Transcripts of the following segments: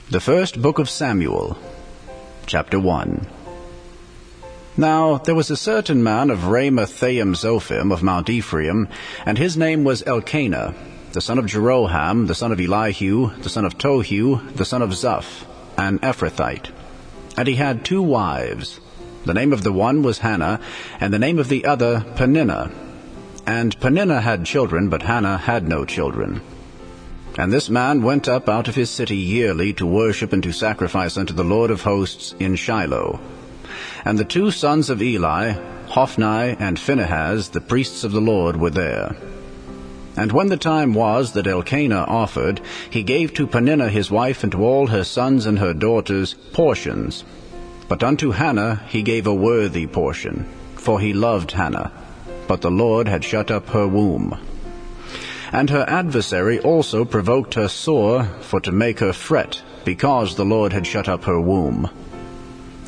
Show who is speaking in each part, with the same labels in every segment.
Speaker 1: The first book of Samuel, chapter 1. Now there was a certain man of Ramathaim-Zophim of Mount Ephraim, and his name was Elkanah, the son of Jeroham, the son of Elihu, the son of Tohu, the son of Zuph, an Ephrathite. And he had 2 wives. The name of the one was Hannah, and the name of the other Peninnah. And Peninnah had children, but Hannah had no children. And this man went up out of his city yearly to worship and to sacrifice unto the Lord of hosts in Shiloh. And the 2 sons of Eli, Hophni and Phinehas, the priests of the Lord, were there. And when the time was that Elkanah offered, he gave to Peninnah his wife and to all her sons and her daughters portions. But unto Hannah he gave a worthy portion, for he loved Hannah, but the Lord had shut up her womb. And her adversary also provoked her sore, for to make her fret, because the Lord had shut up her womb.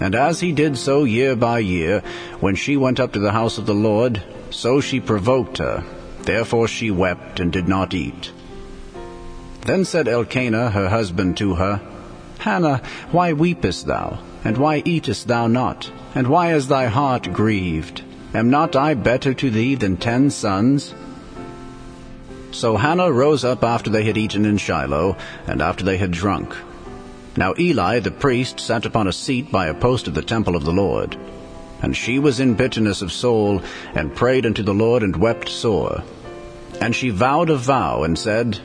Speaker 1: And as he did so year by year, when she went up to the house of the Lord, so she provoked her. Therefore she wept and did not eat. Then said Elkanah her husband to her, Hannah, why weepest thou? And why eatest thou not? And why is thy heart grieved? Am not I better to thee than 10 sons? So Hannah rose up after they had eaten in Shiloh, and after they had drunk. Now Eli the priest sat upon a seat by a post of the temple of the Lord. And she was in bitterness of soul, and prayed unto the Lord, and wept sore. And she vowed a vow, and said,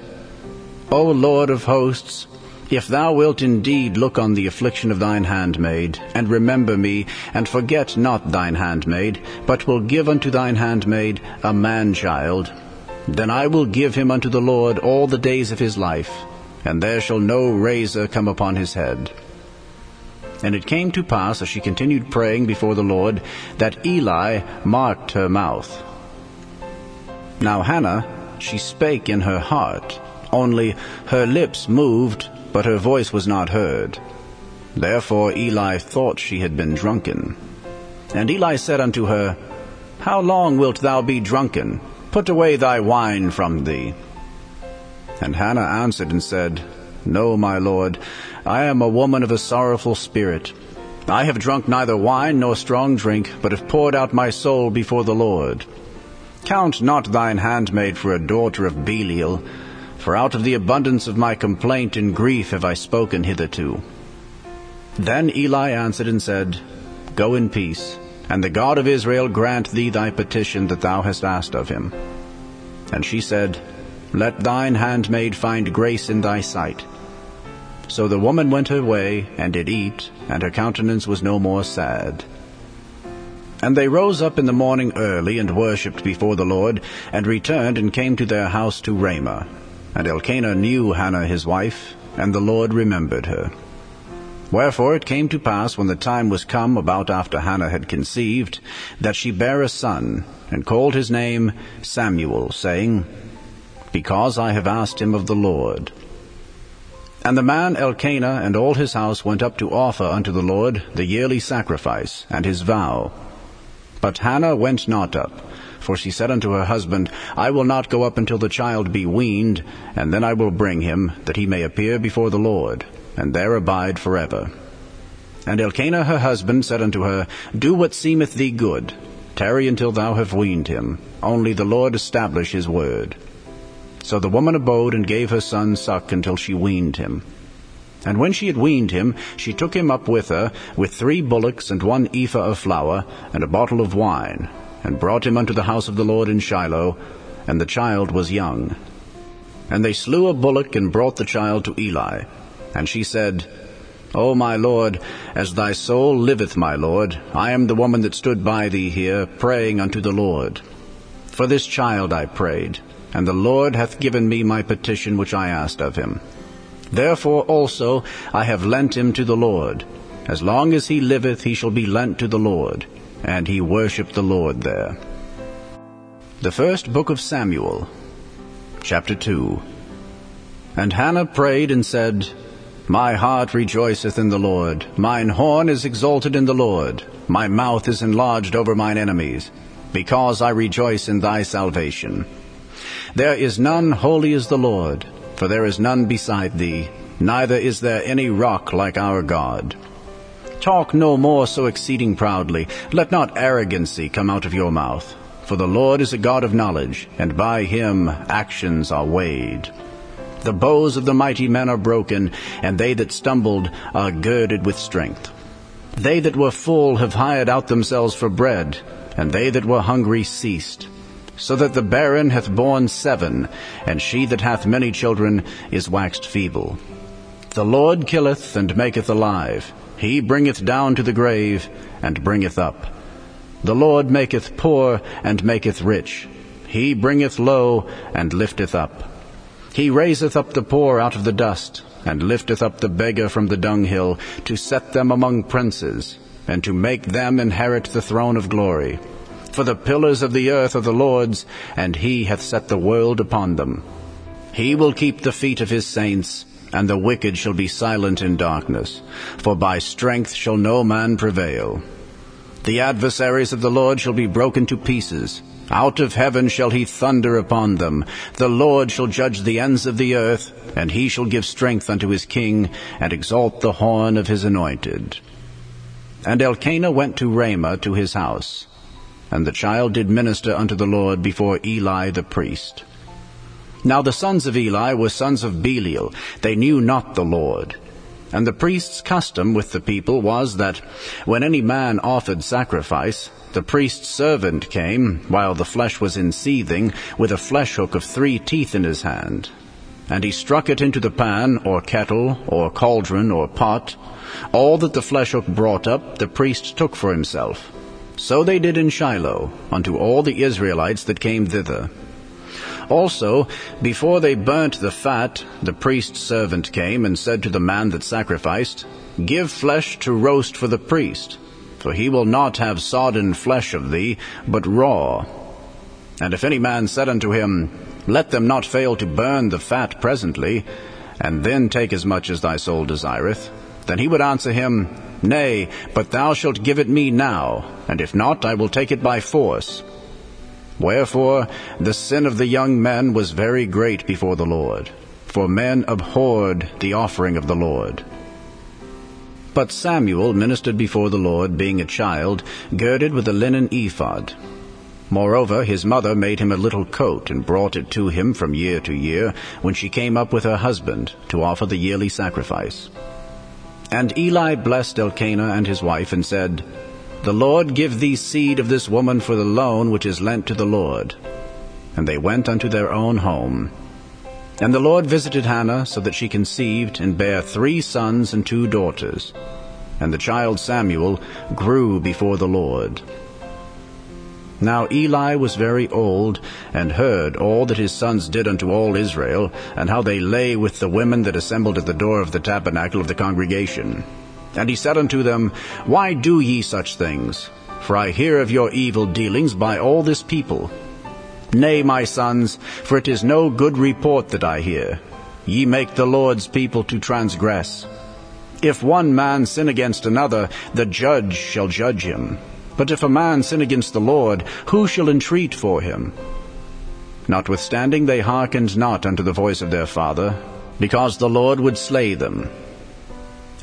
Speaker 1: O Lord of hosts, if thou wilt indeed look on the affliction of thine handmaid, and remember me, and forget not thine handmaid, but will give unto thine handmaid a man-child, then I will give him unto the Lord all the days of his life, and there shall no razor come upon his head. And it came to pass, as she continued praying before the Lord, that Eli marked her mouth. Now Hannah, she spake in her heart, only her lips moved, but her voice was not heard. Therefore Eli thought she had been drunken. And Eli said unto her, How long wilt thou be drunken? Put away thy wine from thee. And Hannah answered and said, No, my lord, I am a woman of a sorrowful spirit. I have drunk neither wine nor strong drink, but have poured out my soul before the Lord. Count not thine handmaid for a daughter of Belial, for out of the abundance of my complaint and grief have I spoken hitherto. Then Eli answered and said, Go in peace, and the God of Israel grant thee thy petition that thou hast asked of him. And she said, Let thine handmaid find grace in thy sight. So the woman went her way, and did eat, and her countenance was no more sad. And they rose up in the morning early, and worshipped before the Lord, and returned and came to their house to Ramah. And Elkanah knew Hannah his wife, and the Lord remembered her. Wherefore it came to pass, when the time was come about after Hannah had conceived, that she bare a son, and called his name Samuel, saying, Because I have asked him of the Lord. And the man Elkanah and all his house went up to offer unto the Lord the yearly sacrifice, and his vow. But Hannah went not up, for she said unto her husband, I will not go up until the child be weaned, and then I will bring him, that he may appear before the Lord, and there abide forever. And Elkanah her husband said unto her, Do what seemeth thee good. Tarry until thou have weaned him. Only the Lord establish his word. So the woman abode, and gave her son suck until she weaned him. And when she had weaned him, she took him up with her, with 3 bullocks, and 1 ephah of flour, and a bottle of wine, and brought him unto the house of the Lord in Shiloh, and the child was young. And they slew a bullock, and brought the child to Eli. And she said, O my lord, as thy soul liveth, my lord, I am the woman that stood by thee here, praying unto the Lord. For this child I prayed, and the Lord hath given me my petition which I asked of him. Therefore also I have lent him to the Lord. As long as he liveth he shall be lent to the Lord. And he worshipped the Lord there. The first book of Samuel, chapter 2. And Hannah prayed and said, My heart rejoiceth in the Lord. Mine horn is exalted in the Lord. My mouth is enlarged over mine enemies, because I rejoice in thy salvation. There is none holy as the Lord, for there is none beside thee. neither is there any rock like our God. Talk no more so exceeding proudly. Let not arrogancy come out of your mouth. For the Lord is a God of knowledge, and by him actions are weighed. The bows of the mighty men are broken, and they that stumbled are girded with strength. They that were full have hired out themselves for bread, and they that were hungry ceased. So that the barren hath borne 7, and she that hath many children is waxed feeble. The Lord killeth and maketh alive. He bringeth down to the grave, and bringeth up. The Lord maketh poor, and maketh rich. He bringeth low, and lifteth up. He raiseth up the poor out of the dust, and lifteth up the beggar from the dunghill, to set them among princes, and to make them inherit the throne of glory. For the pillars of the earth are the Lord's, and he hath set the world upon them. He will keep the feet of his saints, and the wicked shall be silent in darkness, for by strength shall no man prevail. The adversaries of the Lord shall be broken to pieces. Out of heaven shall he thunder upon them. The Lord shall judge the ends of the earth, and he shall give strength unto his king, and exalt the horn of his anointed. And Elkanah went to Ramah to his house. And the child did minister unto the Lord before Eli the priest. Now the sons of Eli were sons of Belial. They knew not the Lord. And the priest's custom with the people was that when any man offered sacrifice, the priest's servant came, while the flesh was in seething, with a flesh hook of 3 teeth in his hand. And he struck it into the pan, or kettle, or cauldron, or pot. All that the flesh hook brought up, the priest took for himself. So they did in Shiloh, unto all the Israelites that came thither. Also, before they burnt the fat, the priest's servant came and said to the man that sacrificed, Give flesh to roast for the priest, for he will not have sodden flesh of thee, but raw. And if any man said unto him, Let them not fail to burn the fat presently, and then take as much as thy soul desireth, then he would answer him, Nay, but thou shalt give it me now, and if not, I will take it by force. Wherefore the sin of the young men was very great before the Lord, for men abhorred the offering of the Lord. But Samuel ministered before the Lord, being a child, girded with a linen ephod. Moreover, his mother made him a little coat, and brought it to him from year to year, when she came up with her husband, to offer the yearly sacrifice. And Eli blessed Elkanah and his wife, and said, The Lord give thee seed of this woman for the loan which is lent to the Lord. And they went unto their own home. And the Lord visited Hannah, so that she conceived, and bare 3 sons and 2 daughters. And the child Samuel grew before the Lord. Now Eli was very old, and heard all that his sons did unto all Israel, and how they lay with the women that assembled at the door of the tabernacle of the congregation. And he said unto them, Why do ye such things? For I hear of your evil dealings by all this people. Nay, my sons, for it is no good report that I hear. Ye make the Lord's people to transgress. If one man sin against another, the judge shall judge him. But if a man sin against the Lord, who shall entreat for him? Notwithstanding they hearkened not unto the voice of their father, because the Lord would slay them.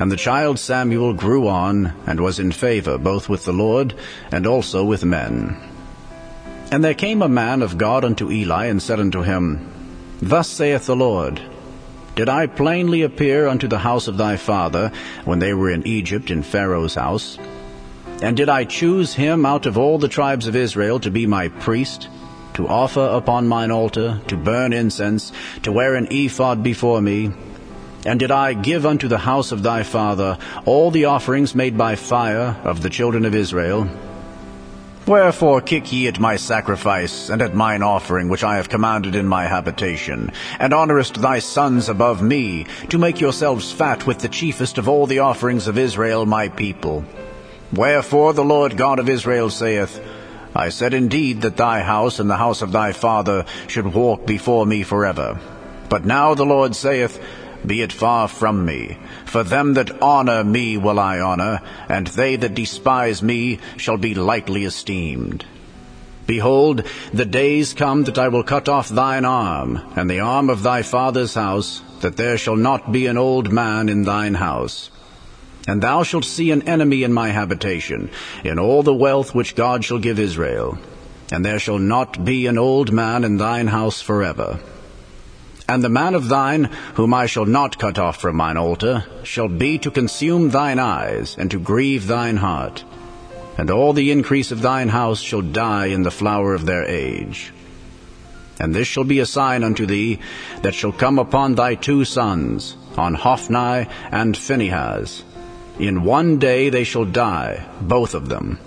Speaker 1: And the child Samuel grew on, and was in favor both with the Lord, and also with men. And there came a man of God unto Eli, and said unto him, Thus saith the Lord, Did I plainly appear unto the house of thy father, when they were in Egypt in Pharaoh's house? And did I choose him out of all the tribes of Israel to be my priest, to offer upon mine altar, to burn incense, to wear an ephod before me? And did I give unto the house of thy father all the offerings made by fire of the children of Israel? Wherefore kick ye at my sacrifice, and at mine offering which I have commanded in my habitation, and honourest thy sons above me, to make yourselves fat with the chiefest of all the offerings of Israel my people? Wherefore the Lord God of Israel saith, I said indeed that thy house and the house of thy father should walk before me forever. But now the Lord saith, Be it far from me. For them that honour me will I honour, and they that despise me shall be lightly esteemed. Behold, the days come that I will cut off thine arm, and the arm of thy father's house, that there shall not be an old man in thine house. And thou shalt see an enemy in my habitation, in all the wealth which God shall give Israel. And there shall not be an old man in thine house forever. And the man of thine, whom I shall not cut off from mine altar, shall be to consume thine eyes, and to grieve thine heart. And all the increase of thine house shall die in the flower of their age. And this shall be a sign unto thee, that shall come upon thy 2 sons, on Hophni and Phinehas. In one day they shall die, both of them.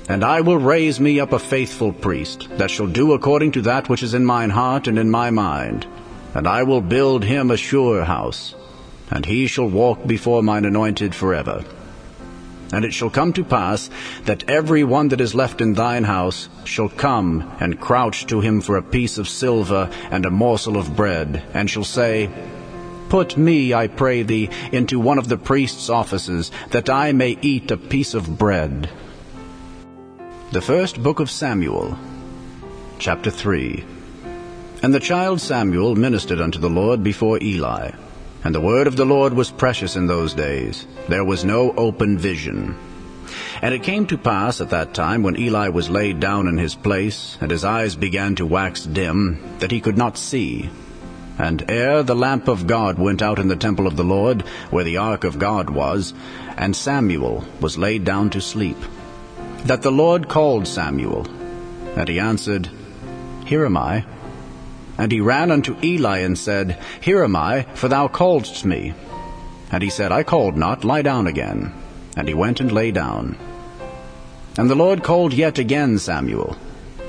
Speaker 1: And I will raise me up a faithful priest, that shall do according to that which is in mine heart and in my mind. And I will build him a sure house, and he shall walk before mine anointed forever. And it shall come to pass, that every one that is left in thine house shall come and crouch to him for a piece of silver and a morsel of bread, and shall say, Put me, I pray thee, into one of the priest's offices, that I may eat a piece of bread. The first book of Samuel, chapter 3. And the child Samuel ministered unto the Lord before Eli. And the word of the Lord was precious in those days. There was no open vision. And it came to pass at that time, when Eli was laid down in his place, and his eyes began to wax dim, that he could not see. And ere the lamp of God went out in the temple of the Lord, where the ark of God was, and Samuel was laid down to sleep, that the Lord called Samuel. And he answered, Here am I. And he ran unto Eli and said, Here am I, for thou calledst me. And he said, I called not, lie down again. And he went and lay down. And the Lord called yet again Samuel.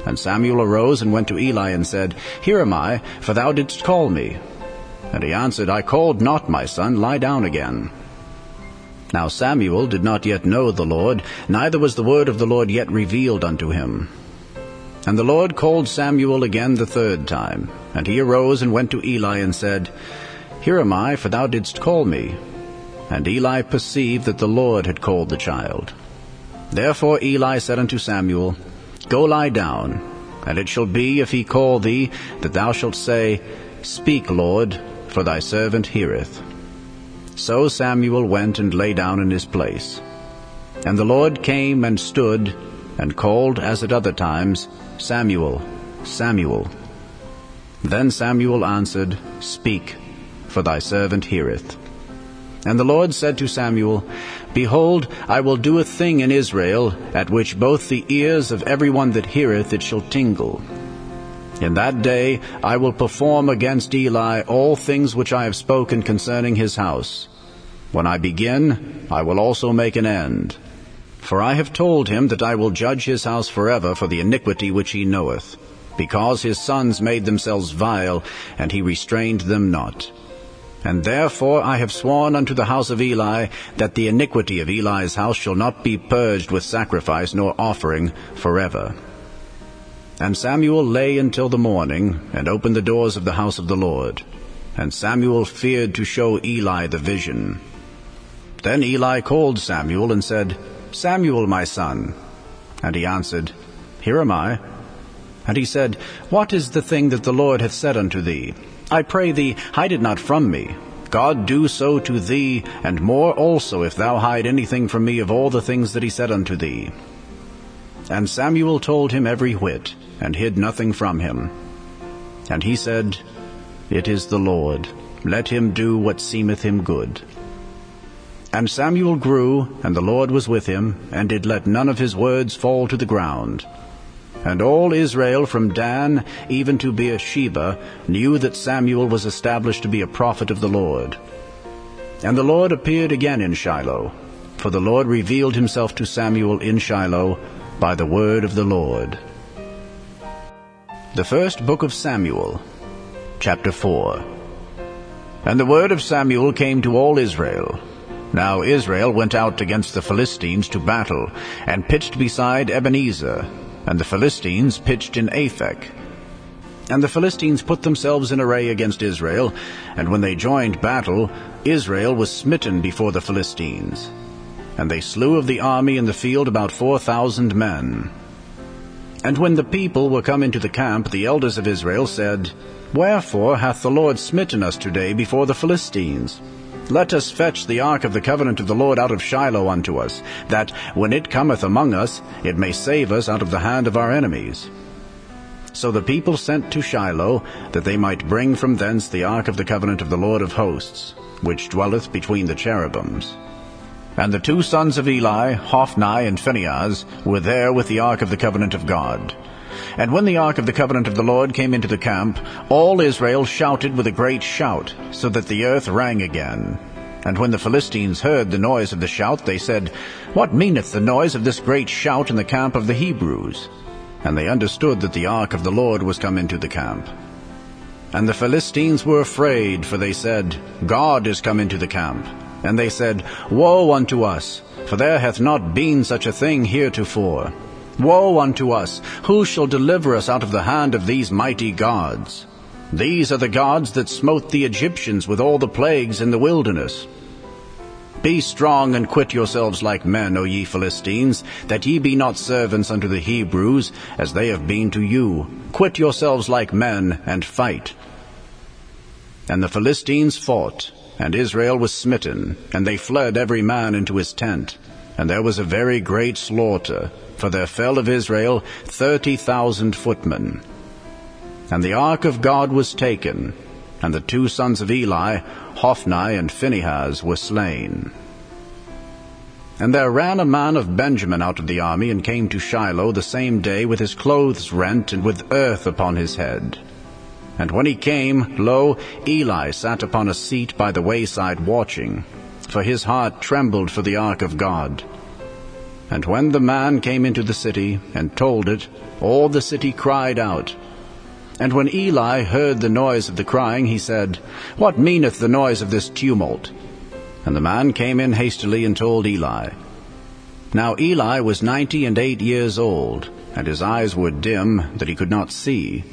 Speaker 1: And Samuel arose and went to Eli and said, Here am I, for thou didst call me. And he answered, I called not, my son, lie down again. Now Samuel did not yet know the Lord, neither was the word of the Lord yet revealed unto him. And the Lord called Samuel again the 3rd time. And he arose and went to Eli and said, Here am I, for thou didst call me. And Eli perceived that the Lord had called the child. Therefore Eli said unto Samuel, Go lie down, and it shall be, if he call thee, that thou shalt say, Speak, Lord, for thy servant heareth. So Samuel went and lay down in his place. And the Lord came and stood, and called, as at other times, Samuel, Samuel. Then Samuel answered, Speak, for thy servant heareth. And the Lord said to Samuel, Behold, I will do a thing in Israel, at which both the ears of every one that heareth it shall tingle. In that day I will perform against Eli all things which I have spoken concerning his house. When I begin, I will also make an end. For I have told him that I will judge his house forever for the iniquity which he knoweth, because his sons made themselves vile, and he restrained them not. And therefore I have sworn unto the house of Eli, that the iniquity of Eli's house shall not be purged with sacrifice nor offering forever. And Samuel lay until the morning, and opened the doors of the house of the Lord. And Samuel feared to show Eli the vision. Then Eli called Samuel, and said, Samuel, my son. And he answered, Here am I. And he said, What is the thing that the Lord hath said unto thee? I pray thee, hide it not from me. God do so to thee, and more also, if thou hide anything from me of all the things that he said unto thee. And Samuel told him every whit, and hid nothing from him. And he said, It is the Lord. Let him do what seemeth him good. And Samuel grew, and the Lord was with him, and did let none of his words fall to the ground. And all Israel from Dan even to Beersheba knew that Samuel was established to be a prophet of the Lord. And the Lord appeared again in Shiloh, for the Lord revealed himself to Samuel in Shiloh by the word of the Lord. The first book of Samuel, chapter 4. And the word of Samuel came to all Israel. Now Israel went out against the Philistines to battle, and pitched beside Ebenezer, and the Philistines pitched in Aphek. And the Philistines put themselves in array against Israel, and when they joined battle, Israel was smitten before the Philistines. And they slew of the army in the field about 4,000 men. And when the people were come into the camp, the elders of Israel said, Wherefore hath the Lord smitten us today before the Philistines? Let us fetch the ark of the covenant of the Lord out of Shiloh unto us, that, when it cometh among us, it may save us out of the hand of our enemies. So the people sent to Shiloh, that they might bring from thence the ark of the covenant of the Lord of hosts, which dwelleth between the cherubims. And the two sons of Eli, Hophni and Phinehas, were there with the ark of the covenant of God. And when the ark of the covenant of the Lord came into the camp, all Israel shouted with a great shout, so that the earth rang again. And when the Philistines heard the noise of the shout, they said, What meaneth the noise of this great shout in the camp of the Hebrews? And they understood that the ark of the Lord was come into the camp. And the Philistines were afraid, for they said, God is come into the camp. And they said, Woe unto us, for there hath not been such a thing heretofore. Woe unto us! Who shall deliver us out of the hand of these mighty gods? These are the gods that smote the Egyptians with all the plagues in the wilderness. Be strong and quit yourselves like men, O ye Philistines, that ye be not servants unto the Hebrews, as they have been to you. Quit yourselves like men, and fight. And the Philistines fought, and Israel was smitten, and they fled every man into his tent. And there was a very great slaughter, for there fell of Israel 30,000 footmen. And the ark of God was taken, and the two sons of Eli, Hophni and Phinehas, were slain. And there ran a man of Benjamin out of the army, and came to Shiloh the same day with his clothes rent, and with earth upon his head. And when he came, lo, Eli sat upon a seat by the wayside watching, for his heart trembled for the ark of God. And when the man came into the city, and told it, all the city cried out. And when Eli heard the noise of the crying, he said, What meaneth the noise of this tumult? And the man came in hastily and told Eli. Now Eli was 98 years old, and his eyes were dim, that he could not see.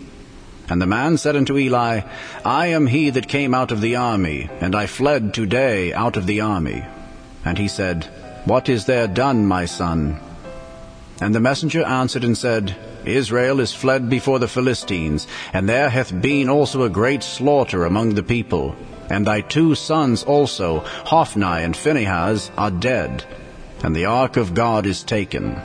Speaker 1: And the man said unto Eli, I am he that came out of the army, and I fled today out of the army. And he said, What is there done, my son? And the messenger answered and said, Israel is fled before the Philistines, and there hath been also a great slaughter among the people. And thy two sons also, Hophni and Phinehas, are dead, and the ark of God is taken.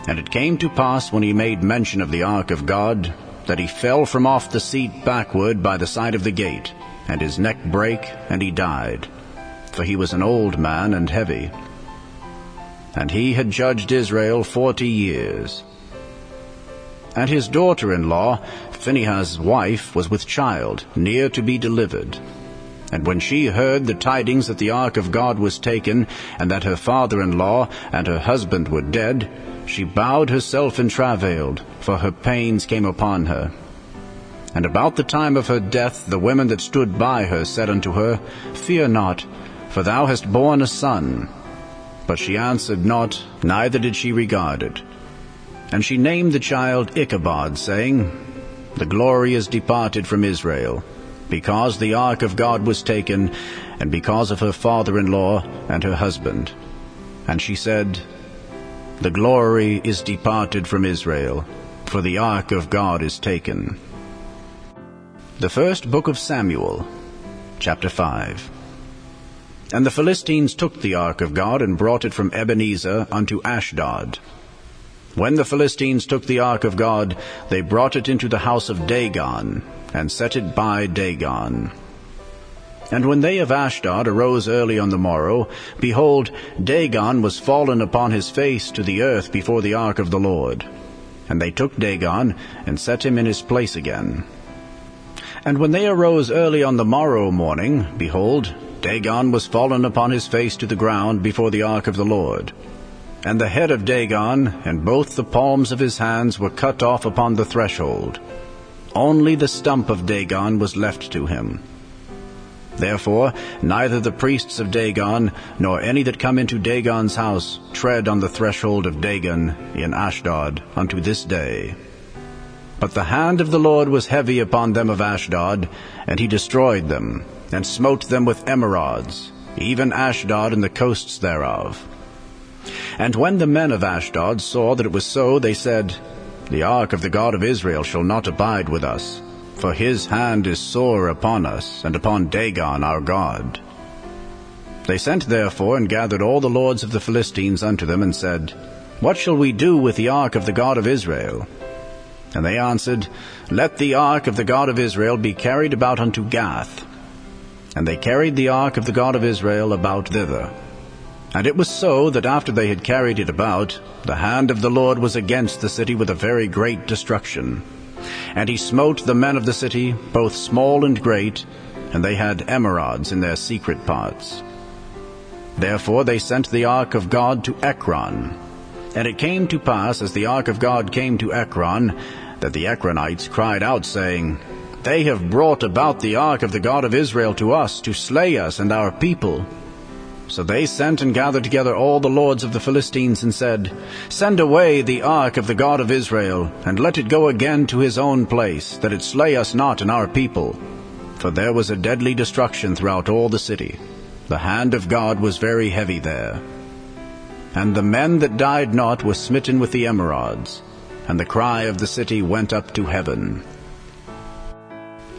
Speaker 1: And it came to pass, when he made mention of the ark of God, that he fell from off the seat backward by the side of the gate, and his neck brake, and he died. For he was an old man and heavy. And he had judged Israel 40 years. And his daughter-in-law, Phinehas' wife, was with child, near to be delivered. And when she heard the tidings that the ark of God was taken, and that her father-in-law and her husband were dead, she bowed herself and travailed, for her pains came upon her. And about the time of her death the women that stood by her said unto her, Fear not, for thou hast borne a son. But she answered not, neither did she regard it. And she named the child Ichabod, saying, The glory is departed from Israel, because the ark of God was taken, and because of her father-in-law and her husband. And she said, The glory is departed from Israel, for the ark of God is taken. The first book of Samuel, chapter 5. And the Philistines took the ark of God, and brought it from Ebenezer unto Ashdod. When the Philistines took the ark of God, they brought it into the house of Dagon, and set it by Dagon. And when they of Ashdod arose early on the morrow, behold, Dagon was fallen upon his face to the earth before the ark of the Lord. And they took Dagon, and set him in his place again. And when they arose early on the morrow morning, behold, Dagon was fallen upon his face to the ground before the ark of the Lord. And the head of Dagon, and both the palms of his hands, were cut off upon the threshold. Only the stump of Dagon was left to him. Therefore neither the priests of Dagon, nor any that come into Dagon's house, tread on the threshold of Dagon in Ashdod unto this day. But the hand of the Lord was heavy upon them of Ashdod, and he destroyed them, and smote them with emerods, even Ashdod and the coasts thereof. And when the men of Ashdod saw that it was so, they said, The ark of the God of Israel shall not abide with us, for his hand is sore upon us, and upon Dagon our God. They sent therefore and gathered all the lords of the Philistines unto them, and said, What shall we do with the ark of the God of Israel? And they answered, Let the ark of the God of Israel be carried about unto Gath. And they carried the ark of the God of Israel about thither. And it was so, that after they had carried it about, the hand of the Lord was against the city with a very great destruction. And he smote the men of the city, both small and great, and they had emerods in their secret parts. Therefore they sent the ark of God to Ekron. And it came to pass, as the ark of God came to Ekron, that the Ekronites cried out, saying, They have brought about the ark of the God of Israel to us, to slay us and our people. So they sent and gathered together all the lords of the Philistines, and said, Send away the ark of the God of Israel, and let it go again to his own place, that it slay us not and our people. For there was a deadly destruction throughout all the city. The hand of God was very heavy there. And the men that died not were smitten with the emerods, and the cry of the city went up to heaven.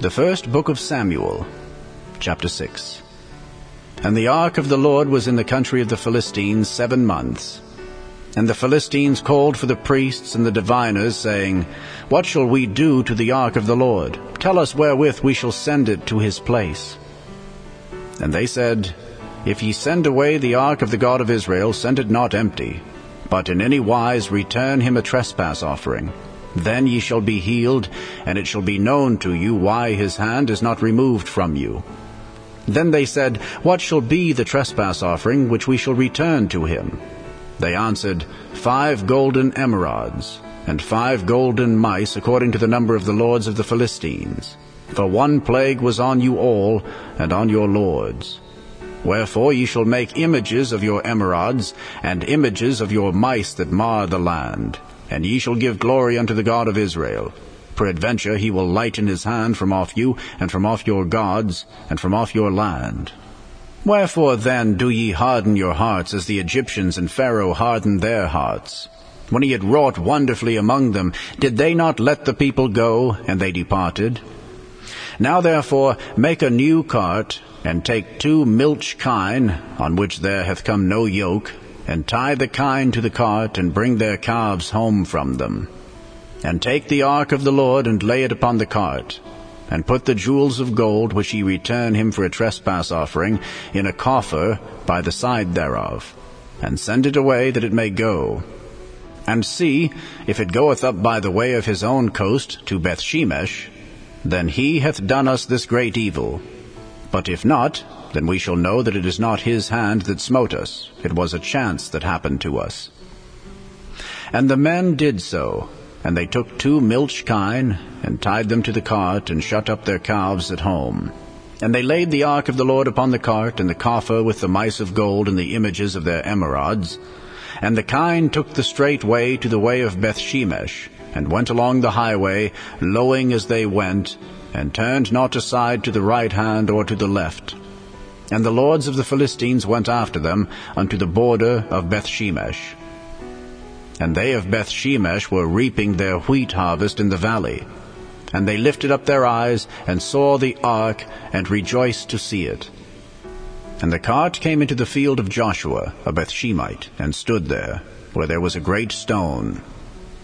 Speaker 1: The first book of Samuel, chapter 6. And the ark of the Lord was in the country of the Philistines 7 months. And the Philistines called for the priests and the diviners, saying, What shall we do to the ark of the Lord? Tell us wherewith we shall send it to his place. And they said, If ye send away the ark of the God of Israel, send it not empty, but in any wise return him a trespass offering. Then ye shall be healed, and it shall be known to you why his hand is not removed from you. Then they said, What shall be the trespass offering which we shall return to him? They answered, 5 golden emerods, and 5 golden mice, according to the number of the lords of the Philistines. For one plague was on you all, and on your lords. Wherefore ye shall make images of your emerods, and images of your mice that mar the land. And ye shall give glory unto the God of Israel. Peradventure he will lighten his hand from off you, and from off your gods, and from off your land. Wherefore then do ye harden your hearts, as the Egyptians and Pharaoh hardened their hearts? When he had wrought wonderfully among them, did they not let the people go, and they departed? Now therefore make a new cart, and take 2 milch kine, on which there hath come no yoke, and tie the kine to the cart, and bring their calves home from them. And take the ark of the Lord, and lay it upon the cart, and put the jewels of gold, which ye return him for a trespass offering, in a coffer by the side thereof, and send it away, that it may go. And see, if it goeth up by the way of his own coast to Bethshemesh, then he hath done us this great evil. But if not, then we shall know that it is not his hand that smote us. It was a chance that happened to us. And the men did so. And they took 2 milch kine, and tied them to the cart, and shut up their calves at home. And they laid the ark of the Lord upon the cart, and the coffer with the mice of gold, and the images of their emerods. And the kine took the straight way to the way of Bethshemesh, and went along the highway, lowing as they went, and turned not aside to the right hand or to the left. And the lords of the Philistines went after them unto the border of Bethshemesh. And they of Bethshemesh were reaping their wheat harvest in the valley. And they lifted up their eyes, and saw the ark, and rejoiced to see it. And the cart came into the field of Joshua, a Bethshemite, and stood there, where there was a great stone.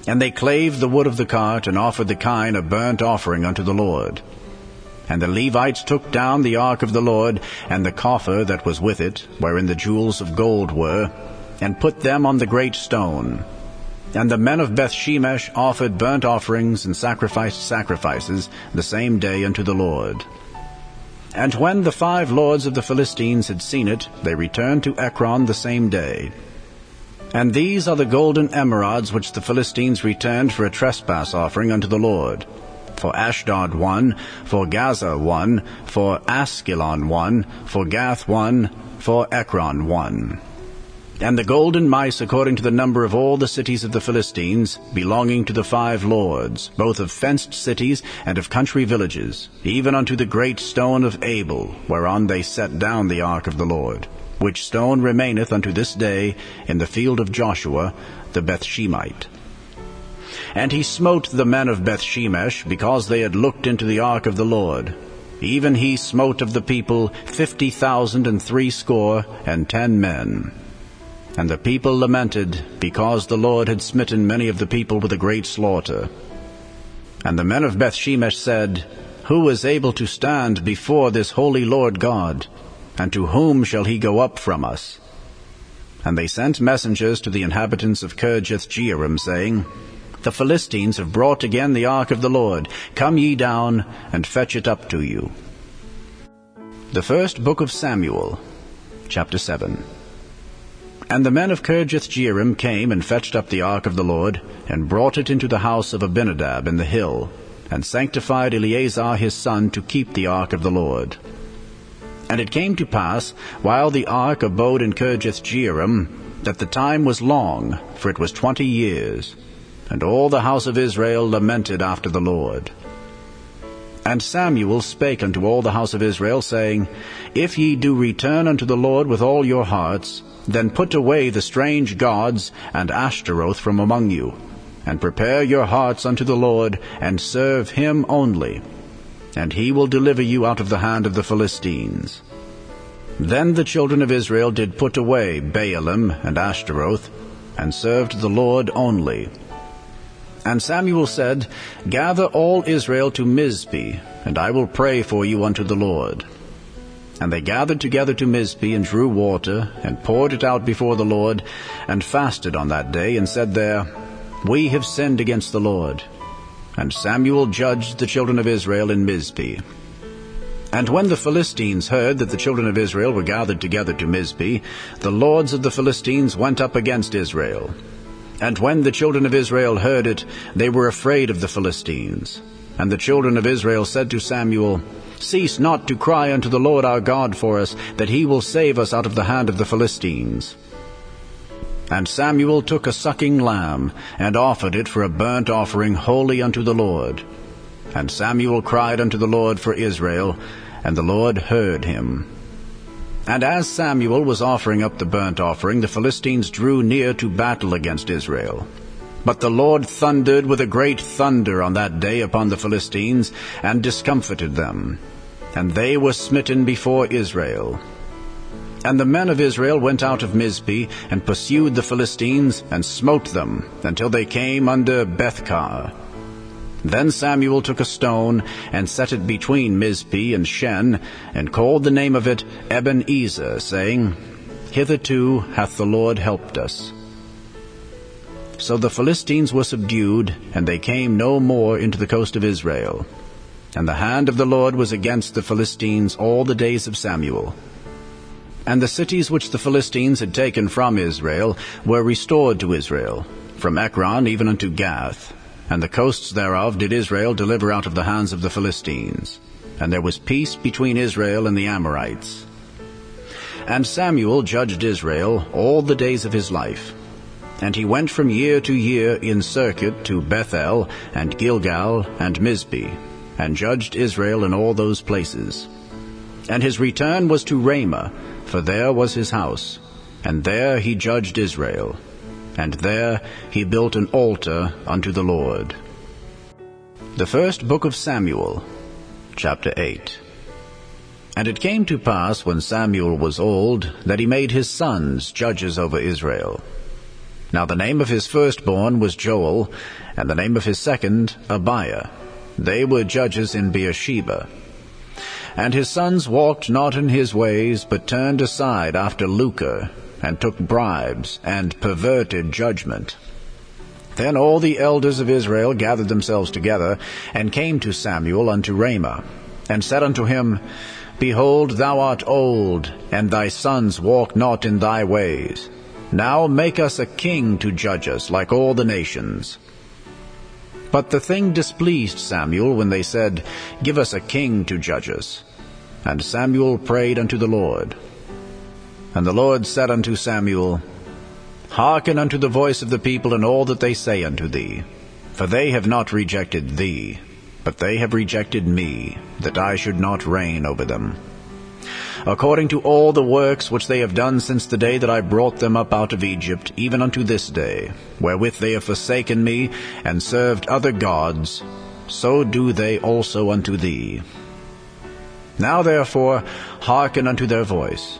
Speaker 1: And they clave the wood of the cart, and offered the kine a burnt offering unto the Lord. And the Levites took down the ark of the Lord, and the coffer that was with it, wherein the jewels of gold were, and put them on the great stone. And the men of Bethshemesh offered burnt offerings and sacrificed sacrifices the same day unto the Lord. And when the 5 lords of the Philistines had seen it, they returned to Ekron the same day. And these are the golden emerods which the Philistines returned for a trespass offering unto the Lord. For Ashdod 1, for Gaza 1, for Askelon 1, for Gath 1, for Ekron 1. And the golden mice according to the number of all the cities of the Philistines, belonging to the 5 lords, both of fenced cities and of country villages, even unto the great stone of Abel, whereon they set down the ark of the Lord. which stone remaineth unto this day in the field of Joshua the Bethshemite. And he smote the men of Bethshemesh, because they had looked into the ark of the Lord. Even he smote of the people 50,060 men. And the people lamented, because the Lord had smitten many of the people with a great slaughter. And the men of Bethshemesh said, Who is able to stand before this holy Lord God? And to whom shall he go up from us? And they sent messengers to the inhabitants of Kirjath-jearim, saying, The Philistines have brought again the ark of the Lord. Come ye down, and fetch it up to you. The first book of Samuel, chapter 7. And the men of Kirjath-jearim came and fetched up the ark of the Lord, and brought it into the house of Abinadab in the hill, and sanctified Eleazar his son to keep the ark of the Lord. And it came to pass, while the ark abode in Kirjath-jearim, that the time was long, for it was 20 years. And all the house of Israel lamented after the Lord. And Samuel spake unto all the house of Israel, saying, If ye do return unto the Lord with all your hearts, then put away the strange gods and Ashtaroth from among you, and prepare your hearts unto the Lord, and serve him only, and he will deliver you out of the hand of the Philistines. Then the children of Israel did put away Baalim and Ashtaroth, and served the Lord only. And Samuel said, Gather all Israel to Mizpeh, and I will pray for you unto the Lord. And they gathered together to Mizpeh, and drew water, and poured it out before the Lord, and fasted on that day, and said there, We have sinned against the Lord. And Samuel judged the children of Israel in Mizpeh. And when the Philistines heard that the children of Israel were gathered together to Mizpeh, the lords of the Philistines went up against Israel. And when the children of Israel heard it, they were afraid of the Philistines. And the children of Israel said to Samuel, Cease not to cry unto the Lord our God for us, that he will save us out of the hand of the Philistines. And Samuel took a sucking lamb, and offered it for a burnt offering holy unto the Lord. And Samuel cried unto the Lord for Israel, and the Lord heard him. And as Samuel was offering up the burnt offering, the Philistines drew near to battle against Israel. But the Lord thundered with a great thunder on that day upon the Philistines, and discomfited them. And they were smitten before Israel. And the men of Israel went out of Mizpeh, and pursued the Philistines, and smote them, until they came under Bethkar. Then Samuel took a stone, and set it between Mizpeh and Shen, and called the name of it Ebenezer, saying, Hitherto hath the Lord helped us. So the Philistines were subdued, and they came no more into the coast of Israel. And the hand of the Lord was against the Philistines all the days of Samuel. And the cities which the Philistines had taken from Israel were restored to Israel, from Ekron even unto Gath. And the coasts thereof did Israel deliver out of the hands of the Philistines. And there was peace between Israel and the Amorites. And Samuel judged Israel all the days of his life. And he went from year to year in circuit to Bethel, and Gilgal, and Mizpeh, and judged Israel in all those places. And his return was to Ramah, for there was his house, and there he judged Israel. And there he built an altar unto the Lord. The first book of Samuel, chapter 8. And it came to pass, when Samuel was old, that he made his sons judges over Israel. Now the name of his firstborn was Joel, and the name of his second Abiah. They were judges in Beersheba. And his sons walked not in his ways, but turned aside after lucre, and took bribes, and perverted judgment. Then all the elders of Israel gathered themselves together, and came to Samuel unto Ramah, and said unto him, Behold, thou art old, and thy sons walk not in thy ways. Now make us a king to judge us, like all the nations. But the thing displeased Samuel, when they said, Give us a king to judge us. And Samuel prayed unto the Lord. And the Lord said unto Samuel, Hearken unto the voice of the people in all that they say unto thee. For they have not rejected thee, but they have rejected me, that I should not reign over them. according to all the works which they have done since the day that I brought them up out of Egypt, even unto this day, wherewith they have forsaken me, and served other gods, so do they also unto thee. Now therefore hearken unto their voice,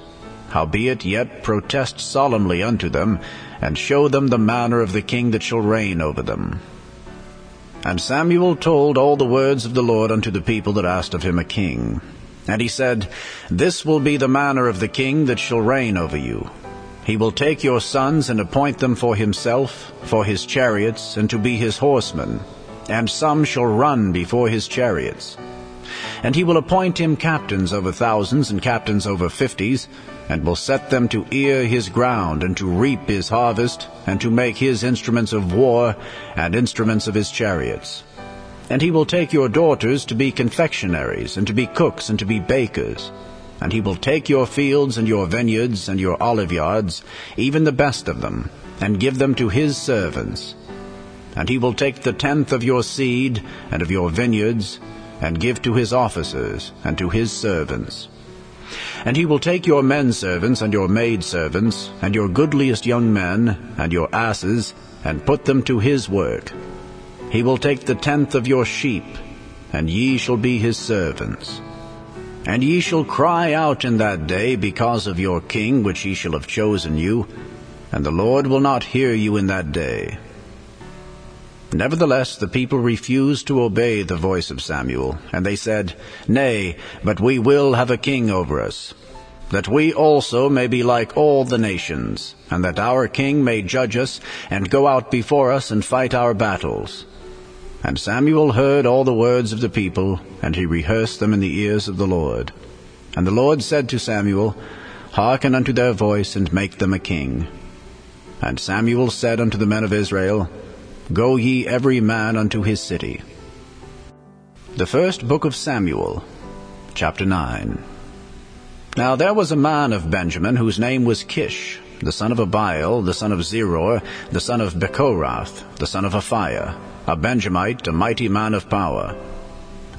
Speaker 1: howbeit yet protest solemnly unto them, and show them the manner of the king that shall reign over them. And Samuel told all the words of the Lord unto the people that asked of him a king. And he said, This will be the manner of the king that shall reign over you. He will take your sons and appoint them for himself, for his chariots, and to be his horsemen, and some shall run before his chariots. And he will appoint him captains over thousands and captains over 50s, and will set them to ear his ground, and to reap his harvest, and to make his instruments of war, and instruments of his chariots. And he will take your daughters to be confectionaries, and to be cooks, and to be bakers. And he will take your fields, and your vineyards, and your oliveyards, even the best of them, and give them to his servants. And he will take the 10th of your seed, and of your vineyards, and give to his officers, and to his servants. And he will take your men servants, and your maid servants, and your goodliest young men, and your asses, and put them to his work. He will take the 10th of your sheep, and ye shall be his servants. And ye shall cry out in that day because of your king which he shall have chosen you, and the Lord will not hear you in that day. Nevertheless the people refused to obey the voice of Samuel, and they said, Nay, but we will have a king over us, that we also may be like all the nations, and that our king may judge us, and go out before us, and fight our battles. And Samuel heard all the words of the people, and he rehearsed them in the ears of the Lord. And the Lord said to Samuel, Hearken unto their voice, and make them a king. And Samuel said unto the men of Israel, Go ye every man unto his city. The first book of Samuel, chapter 9. Now there was a man of Benjamin, whose name was Kish, the son of Abiel, the son of Zeror, the son of Bechorath, the son of Aphiah, a Benjamite, a mighty man of power.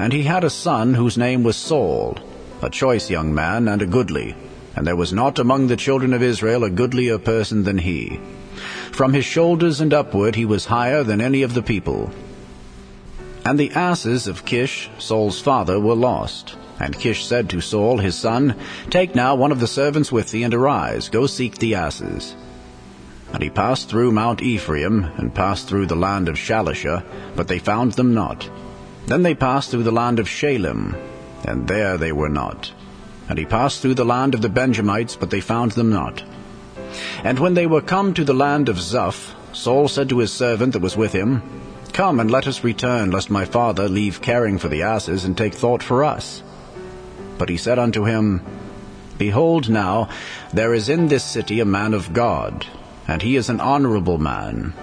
Speaker 1: And he had a son whose name was Saul, a choice young man, and a goodly, and there was not among the children of Israel a goodlier person than he. From his shoulders and upward he was higher than any of the people. And the asses of Kish, Saul's father, were lost. And Kish said to Saul his son, Take now one of the servants with thee, and arise, go seek the asses. And he passed through Mount Ephraim, and passed through the land of Shalisha, but they found them not. Then they passed through the land of Shalem, and there they were not. And he passed through the land of the Benjamites, but they found them not. And when they were come to the land of Zuph, Saul said to his servant that was with him, Come, and let us return, lest my father leave caring for the asses, and take thought for us. But he said unto him, Behold now, there is in this city a man of God, and he is an honorable man.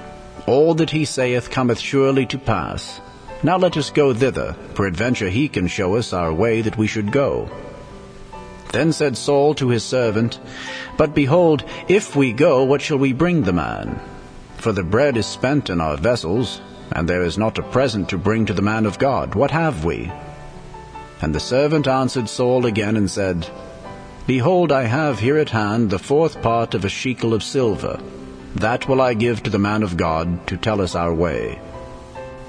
Speaker 1: All that he saith cometh surely to pass. Now let us go thither, peradventure he can show us our way that we should go. Then said Saul to his servant, But behold, if we go, what shall we bring the man? For the bread is spent in our vessels, and there is not a present to bring to the man of God. What have we? And the servant answered Saul again, and said, Behold, I have here at hand the 4th part of a shekel of silver. That will I give to the man of God, to tell us our way.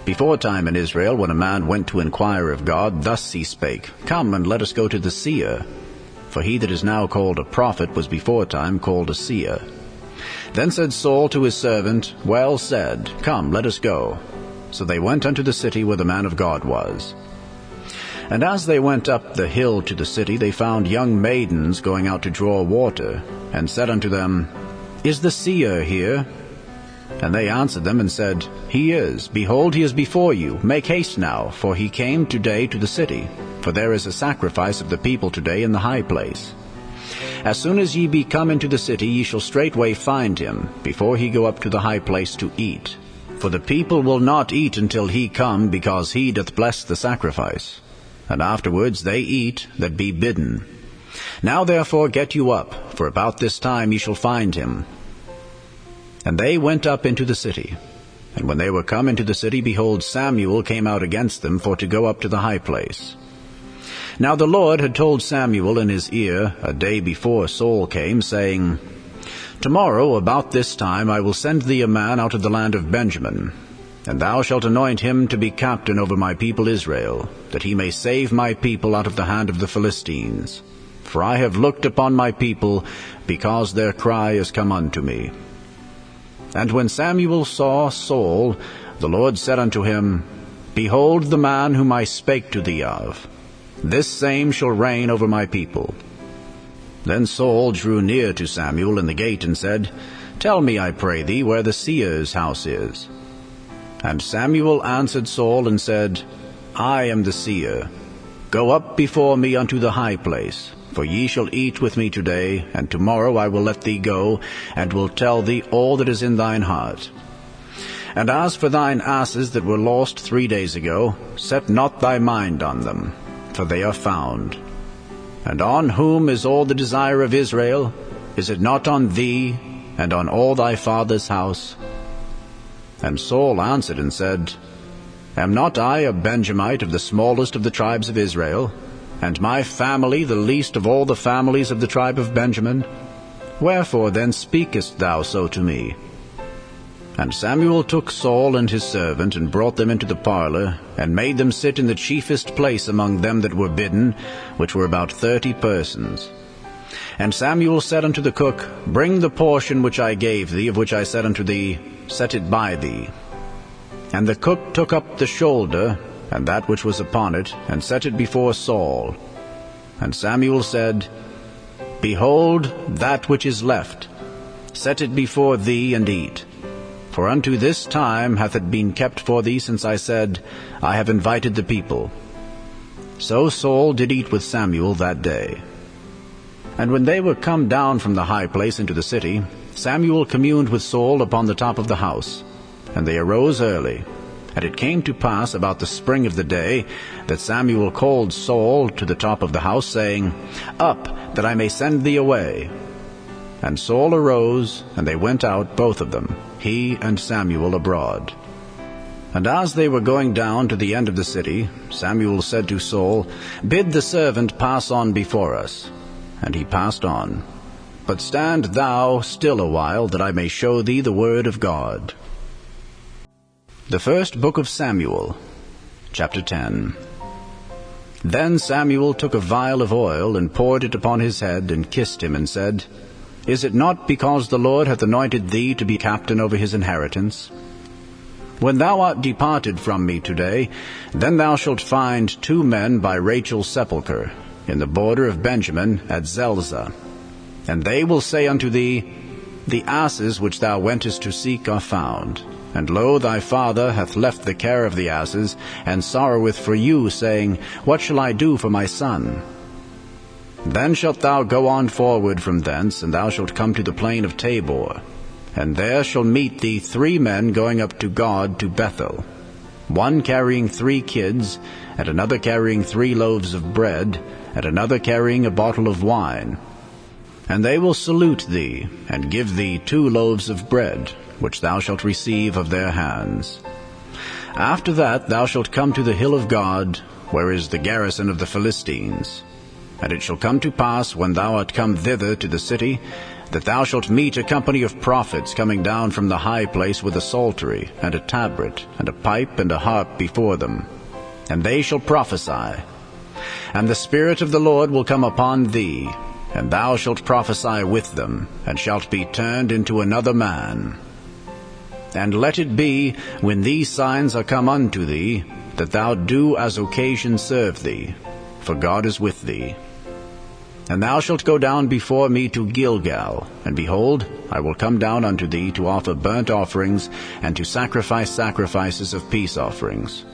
Speaker 1: Before time in Israel, when a man went to inquire of God, thus he spake, Come, and let us go to the seer. For he that is now called a prophet was before time called a seer. Then said Saul to his servant, Well said, come, let us go. So they went unto the city where the man of God was. And as they went up the hill to the city, they found young maidens going out to draw water, and said unto them, Is the seer here? And they answered them and said, He is. Behold, he is before you. Make haste now, for he came today to the city. For there is a sacrifice of the people today in the high place. As soon as ye be come into the city, ye shall straightway find him, before he go up to the high place to eat. For the people will not eat until he come, because he doth bless the sacrifice. And afterwards they eat that be bidden. Now therefore get you up, for about this time ye shall find him. And they went up into the city. And when they were come into the city, behold, Samuel came out against them for to go up to the high place. Now the Lord had told Samuel in his ear a day before Saul came, saying, Tomorrow about this time I will send thee a man out of the land of Benjamin, and thou shalt anoint him to be captain over my people Israel, that he may save my people out of the hand of the Philistines. For I have looked upon my people, because their cry is come unto me. And when Samuel saw Saul, the Lord said unto him, Behold the man whom I spake to thee of. This same shall reign over my people. Then Saul drew near to Samuel in the gate, and said, Tell me, I pray thee, where the seer's house is. And Samuel answered Saul, and said, I am the seer. Go up before me unto the high place, for ye shall eat with me today, and tomorrow I will let thee go, and will tell thee all that is in thine heart. And as for thine asses that were lost 3 days ago, set not thy mind on them, for they are found. And on whom is all the desire of Israel? Is it not on thee, and on all thy father's house? And Saul answered and said, Am not I a Benjamite of the smallest of the tribes of Israel, and my family the least of all the families of the tribe of Benjamin? Wherefore then speakest thou so to me? And Samuel took Saul and his servant, and brought them into the parlor, and made them sit in the chiefest place among them that were bidden, which were about 30 persons. And Samuel said unto the cook, Bring the portion which I gave thee, of which I said unto thee, Set it by thee. And the cook took up the shoulder, and that which was upon it, and set it before Saul. And Samuel said, Behold that which is left, set it before thee, and eat. For unto this time hath it been kept for thee, since I said, I have invited the people. So Saul did eat with Samuel that day. And when they were come down from the high place into the city, Samuel communed with Saul upon the top of the house. And they arose early. And it came to pass about the spring of the day, that Samuel called Saul to the top of the house, saying, Up, that I may send thee away. And Saul arose, and they went out, both of them, he and Samuel abroad. And as they were going down to the end of the city, Samuel said to Saul, Bid the servant pass on before us. And he passed on. But stand thou still a while, that I may show thee the word of God. The first book of Samuel, chapter 10. Then Samuel took a vial of oil, and poured it upon his head, and kissed him, and said, Is it not because the Lord hath anointed thee to be captain over his inheritance? When thou art departed from me today, then thou shalt find 2 men by Rachel's sepulchre, in the border of Benjamin at Zelzah. And they will say unto thee, The asses which thou wentest to seek are found. And lo, thy father hath left the care of the asses, and sorroweth for you, saying, What shall I do for my son? Then shalt thou go on forward from thence, and thou shalt come to the plain of Tabor. And there shall meet thee 3 men going up to God to Bethel, one carrying 3 kids, and another carrying 3 loaves of bread, and another carrying a bottle of wine. And they will salute thee, and give thee 2 loaves of bread, which thou shalt receive of their hands. After that thou shalt come to the hill of God, where is the garrison of the Philistines. And it shall come to pass, when thou art come thither to the city, that thou shalt meet a company of prophets coming down from the high place with a psaltery, and a tabret, and a pipe, and a harp before them. And they shall prophesy. And the Spirit of the Lord will come upon thee, and thou shalt prophesy with them, and shalt be turned into another man. And let it be, when these signs are come unto thee, that thou do as occasion serve thee, for God is with thee. And thou shalt go down before me to Gilgal, and behold, I will come down unto thee to offer burnt offerings, and to sacrifice sacrifices of peace offerings.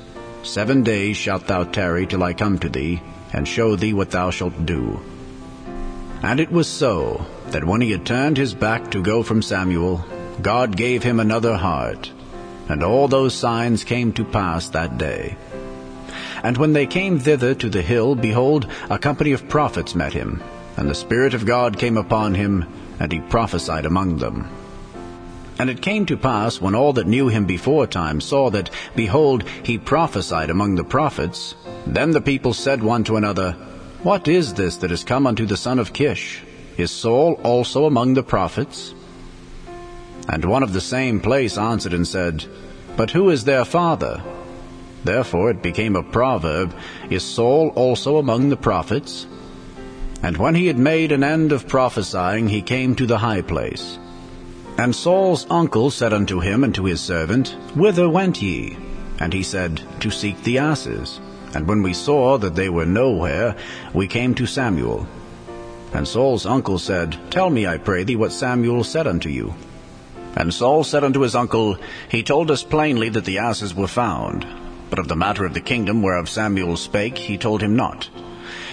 Speaker 1: 7 days shalt thou tarry till I come to thee, and show thee what thou shalt do. And it was so, that when he had turned his back to go from Samuel, God gave him another heart, and all those signs came to pass that day. And when they came thither to the hill, behold, a company of prophets met him, and the Spirit of God came upon him, and he prophesied among them. And it came to pass, when all that knew him beforetime saw that, behold, he prophesied among the prophets, then the people said one to another, What is this that is come unto the son of Kish? Is Saul also among the prophets? And one of the same place answered and said, But who is their father? Therefore it became a proverb, Is Saul also among the prophets? And when he had made an end of prophesying, he came to the high place. And Saul's uncle said unto him and to his servant, Whither went ye? And he said, To seek the asses. And when we saw that they were nowhere, we came to Samuel. And Saul's uncle said, Tell me, I pray thee, what Samuel said unto you. And Saul said unto his uncle, He told us plainly that the asses were found. But of the matter of the kingdom whereof Samuel spake, he told him not.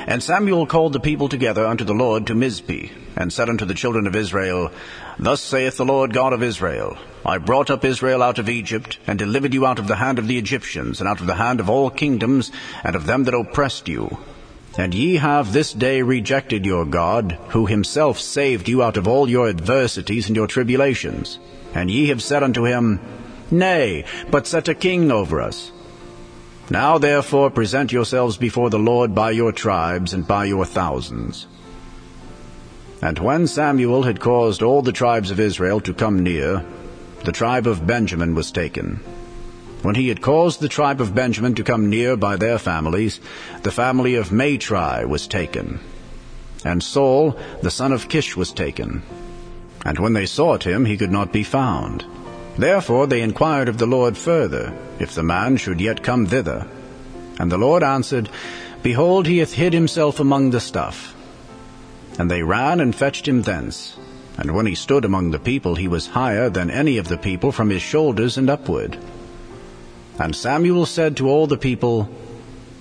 Speaker 1: And Samuel called the people together unto the Lord to Mizpeh, and said unto the children of Israel, Thus saith the Lord God of Israel, I brought up Israel out of Egypt, and delivered you out of the hand of the Egyptians, and out of the hand of all kingdoms, and of them that oppressed you. And ye have this day rejected your God, who himself saved you out of all your adversities and your tribulations. And ye have said unto him, Nay, but set a king over us. Now therefore present yourselves before the Lord by your tribes and by your thousands. And when Samuel had caused all the tribes of Israel to come near, the tribe of Benjamin was taken. When he had caused the tribe of Benjamin to come near by their families, the family of Matri was taken. And Saul, the son of Kish, was taken. And when they sought him, he could not be found. Therefore they inquired of the Lord further, if the man should yet come thither. And the Lord answered, Behold, he hath hid himself among the stuff. And they ran and fetched him thence. And when he stood among the people, he was higher than any of the people from his shoulders and upward. And Samuel said to all the people,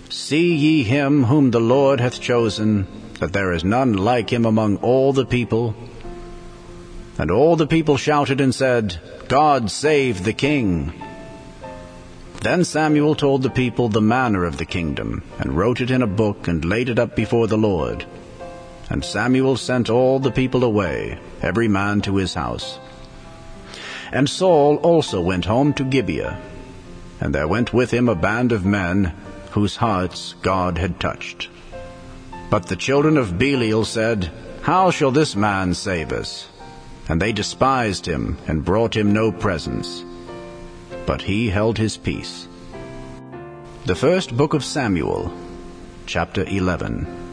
Speaker 1: See ye him whom the Lord hath chosen, that there is none like him among all the people? And all the people shouted and said, God save the king. Then Samuel told the people the manner of the kingdom, and wrote it in a book, and laid it up before the Lord. And Samuel sent all the people away, every man to his house. And Saul also went home to Gibeah. And there went with him a band of men, whose hearts God had touched. But the children of Belial said, How shall this man save us? And they despised him, and brought him no presents. But he held his peace. The first book of Samuel, chapter 11.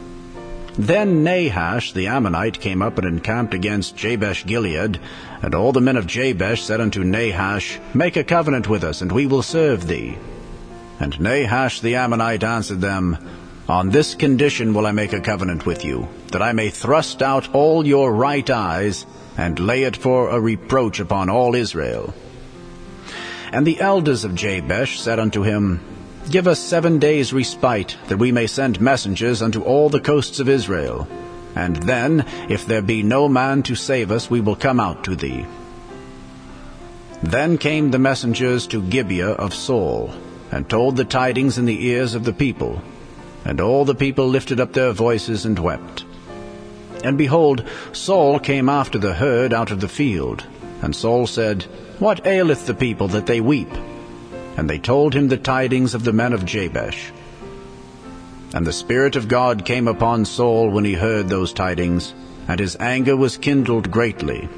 Speaker 1: Then Nahash the Ammonite came up and encamped against Jabesh-Gilead, and all the men of Jabesh said unto Nahash, Make a covenant with us, and we will serve thee. And Nahash the Ammonite answered them, On this condition will I make a covenant with you, that I may thrust out all your right eyes, and lay it for a reproach upon all Israel. And the elders of Jabesh said unto him, Give us 7 days' respite, that we may send messengers unto all the coasts of Israel. And then, if there be no man to save us, we will come out to thee. Then came the messengers to Gibeah of Saul, and told the tidings in the ears of the people. And all the people lifted up their voices and wept. And behold, Saul came after the herd out of the field. And Saul said, What aileth the people that they weep? And they told him the tidings of the men of Jabesh. And the Spirit of God came upon Saul when he heard those tidings, and his anger was kindled greatly.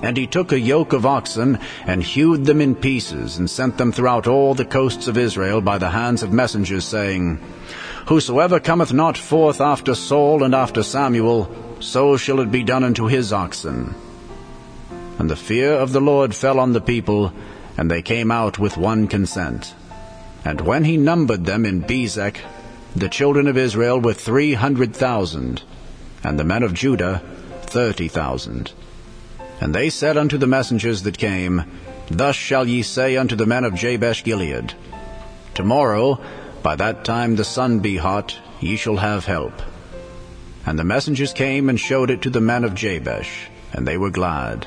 Speaker 1: And he took a yoke of oxen, and hewed them in pieces, and sent them throughout all the coasts of Israel by the hands of messengers, saying, Whosoever cometh not forth after Saul and after Samuel, so shall it be done unto his oxen. And the fear of the Lord fell on the people, and they came out with one consent. And when he numbered them in Bezek, the children of Israel were 300,000, and the men of Judah 30,000. And they said unto the messengers that came, Thus shall ye say unto the men of Jabesh-Gilead, Tomorrow, by that time the sun be hot, ye shall have help. And the messengers came and showed it to the men of Jabesh, and they were glad.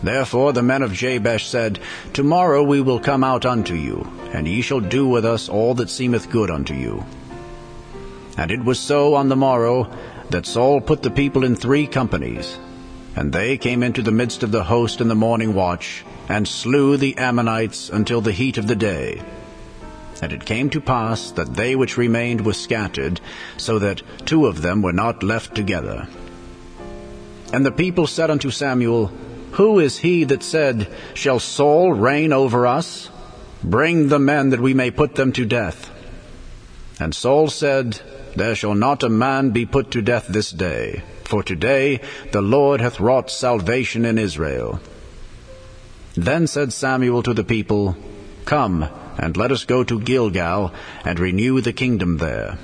Speaker 1: Therefore the men of Jabesh said, Tomorrow we will come out unto you, and ye shall do with us all that seemeth good unto you. And it was so on the morrow, that Saul put the people in 3 companies. And they came into the midst of the host in the morning watch, and slew the Ammonites until the heat of the day. And it came to pass that they which remained were scattered, so that 2 of them were not left together. And the people said unto Samuel, Who is he that said, Shall Saul reign over us? Bring the men, that we may put them to death. And Saul said, There shall not a man be put to death this day, for today the Lord hath wrought salvation in Israel. Then said Samuel to the people, Come, and let us go to Gilgal, and renew the kingdom there.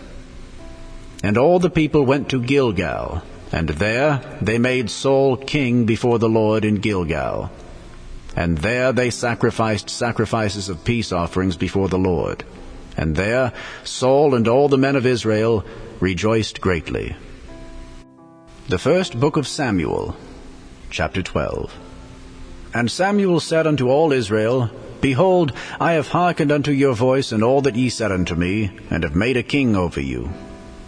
Speaker 1: And all the people went to Gilgal, and there they made Saul king before the Lord in Gilgal. And there they sacrificed sacrifices of peace offerings before the Lord. And there Saul and all the men of Israel rejoiced greatly. The first book of Samuel, chapter 12. And Samuel said unto all Israel, Behold, I have hearkened unto your voice in all that ye said unto me, and have made a king over you.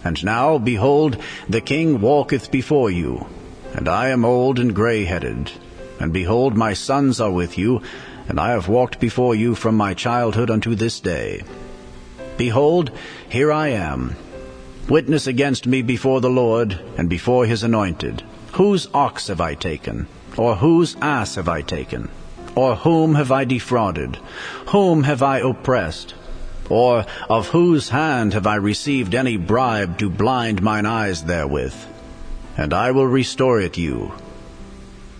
Speaker 1: And now, behold, the king walketh before you, and I am old and grey-headed. And behold, my sons are with you, and I have walked before you from my childhood unto this day. Behold, here I am. Witness against me before the Lord, and before his anointed. Whose ox have I taken? Or whose ass have I taken? Or whom have I defrauded? Whom have I oppressed? Or of whose hand have I received any bribe to blind mine eyes therewith? And I will restore it you.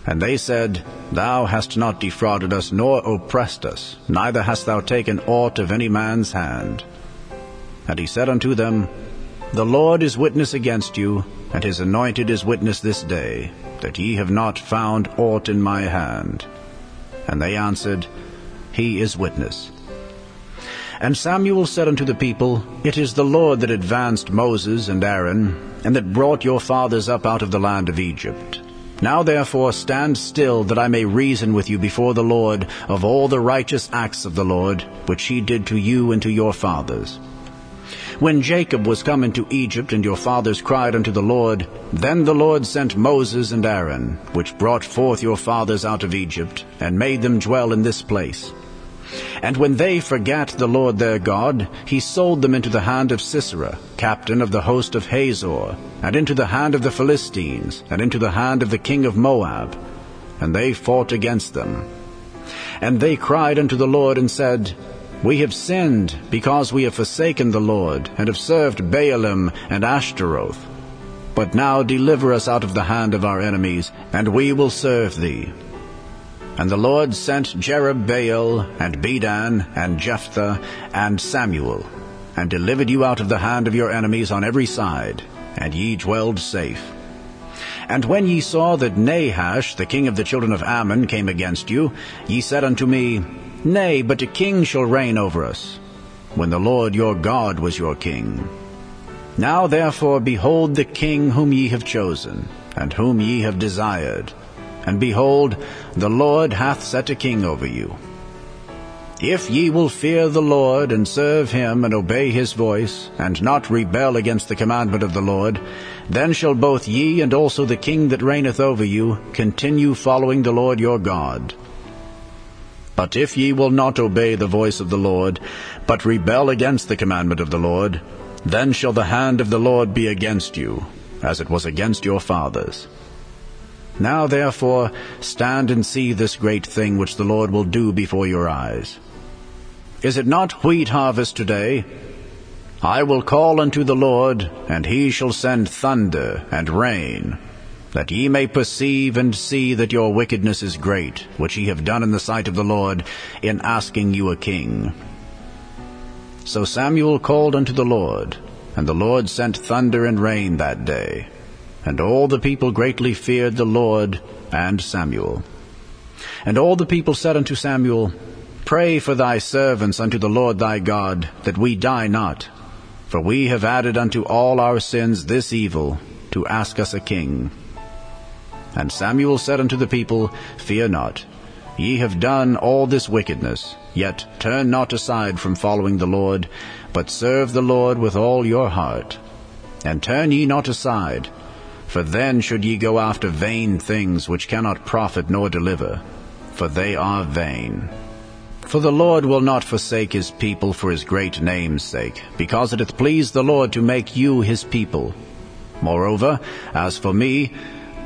Speaker 1: And they said, Thou hast not defrauded us, nor oppressed us, neither hast thou taken aught of any man's hand. And he said unto them, The Lord is witness against you, and his anointed is witness this day, that ye have not found aught in my hand. And they answered, He is witness. And Samuel said unto the people, It is the Lord that advanced Moses and Aaron, and that brought your fathers up out of the land of Egypt. Now therefore stand still, that I may reason with you before the Lord of all the righteous acts of the Lord, which he did to you and to your fathers. When Jacob was come into Egypt, and your fathers cried unto the Lord, then the Lord sent Moses and Aaron, which brought forth your fathers out of Egypt, and made them dwell in this place. And when they forgat the Lord their God, he sold them into the hand of Sisera, captain of the host of Hazor, and into the hand of the Philistines, and into the hand of the king of Moab. And they fought against them. And they cried unto the Lord, and said, We have sinned, because we have forsaken the Lord, and have served Baalim and Ashtaroth. But now deliver us out of the hand of our enemies, and we will serve thee. And the Lord sent Jerubbaal, and Bedan, and Jephthah, and Samuel, and delivered you out of the hand of your enemies on every side, and ye dwelled safe. And when ye saw that Nahash, the king of the children of Ammon, came against you, ye said unto me, Nay, but a king shall reign over us, when the Lord your God was your king. Now therefore behold the king whom ye have chosen, and whom ye have desired. And behold, the Lord hath set a king over you. If ye will fear the Lord, and serve him, and obey his voice, and not rebel against the commandment of the Lord, then shall both ye and also the king that reigneth over you continue following the Lord your God. But if ye will not obey the voice of the Lord, but rebel against the commandment of the Lord, then shall the hand of the Lord be against you, as it was against your fathers. Now therefore stand and see this great thing which the Lord will do before your eyes. Is it not wheat harvest today? I will call unto the Lord, and he shall send thunder and rain, that ye may perceive and see that your wickedness is great, which ye have done in the sight of the Lord, in asking you a king. So Samuel called unto the Lord, and the Lord sent thunder and rain that day. And all the people greatly feared the Lord and Samuel. And all the people said unto Samuel, Pray for thy servants unto the Lord thy God, that we die not. For we have added unto all our sins this evil, to ask us a king. And Samuel said unto the people, Fear not. Ye have done all this wickedness, yet turn not aside from following the Lord, but serve the Lord with all your heart. And turn ye not aside, for then should ye go after vain things which cannot profit nor deliver, for they are vain. For the Lord will not forsake his people for his great name's sake, because it hath pleased the Lord to make you his people. Moreover, as for me,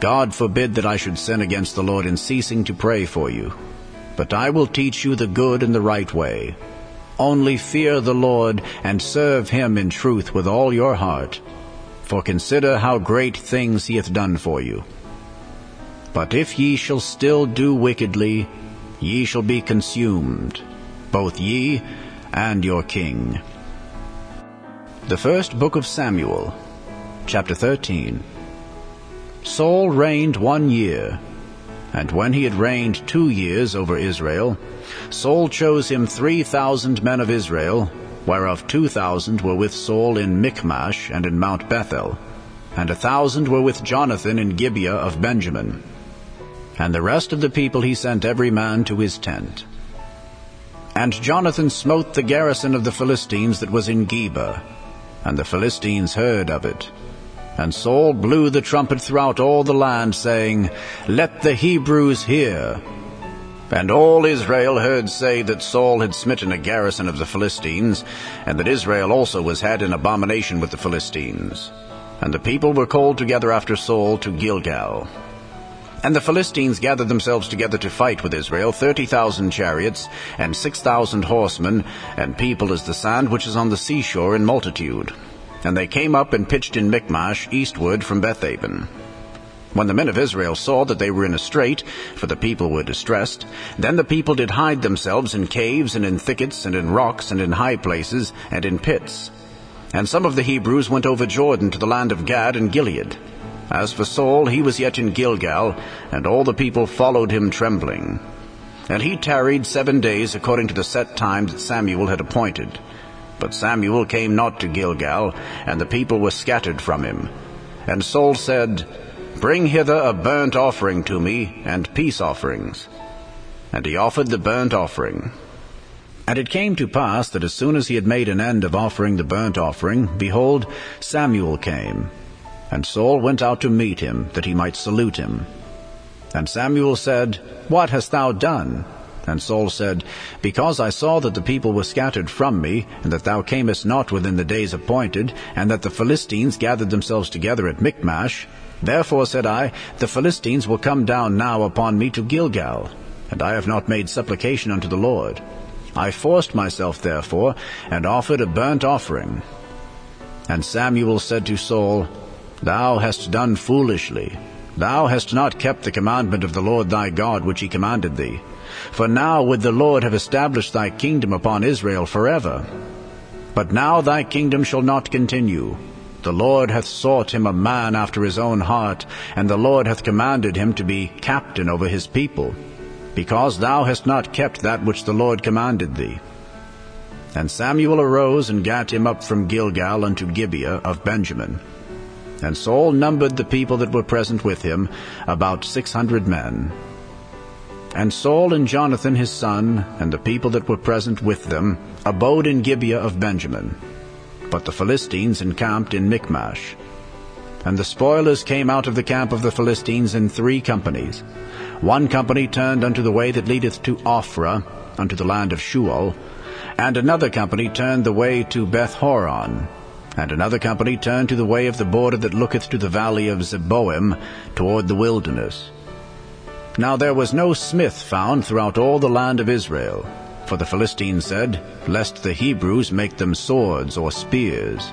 Speaker 1: God forbid that I should sin against the Lord in ceasing to pray for you. But I will teach you the good and the right way. Only fear the Lord, and serve him in truth with all your heart. For consider how great things he hath done for you. But if ye shall still do wickedly, ye shall be consumed, both ye and your king. The first book of Samuel, chapter 13. Saul reigned 1 year, and when he had reigned 2 years over Israel, Saul chose him 3,000 men of Israel, whereof 2,000 were with Saul in Michmash and in Mount Bethel, and 1,000 were with Jonathan in Gibeah of Benjamin. And the rest of the people he sent every man to his tent. And Jonathan smote the garrison of the Philistines that was in Geba, and the Philistines heard of it. And Saul blew the trumpet throughout all the land, saying, Let the Hebrews hear. And all Israel heard say that Saul had smitten a garrison of the Philistines, and that Israel also was had in abomination with the Philistines. And the people were called together after Saul to Gilgal. And the Philistines gathered themselves together to fight with Israel, 30,000 chariots, and 6,000 horsemen, and people as the sand which is on the seashore in multitude. And they came up and pitched in Michmash, eastward from Bethaven. When the men of Israel saw that they were in a strait, for the people were distressed, then the people did hide themselves in caves, and in thickets, and in rocks, and in high places, and in pits. And some of the Hebrews went over Jordan to the land of Gad and Gilead. As for Saul, he was yet in Gilgal, and all the people followed him trembling. And he tarried 7 days according to the set time that Samuel had appointed. But Samuel came not to Gilgal, and the people were scattered from him. And Saul said, Bring hither a burnt offering to me, and peace offerings. And he offered the burnt offering. And it came to pass that as soon as he had made an end of offering the burnt offering, behold, Samuel came. And Saul went out to meet him, that he might salute him. And Samuel said, What hast thou done? And Saul said, Because I saw that the people were scattered from me, and that thou camest not within the days appointed, and that the Philistines gathered themselves together at Michmash, therefore said I, The Philistines will come down now upon me to Gilgal, and I have not made supplication unto the Lord. I forced myself therefore, and offered a burnt offering. And Samuel said to Saul, Thou hast done foolishly. Thou hast not kept the commandment of the Lord thy God which he commanded thee. For now would the Lord have established thy kingdom upon Israel forever. But now thy kingdom shall not continue. The Lord hath sought him a man after his own heart, and the Lord hath commanded him to be captain over his people, because thou hast not kept that which the Lord commanded thee. And Samuel arose and gat him up from Gilgal unto Gibeah of Benjamin. And Saul numbered the people that were present with him, about 600 men. And Saul and Jonathan his son, and the people that were present with them, abode in Gibeah of Benjamin. But the Philistines encamped in Michmash. And the spoilers came out of the camp of the Philistines in 3 companies. 1 company turned unto the way that leadeth to Ophrah, unto the land of Shual, and another company turned the way to Beth-horon, and another company turned to the way of the border that looketh to the valley of Zeboim, toward the wilderness. Now there was no smith found throughout all the land of Israel, for the Philistines said, Lest the Hebrews make them swords or spears.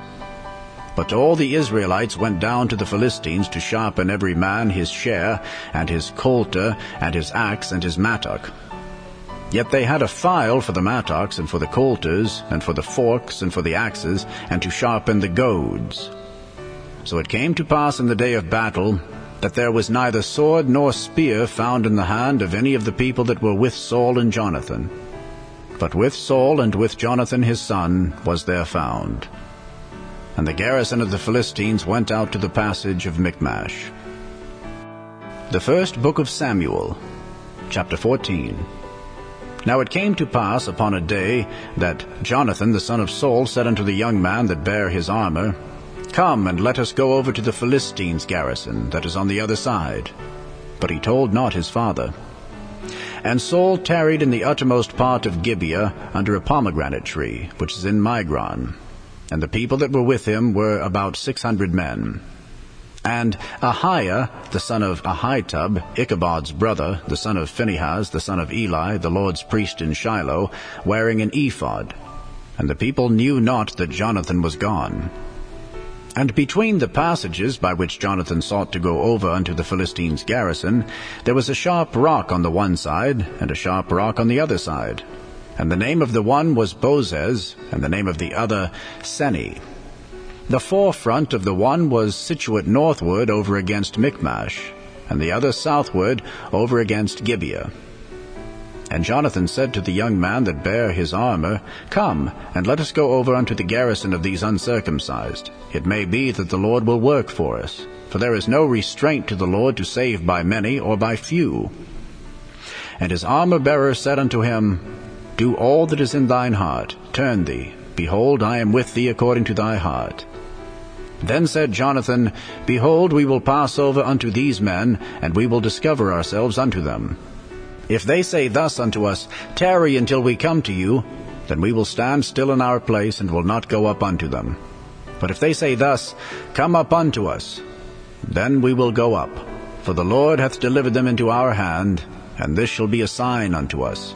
Speaker 1: But all the Israelites went down to the Philistines to sharpen every man his share, and his coulter, and his axe, and his mattock. Yet they had a file for the mattocks, and for the coulters, and for the forks, and for the axes, and to sharpen the goads. So it came to pass in the day of battle, that there was neither sword nor spear found in the hand of any of the people that were with Saul and Jonathan. But with Saul and with Jonathan his son was there found. And the garrison of the Philistines went out to the passage of Michmash. The first book of Samuel, chapter 14. Now it came to pass upon a day that Jonathan the son of Saul said unto the young man that bare his armor, Come, and let us go over to the Philistines' garrison that is on the other side. But he told not his father. And Saul tarried in the uttermost part of Gibeah under a pomegranate tree, which is in Migron. And the people that were with him were about 600 men. And Ahiah, the son of Ahitub, Ichabod's brother, the son of Phinehas, the son of Eli, the Lord's priest in Shiloh, wearing an ephod. And the people knew not that Jonathan was gone. And between the passages by which Jonathan sought to go over unto the Philistines' garrison, there was a sharp rock on the one side, and a sharp rock on the other side. And the name of the one was Bozez, and the name of the other Seni. The forefront of the one was situate northward over against Michmash, and the other southward over against Gibeah. And Jonathan said to the young man that bare his armor, Come, and let us go over unto the garrison of these uncircumcised. It may be that the Lord will work for us, for there is no restraint to the Lord to save by many or by few. And his armor-bearer said unto him, Do all that is in thine heart, turn thee. Behold, I am with thee according to thy heart. Then said Jonathan, Behold, we will pass over unto these men, and we will discover ourselves unto them. If they say thus unto us, Tarry until we come to you, then we will stand still in our place, and will not go up unto them. But if they say thus, Come up unto us, then we will go up. For the Lord hath delivered them into our hand, and this shall be a sign unto us.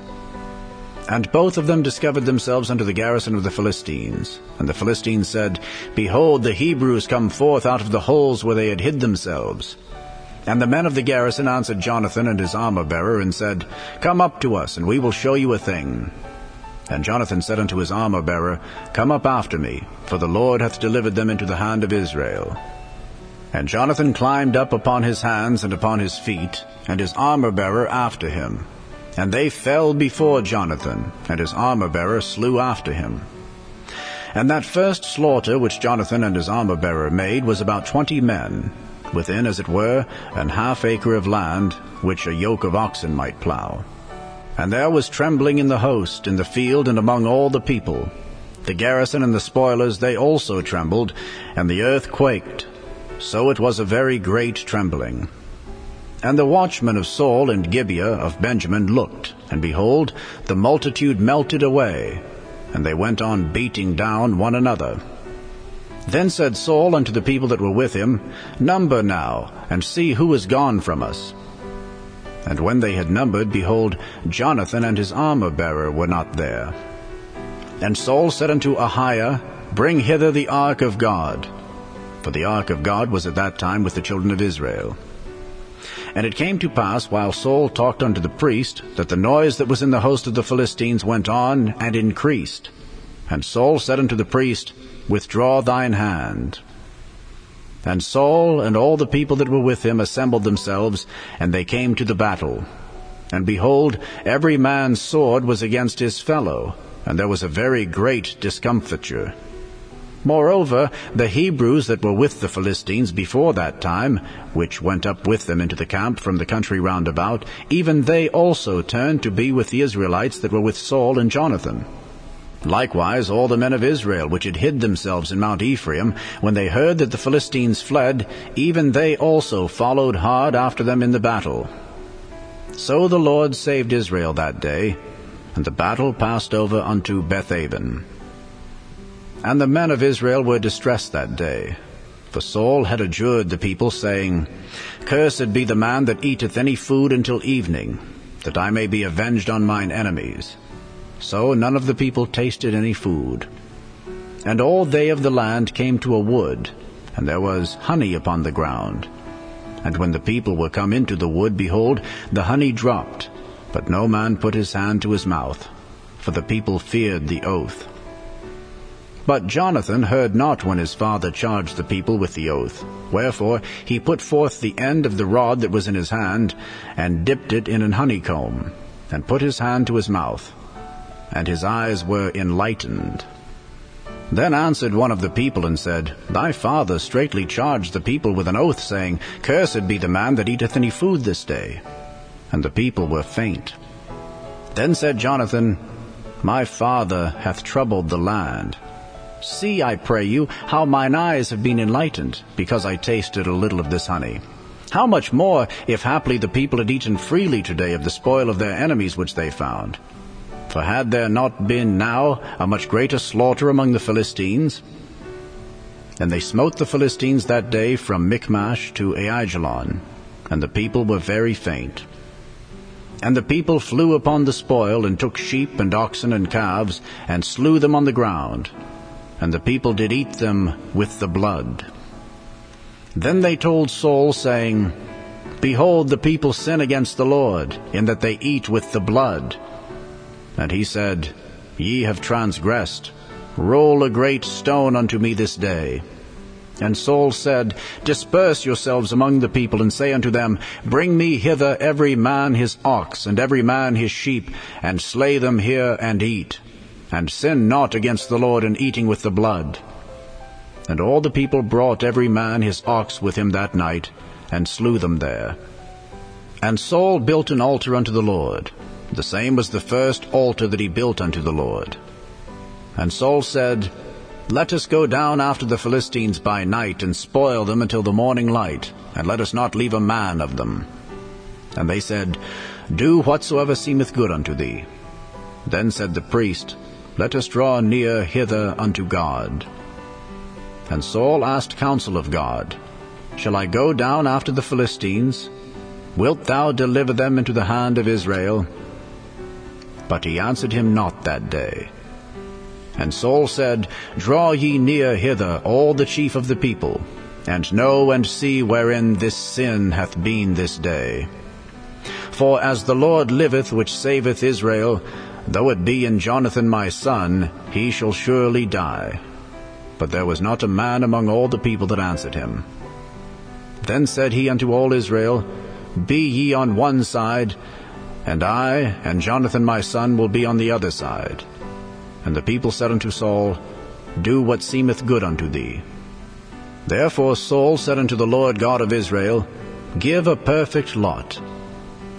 Speaker 1: And both of them discovered themselves unto the garrison of the Philistines. And the Philistines said, Behold, the Hebrews come forth out of the holes where they had hid themselves. And the men of the garrison answered Jonathan and his armor-bearer, and said, Come up to us, and we will show you a thing. And Jonathan said unto his armor-bearer, Come up after me, for the Lord hath delivered them into the hand of Israel. And Jonathan climbed up upon his hands and upon his feet, and his armor-bearer after him. And they fell before Jonathan, and his armor-bearer slew after him. And that first slaughter which Jonathan and his armor-bearer made was about 20 men, within, as it were, an half acre of land, which a yoke of oxen might plow. And there was trembling in the host, in the field, and among all the people. The garrison and the spoilers, they also trembled, and the earth quaked. So it was a very great trembling. And the watchmen of Saul and Gibeah of Benjamin looked, and behold, the multitude melted away, and they went on beating down one another. Then said Saul unto the people that were with him, Number now, and see who is gone from us. And when they had numbered, behold, Jonathan and his armor-bearer were not there. And Saul said unto Ahiah, Bring hither the ark of God. For the ark of God was at that time with the children of Israel. And it came to pass, while Saul talked unto the priest, that the noise that was in the host of the Philistines went on and increased. And Saul said unto the priest, Withdraw thine hand. And Saul and all the people that were with him assembled themselves, and they came to the battle. And behold, every man's sword was against his fellow, and there was a very great discomfiture. Moreover, the Hebrews that were with the Philistines before that time, which went up with them into the camp from the country round about, even they also turned to be with the Israelites that were with Saul and Jonathan. Likewise all the men of Israel, which had hid themselves in Mount Ephraim, when they heard that the Philistines fled, even they also followed hard after them in the battle. So the Lord saved Israel that day, and the battle passed over unto Bethaven. And the men of Israel were distressed that day. For Saul had adjured the people, saying, Cursed be the man that eateth any food until evening, that I may be avenged on mine enemies. So none of the people tasted any food. And all they of the land came to a wood, and there was honey upon the ground. And when the people were come into the wood, behold, the honey dropped, but no man put his hand to his mouth, for the people feared the oath. But Jonathan heard not when his father charged the people with the oath. Wherefore he put forth the end of the rod that was in his hand, and dipped it in an honeycomb, and put his hand to his mouth, and his eyes were enlightened. Then answered one of the people, and said, Thy father straitly charged the people with an oath, saying, Cursed be the man that eateth any food this day. And the people were faint. Then said Jonathan, My father hath troubled the land. See, I pray you, how mine eyes have been enlightened, because I tasted a little of this honey. How much more, if haply the people had eaten freely today of the spoil of their enemies which they found? For had there not been now a much greater slaughter among the Philistines? And they smote the Philistines that day from Michmash to Aijalon, and the people were very faint. And the people flew upon the spoil, and took sheep and oxen and calves, and slew them on the ground, and the people did eat them with the blood. Then they told Saul, saying, Behold, the people sin against the Lord, in that they eat with the blood. And he said, Ye have transgressed. Roll a great stone unto me this day. And Saul said, Disperse yourselves among the people, and say unto them, Bring me hither every man his ox, and every man his sheep, and slay them here and eat. And sin not against the Lord in eating with the blood. And all the people brought every man his ox with him that night, and slew them there. And Saul built an altar unto the Lord. The same was the first altar that he built unto the Lord. And Saul said, Let us go down after the Philistines by night, and spoil them until the morning light, and let us not leave a man of them. And they said, Do whatsoever seemeth good unto thee. Then said the priest, Let us draw near hither unto God. And Saul asked counsel of God, Shall I go down after the Philistines? Wilt thou deliver them into the hand of Israel? But he answered him not that day. And Saul said, Draw ye near hither, all the chief of the people, and know and see wherein this sin hath been this day. For as the Lord liveth, which saveth Israel, though it be in Jonathan my son, he shall surely die. But there was not a man among all the people that answered him. Then said he unto all Israel, Be ye on one side, and I and Jonathan my son will be on the other side. And the people said unto Saul, Do what seemeth good unto thee. Therefore Saul said unto the Lord God of Israel, Give a perfect lot.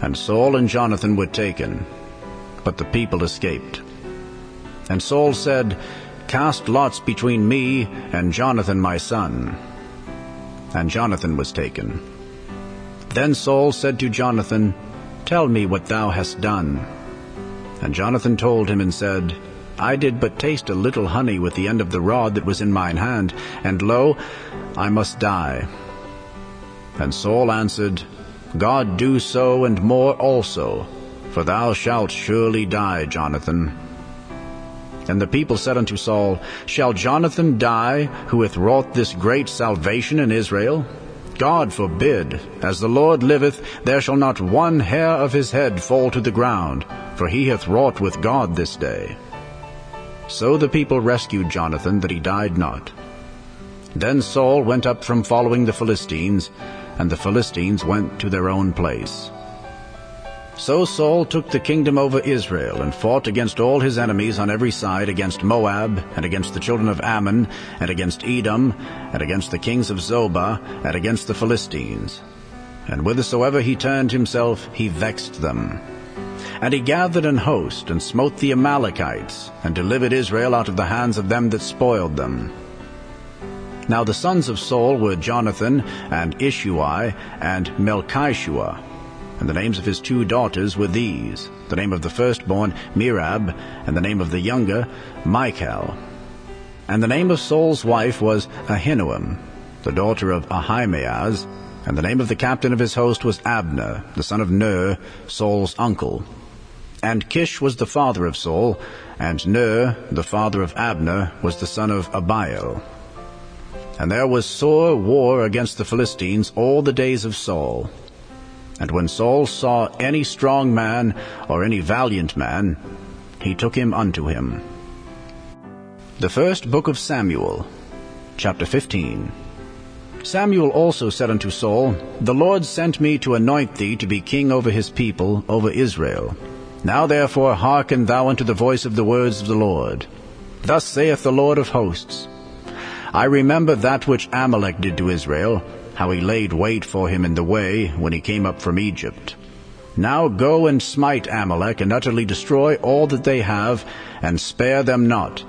Speaker 1: And Saul and Jonathan were taken, but the people escaped. And Saul said, Cast lots between me and Jonathan my son. And Jonathan was taken. Then Saul said to Jonathan, Tell me what thou hast done. And Jonathan told him and said, I did but taste a little honey with the end of the rod that was in mine hand, and lo, I must die. And Saul answered, God do so and more also, for thou shalt surely die, Jonathan. And the people said unto Saul, Shall Jonathan die, who hath wrought this great salvation in Israel? God forbid. As the Lord liveth, there shall not one hair of his head fall to the ground, for he hath wrought with God this day. So the people rescued Jonathan, that he died not. Then Saul went up from following the Philistines, and the Philistines went to their own place. So Saul took the kingdom over Israel, and fought against all his enemies on every side, against Moab, and against the children of Ammon, and against Edom, and against the kings of Zobah, and against the Philistines. And whithersoever he turned himself, he vexed them. And he gathered an host, and smote the Amalekites, and delivered Israel out of the hands of them that spoiled them. Now the sons of Saul were Jonathan, and Ishuai, and Melchishua. And the names of his 2 daughters were these, the name of the firstborn Merab, and the name of the younger Michal. And the name of Saul's wife was Ahinoam, the daughter of Ahimaaz, and the name of the captain of his host was Abner, the son of Ner, Saul's uncle. And Kish was the father of Saul, and Ner, the father of Abner, was the son of Abiel. And there was sore war against the Philistines all the days of Saul. And when Saul saw any strong man or any valiant man, he took him unto him. The first book of Samuel, chapter 15. Samuel also said unto Saul, The Lord sent me to anoint thee to be king over his people, over Israel. Now therefore hearken thou unto the voice of the words of the Lord. Thus saith the Lord of hosts, I remember that which Amalek did to Israel, how he laid wait for him in the way when he came up from Egypt. Now go and smite Amalek, and utterly destroy all that they have, and spare them not,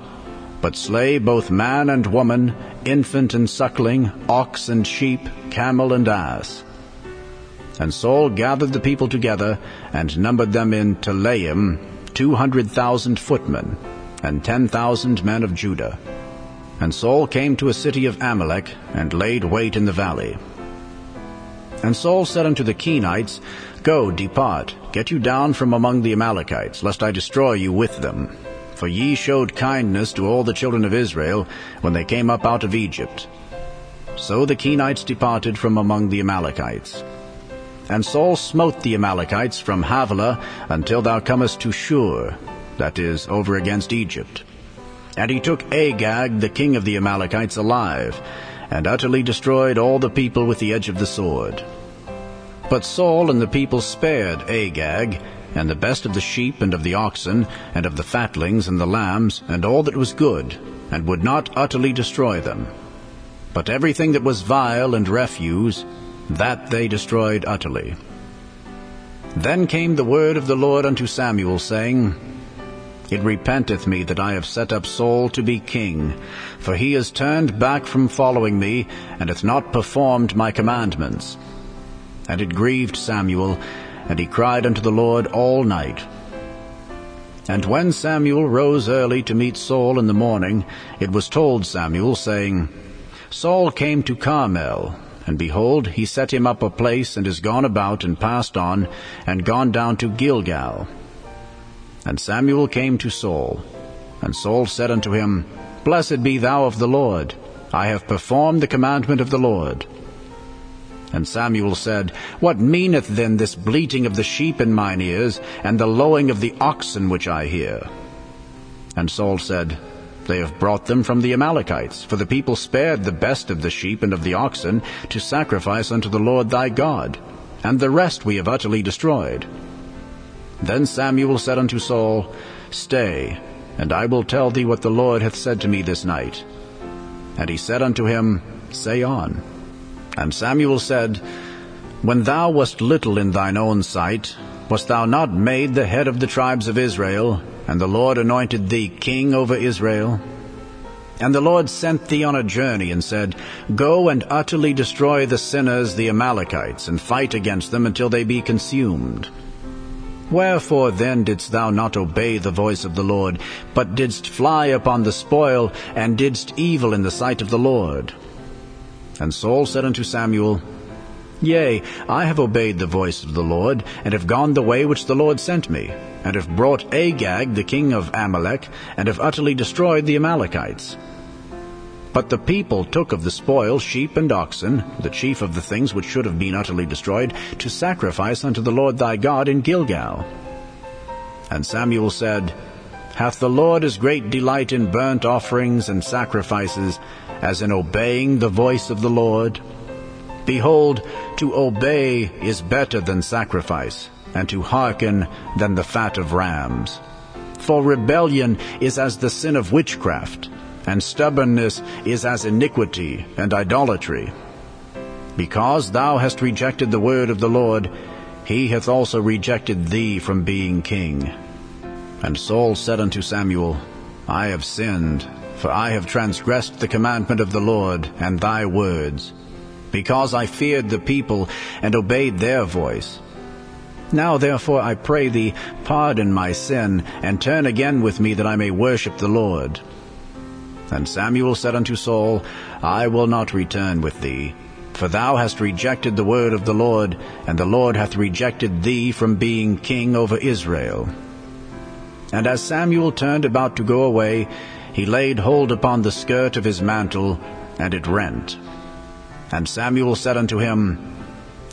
Speaker 1: but slay both man and woman, infant and suckling, ox and sheep, camel and ass. And Saul gathered the people together, and numbered them in Telaim 200,000 footmen, and 10,000 men of Judah. And Saul came to a city of Amalek, and laid wait in the valley. And Saul said unto the Kenites, Go, depart, get you down from among the Amalekites, lest I destroy you with them. For ye showed kindness to all the children of Israel, when they came up out of Egypt. So the Kenites departed from among the Amalekites. And Saul smote the Amalekites from Havilah until thou comest to Shur, that is, over against Egypt. And he took Agag, the king of the Amalekites, alive, and utterly destroyed all the people with the edge of the sword. But Saul and the people spared Agag, and the best of the sheep and of the oxen, and of the fatlings and the lambs, and all that was good, and would not utterly destroy them. But everything that was vile and refuse, that they destroyed utterly. Then came the word of the Lord unto Samuel, saying, It repenteth me that I have set up Saul to be king, for he is turned back from following me, and hath not performed my commandments. And it grieved Samuel, and he cried unto the Lord all night. And when Samuel rose early to meet Saul in the morning, it was told Samuel, saying, Saul came to Carmel, and behold, he set him up a place, and is gone about, and passed on, and gone down to Gilgal. And Samuel came to Saul. And Saul said unto him, Blessed be thou of the Lord. I have performed the commandment of the Lord. And Samuel said, What meaneth then this bleating of the sheep in mine ears, and the lowing of the oxen which I hear? And Saul said, They have brought them from the Amalekites, for the people spared the best of the sheep and of the oxen to sacrifice unto the Lord thy God, and the rest we have utterly destroyed. Then Samuel said unto Saul, Stay, and I will tell thee what the Lord hath said to me this night. And he said unto him, Say on. And Samuel said, When thou wast little in thine own sight, wast thou not made the head of the tribes of Israel, and the Lord anointed thee king over Israel? And the Lord sent thee on a journey, and said, Go and utterly destroy the sinners, the Amalekites, and fight against them until they be consumed. Wherefore then didst thou not obey the voice of the Lord, but didst fly upon the spoil, and didst evil in the sight of the Lord? And Saul said unto Samuel, Yea, I have obeyed the voice of the Lord, and have gone the way which the Lord sent me, and have brought Agag the king of Amalek, and have utterly destroyed the Amalekites. But the people took of the spoil sheep and oxen, the chief of the things which should have been utterly destroyed, to sacrifice unto the Lord thy God in Gilgal. And Samuel said, Hath the Lord as great delight in burnt offerings and sacrifices as in obeying the voice of the Lord? Behold, to obey is better than sacrifice, and to hearken than the fat of rams. For rebellion is as the sin of witchcraft, and stubbornness is as iniquity and idolatry. Because thou hast rejected the word of the Lord, he hath also rejected thee from being king. And Saul said unto Samuel, I have sinned, for I have transgressed the commandment of the Lord and thy words, because I feared the people and obeyed their voice. Now therefore I pray thee, pardon my sin, and turn again with me, that I may worship the Lord. And Samuel said unto Saul, I will not return with thee, for thou hast rejected the word of the Lord, and the Lord hath rejected thee from being king over Israel. And as Samuel turned about to go away, he laid hold upon the skirt of his mantle, and it rent. And Samuel said unto him,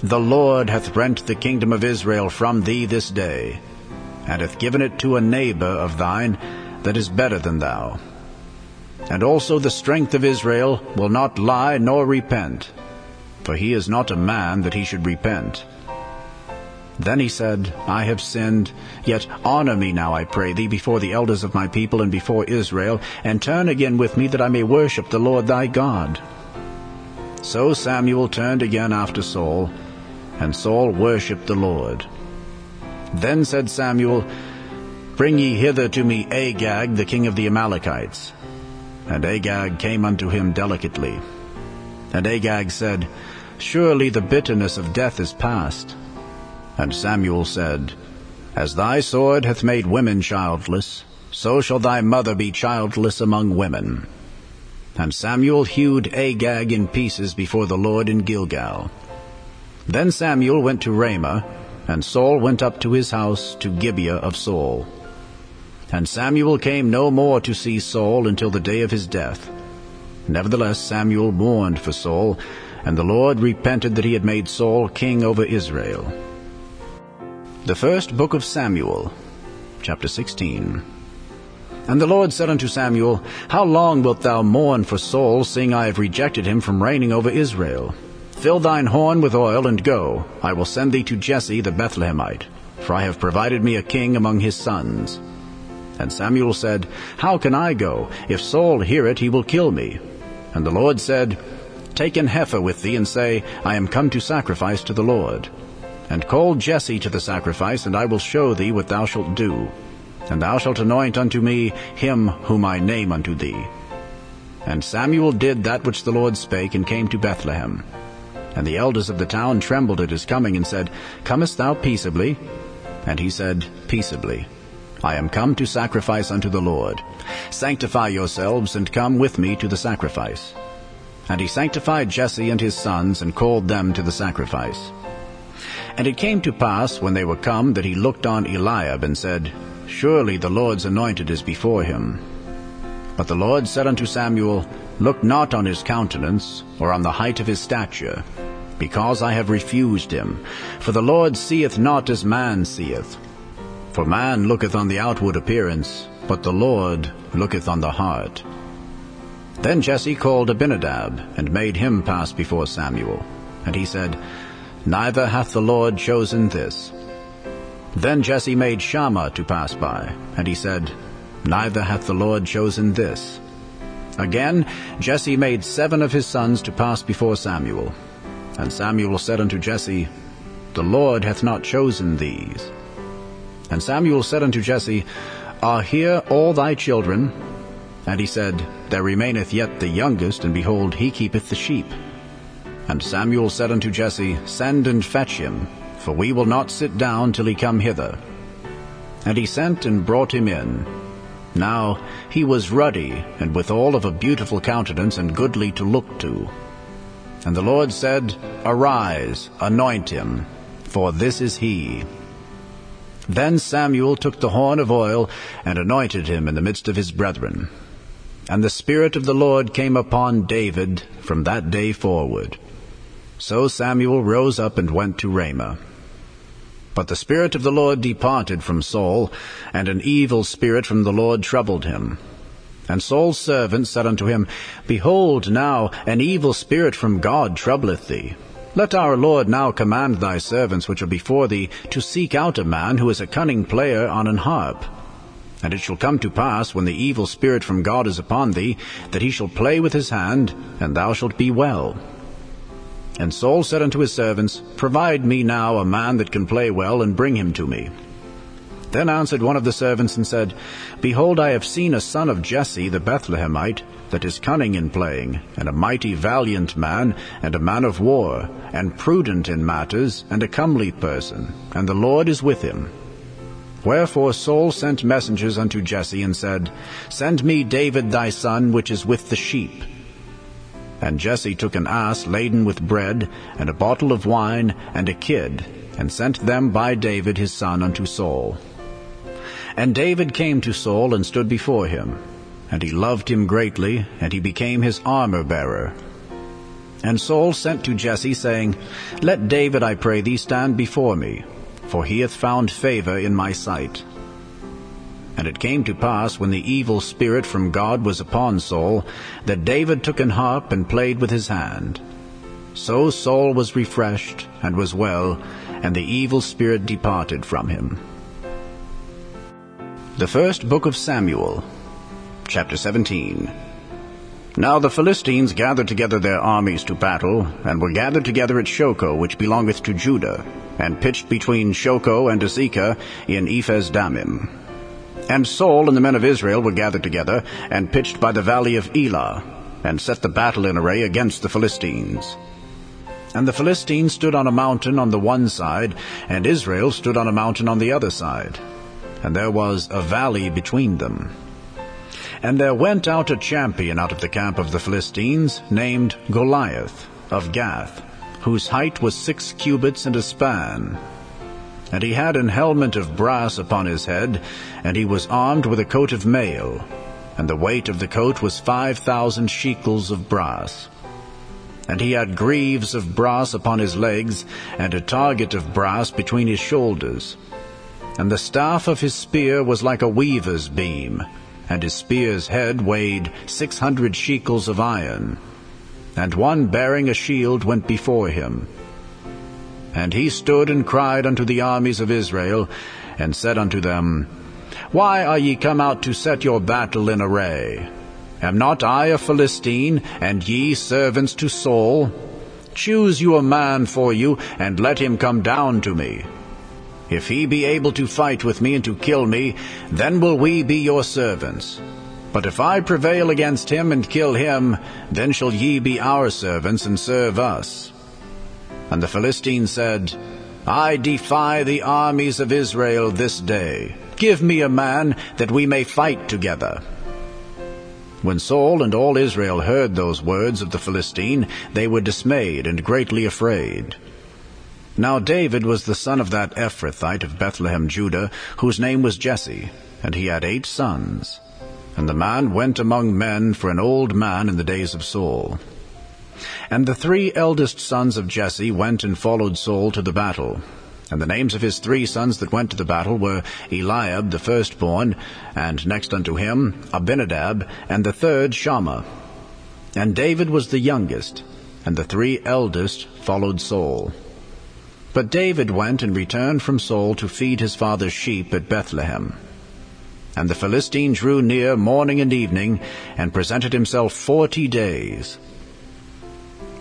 Speaker 1: The Lord hath rent the kingdom of Israel from thee this day, and hath given it to a neighbor of thine that is better than thou. And also the strength of Israel will not lie nor repent, for he is not a man that he should repent. Then he said, I have sinned, yet honor me now, I pray thee, before the elders of my people and before Israel, and turn again with me, that I may worship the Lord thy God. So Samuel turned again after Saul, and Saul worshipped the Lord. Then said Samuel, Bring ye hither to me Agag, the king of the Amalekites. And Agag came unto him delicately. And Agag said, Surely the bitterness of death is past. And Samuel said, As thy sword hath made women childless, so shall thy mother be childless among women. And Samuel hewed Agag in pieces before the Lord in Gilgal. Then Samuel went to Ramah, and Saul went up to his house to Gibeah of Saul. And Samuel came no more to see Saul until the day of his death. Nevertheless Samuel mourned for Saul, and the Lord repented that he had made Saul king over Israel. The first book of Samuel, chapter 16. And the Lord said unto Samuel, How long wilt thou mourn for Saul, seeing I have rejected him from reigning over Israel? Fill thine horn with oil, and go. I will send thee to Jesse the Bethlehemite, for I have provided me a king among his sons. And Samuel said, How can I go? If Saul hear it, he will kill me. And the Lord said, Take an heifer with thee, and say, I am come to sacrifice to the Lord. And call Jesse to the sacrifice, and I will show thee what thou shalt do. And thou shalt anoint unto me him whom I name unto thee. And Samuel did that which the Lord spake, and came to Bethlehem. And the elders of the town trembled at his coming, and said, Comest thou peaceably? And he said, Peaceably. I am come to sacrifice unto the Lord. Sanctify yourselves, and come with me to the sacrifice. And he sanctified Jesse and his sons, and called them to the sacrifice. And it came to pass, when they were come, that he looked on Eliab, and said, Surely the Lord's anointed is before him. But the Lord said unto Samuel, Look not on his countenance, or on the height of his stature, because I have refused him. For the Lord seeth not as man seeth. For man looketh on the outward appearance, but the Lord looketh on the heart. Then Jesse called Abinadab, and made him pass before Samuel. And he said, Neither hath the Lord chosen this. Then Jesse made Shammah to pass by, and he said, Neither hath the Lord chosen this. Again Jesse made 7 of his sons to pass before Samuel. And Samuel said unto Jesse, The Lord hath not chosen these. And Samuel said unto Jesse, Are here all thy children? And he said, There remaineth yet the youngest, and behold, he keepeth the sheep. And Samuel said unto Jesse, Send and fetch him, for we will not sit down till he come hither. And he sent and brought him in. Now he was ruddy, and withal of a beautiful countenance, and goodly to look to. And the Lord said, Arise, anoint him, for this is he. Then Samuel took the horn of oil, and anointed him in the midst of his brethren. And the Spirit of the Lord came upon David from that day forward. So Samuel rose up and went to Ramah. But the Spirit of the Lord departed from Saul, and an evil spirit from the Lord troubled him. And Saul's servants said unto him, Behold, now an evil spirit from God troubleth thee. Let our Lord now command thy servants which are before thee to seek out a man who is a cunning player on an harp. And it shall come to pass, when the evil spirit from God is upon thee, that he shall play with his hand, and thou shalt be well. And Saul said unto his servants, Provide me now a man that can play well, and bring him to me. Then answered one of the servants, and said, Behold, I have seen a son of Jesse the Bethlehemite, that is cunning in playing, and a mighty valiant man, and a man of war, and prudent in matters, and a comely person, and the Lord is with him. Wherefore Saul sent messengers unto Jesse, and said, Send me David thy son, which is with the sheep. And Jesse took an ass laden with bread, and a bottle of wine, and a kid, and sent them by David his son unto Saul. And David came to Saul, and stood before him. And he loved him greatly, and he became his armor-bearer. And Saul sent to Jesse, saying, Let David, I pray thee, stand before me, for he hath found favor in my sight. And it came to pass, when the evil spirit from God was upon Saul, that David took an harp and played with his hand. So Saul was refreshed, and was well, and the evil spirit departed from him. The first book of Samuel, chapter 17. Now the Philistines gathered together their armies to battle, and were gathered together at Shoco, which belongeth to Judah, and pitched between Shoco and Azekah in Ephes-dammim. And Saul and the men of Israel were gathered together, and pitched by the valley of Elah, and set the battle in array against the Philistines. And the Philistines stood on a mountain on the one side, and Israel stood on a mountain on the other side. And there was a valley between them. And there went out a champion out of the camp of the Philistines, named Goliath, of Gath, whose height was 6 cubits and a span. And he had an helmet of brass upon his head, and he was armed with a coat of mail, and the weight of the coat was 5,000 shekels of brass. And he had greaves of brass upon his legs, and a target of brass between his shoulders. And the staff of his spear was like a weaver's beam, and his spear's head weighed 600 shekels of iron. And one bearing a shield went before him. And he stood and cried unto the armies of Israel, and said unto them, Why are ye come out to set your battle in array? Am not I a Philistine, and ye servants to Saul? Choose you a man for you, and let him come down to me. If he be able to fight with me and to kill me, then will we be your servants. But if I prevail against him and kill him, then shall ye be our servants and serve us. And the Philistine said, I defy the armies of Israel this day. Give me a man, that we may fight together. When Saul and all Israel heard those words of the Philistine, they were dismayed and greatly afraid. Now David was the son of that Ephrathite of Bethlehem, Judah, whose name was Jesse, and he had 8 sons. And the man went among men for an old man in the days of Saul. And the 3 eldest sons of Jesse went and followed Saul to the battle. And the names of his 3 sons that went to the battle were Eliab the firstborn, and next unto him Abinadab, and the third Shammah. And David was the youngest, and the 3 eldest followed Saul. But David went and returned from Saul to feed his father's sheep at Bethlehem. And the Philistine drew near morning and evening, and presented himself 40 days.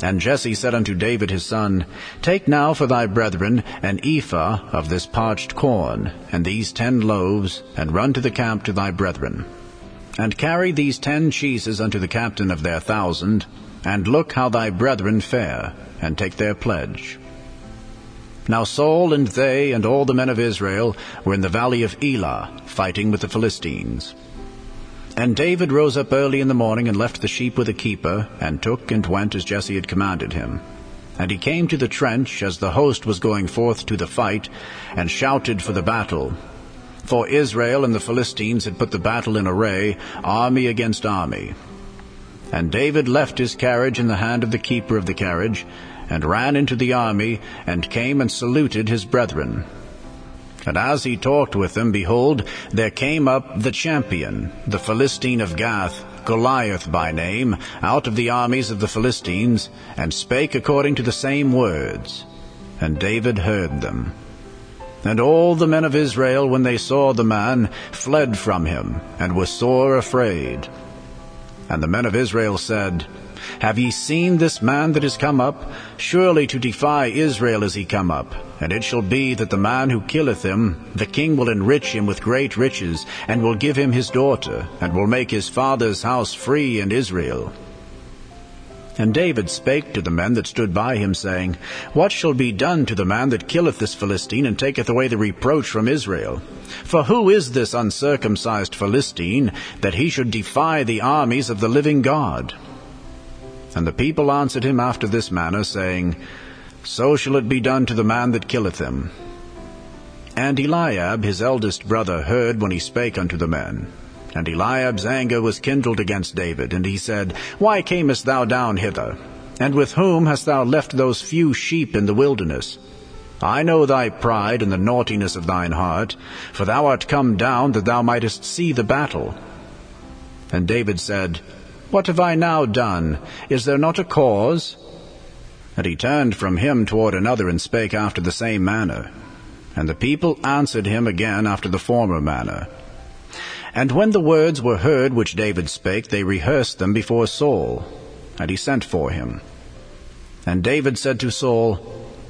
Speaker 1: And Jesse said unto David his son, Take now for thy brethren an ephah of this parched corn, and these 10 loaves, and run to the camp to thy brethren. And carry these 10 cheeses unto the captain of their 1,000, and look how thy brethren fare, and take their pledge. Now Saul and they and all the men of Israel were in the valley of Elah, fighting with the Philistines. And David rose up early in the morning, and left the sheep with a keeper, and took and went as Jesse had commanded him. And he came to the trench as the host was going forth to the fight, and shouted for the battle. For Israel and the Philistines had put the battle in array, army against army. And David left his carriage in the hand of the keeper of the carriage, and ran into the army, and came and saluted his brethren. And as he talked with them, behold, there came up the champion, the Philistine of Gath, Goliath by name, out of the armies of the Philistines, and spake according to the same words. And David heard them. And all the men of Israel, when they saw the man, fled from him, and were sore afraid. And the men of Israel said, Have ye seen this man that is come up? Surely to defy Israel is he come up. And it shall be that the man who killeth him, the king will enrich him with great riches, and will give him his daughter, and will make his father's house free in Israel. And David spake to the men that stood by him, saying, What shall be done to the man that killeth this Philistine, and taketh away the reproach from Israel? For who is this uncircumcised Philistine, that he should defy the armies of the living God? And the people answered him after this manner, saying, So shall it be done to the man that killeth him. And Eliab his eldest brother heard when he spake unto the men. And Eliab's anger was kindled against David, and he said, Why camest thou down hither? And with whom hast thou left those few sheep in the wilderness? I know thy pride and the naughtiness of thine heart, for thou art come down that thou mightest see the battle. And David said, What have I now done? Is there not a cause? And he turned from him toward another, and spake after the same manner. And the people answered him again after the former manner. And when the words were heard which David spake, they rehearsed them before Saul. And he sent for him. And David said to Saul,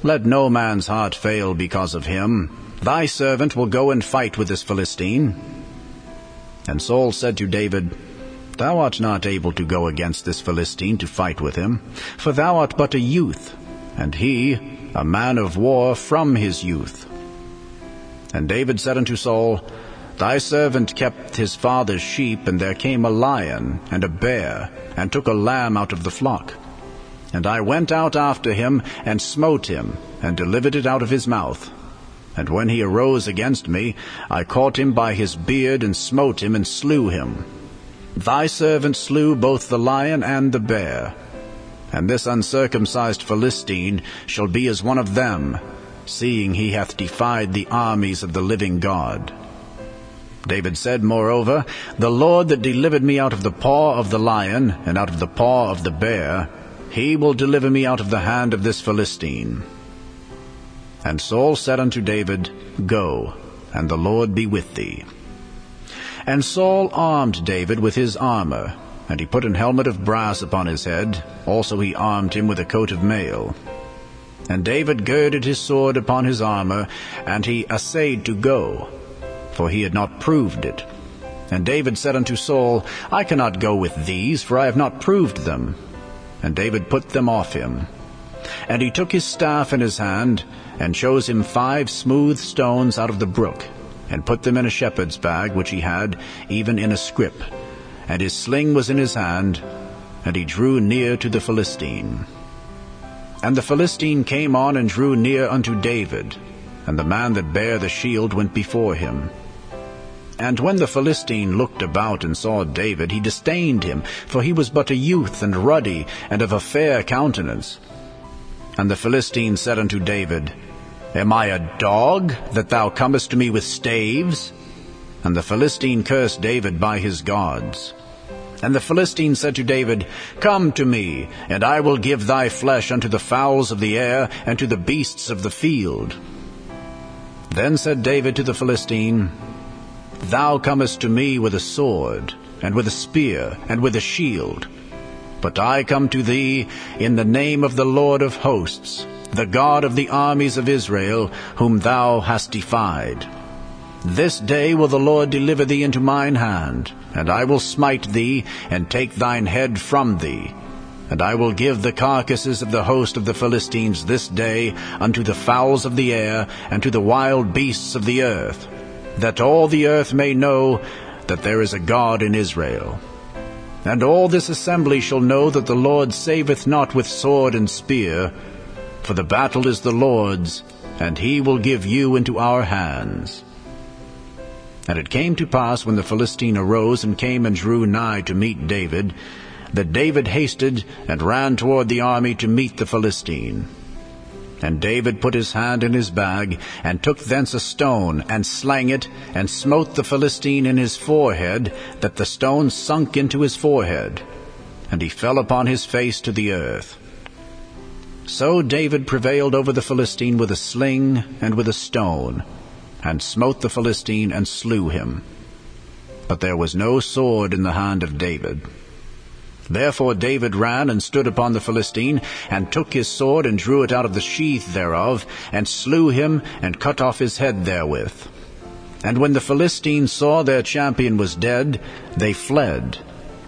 Speaker 1: Let no man's heart fail because of him. Thy servant will go and fight with this Philistine. And Saul said to David, Thou art not able to go against this Philistine to fight with him, for thou art but a youth, and he a man of war from his youth. And David said unto Saul, Thy servant kept his father's sheep, and there came a lion and a bear, and took a lamb out of the flock. And I went out after him, and smote him, and delivered it out of his mouth. And when he arose against me, I caught him by his beard, and smote him, and slew him. Thy servant slew both the lion and the bear. And this uncircumcised Philistine shall be as one of them, seeing he hath defied the armies of the living God. David said, moreover, The Lord that delivered me out of the paw of the lion, and out of the paw of the bear, he will deliver me out of the hand of this Philistine. And Saul said unto David, Go, and the Lord be with thee. And Saul armed David with his armor, and he put an helmet of brass upon his head. Also he armed him with a coat of mail. And David girded his sword upon his armor, and he essayed to go, for he had not proved it. And David said unto Saul, I cannot go with these, for I have not proved them. And David put them off him. And he took his staff in his hand, and chose him 5 smooth stones out of the brook, and put them in a shepherd's bag which he had, even in a scrip. And his sling was in his hand, and he drew near to the Philistine. And the Philistine came on and drew near unto David, and the man that bare the shield went before him. And when the Philistine looked about and saw David, he disdained him, for he was but a youth, and ruddy, and of a fair countenance. And the Philistine said unto David, Am I a dog, that thou comest to me with staves? And the Philistine cursed David by his gods. And the Philistine said to David, Come to me, and I will give thy flesh unto the fowls of the air, and to the beasts of the field. Then said David to the Philistine, Thou comest to me with a sword, and with a spear, and with a shield. But I come to thee in the name of the Lord of hosts, the God of the armies of Israel, whom thou hast defied. This day will the Lord deliver thee into mine hand, and I will smite thee, and take thine head from thee. And I will give the carcasses of the host of the Philistines this day unto the fowls of the air, and to the wild beasts of the earth, that all the earth may know that there is a God in Israel. And all this assembly shall know that the Lord saveth not with sword and spear, for the battle is the Lord's, and he will give you into our hands. And it came to pass, when the Philistine arose and came and drew nigh to meet David, that David hasted and ran toward the army to meet the Philistine. And David put his hand in his bag, and took thence a stone, and slang it, and smote the Philistine in his forehead, that the stone sunk into his forehead, and he fell upon his face to the earth. So David prevailed over the Philistine with a sling and with a stone, and smote the Philistine, and slew him. But there was no sword in the hand of David. Therefore David ran and stood upon the Philistine, and took his sword, and drew it out of the sheath thereof, and slew him, and cut off his head therewith. And when the Philistines saw their champion was dead, they fled.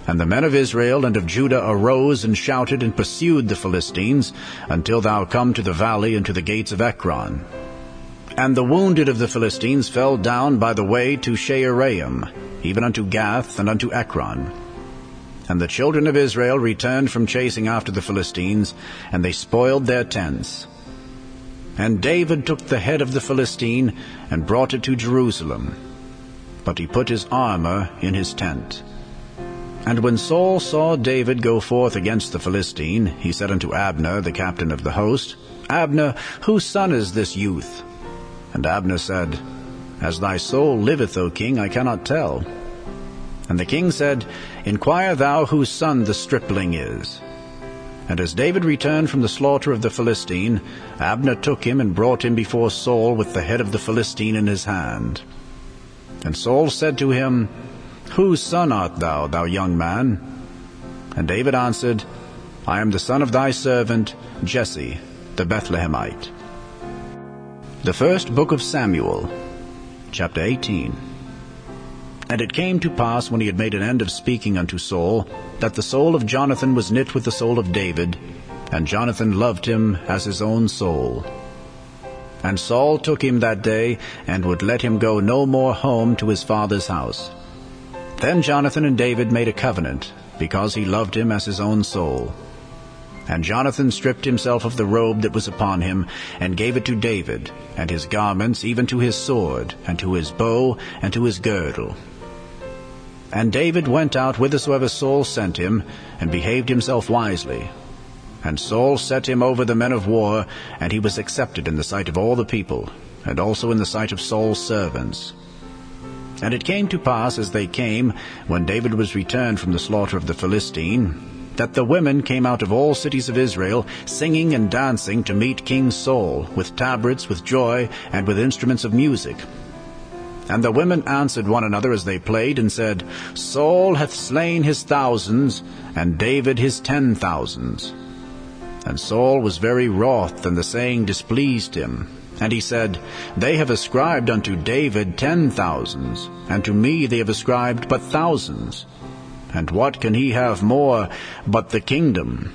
Speaker 1: And the men of Israel and of Judah arose and shouted, and pursued the Philistines, until thou come to the valley and to the gates of Ekron. And the wounded of the Philistines fell down by the way to Shaaraim, even unto Gath and unto Ekron. And the children of Israel returned from chasing after the Philistines, and they spoiled their tents. And David took the head of the Philistine, and brought it to Jerusalem. But he put his armor in his tent. And when Saul saw David go forth against the Philistine, he said unto Abner, the captain of the host, Abner, whose son is this youth? And Abner said, As thy soul liveth, O king, I cannot tell. And the king said, Inquire thou whose son the stripling is. And as David returned from the slaughter of the Philistine, Abner took him and brought him before Saul with the head of the Philistine in his hand. And Saul said to him, Whose son art thou, thou young man? And David answered, I am the son of thy servant Jesse, the Bethlehemite. The first book of Samuel, chapter 18. And it came to pass, when he had made an end of speaking unto Saul, that the soul of Jonathan was knit with the soul of David, and Jonathan loved him as his own soul. And Saul took him that day, and would let him go no more home to his father's house. Then Jonathan and David made a covenant, because he loved him as his own soul. And Jonathan stripped himself of the robe that was upon him, and gave it to David, and his garments, even to his sword, and to his bow, and to his girdle. And David went out whithersoever Saul sent him, and behaved himself wisely. And Saul set him over the men of war, and he was accepted in the sight of all the people, and also in the sight of Saul's servants. And it came to pass, as they came, when David was returned from the slaughter of the Philistine, that the women came out of all cities of Israel, singing and dancing to meet King Saul, with tabrets, with joy, and with instruments of music. And the women answered one another as they played, and said, Saul hath slain his thousands, and David his 10,000s. And Saul was very wroth, and the saying displeased him. And he said, They have ascribed unto David 10,000s, and to me they have ascribed but thousands. And what can he have more but the kingdom?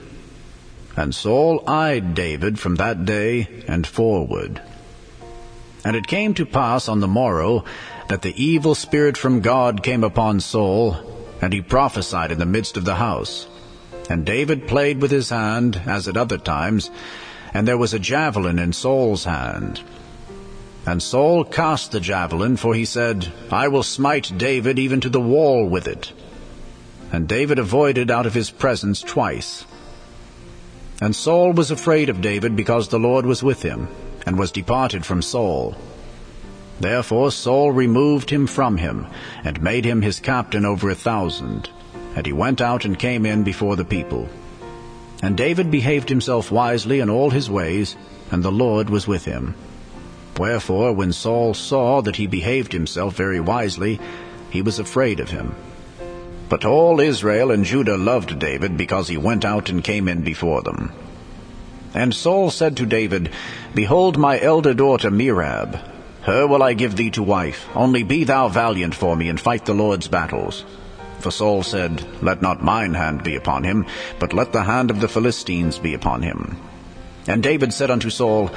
Speaker 1: And Saul eyed David from that day and forward. And it came to pass on the morrow that the evil spirit from God came upon Saul, and he prophesied in the midst of the house. And David played with his hand, as at other times, and there was a javelin in Saul's hand. And Saul cast the javelin, for he said, I will smite David even to the wall with it. And David avoided out of his presence twice. And Saul was afraid of David, because the Lord was with him, and was departed from Saul. Therefore Saul removed him from him, and made him his captain over 1,000. And he went out and came in before the people. And David behaved himself wisely in all his ways, and the Lord was with him. Wherefore, when Saul saw that he behaved himself very wisely, he was afraid of him. But all Israel and Judah loved David, because he went out and came in before them. And Saul said to David, Behold my elder daughter Merab. Her will I give thee to wife. Only be thou valiant for me, and fight the Lord's battles. For Saul said, Let not mine hand be upon him, but let the hand of the Philistines be upon him. And David said unto Saul,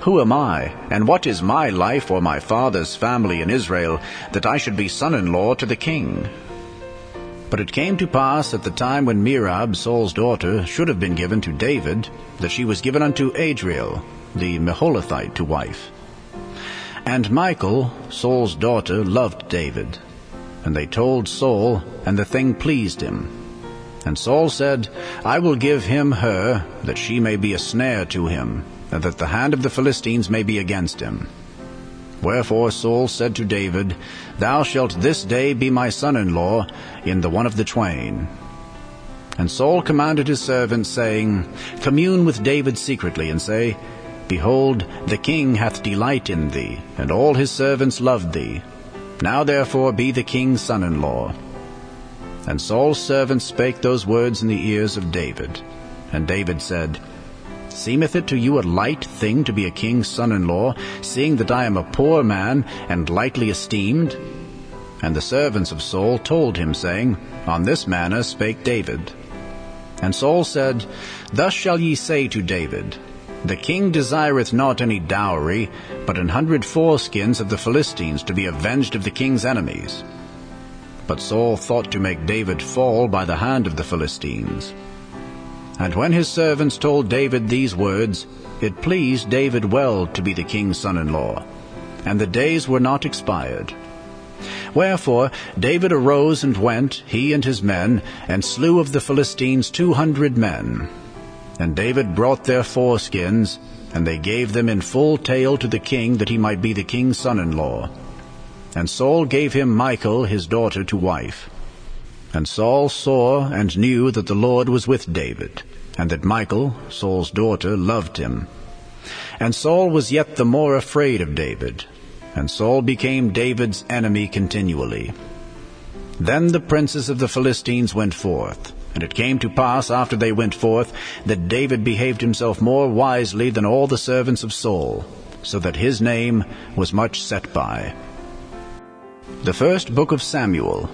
Speaker 1: Who am I, and what is my life or my father's family in Israel, that I should be son-in-law to the king? But it came to pass at the time when Merab, Saul's daughter, should have been given to David, that she was given unto Adriel, the Meholathite, to wife. And Michal, Saul's daughter, loved David. And they told Saul, and the thing pleased him. And Saul said, I will give him her, that she may be a snare to him, and that the hand of the Philistines may be against him. Wherefore Saul said to David, Thou shalt this day be my son-in-law in the one of the twain. And Saul commanded his servants, saying, Commune with David secretly, and say, Behold, the king hath delight in thee, and all his servants love thee. Now therefore be the king's son-in-law. And Saul's servants spake those words in the ears of David. And David said, Seemeth it to you a light thing to be a king's son-in-law, seeing that I am a poor man, and lightly esteemed? And the servants of Saul told him, saying, On this manner spake David. And Saul said, Thus shall ye say to David, The king desireth not any dowry, but 100 foreskins of the Philistines, to be avenged of the king's enemies. But Saul thought to make David fall by the hand of the Philistines. And when his servants told David these words, it pleased David well to be the king's son-in-law, and the days were not expired. Wherefore David arose and went, he and his men, and slew of the Philistines 200 men. And David brought their foreskins, and they gave them in full tale to the king, that he might be the king's son-in-law. And Saul gave him Michal his daughter to wife. And Saul saw and knew that the Lord was with David, and that Michal, Saul's daughter, loved him. And Saul was yet the more afraid of David, and Saul became David's enemy continually. Then the princes of the Philistines went forth. And it came to pass, after they went forth, that David behaved himself more wisely than all the servants of Saul, so that his name was much set by. The first book of Samuel,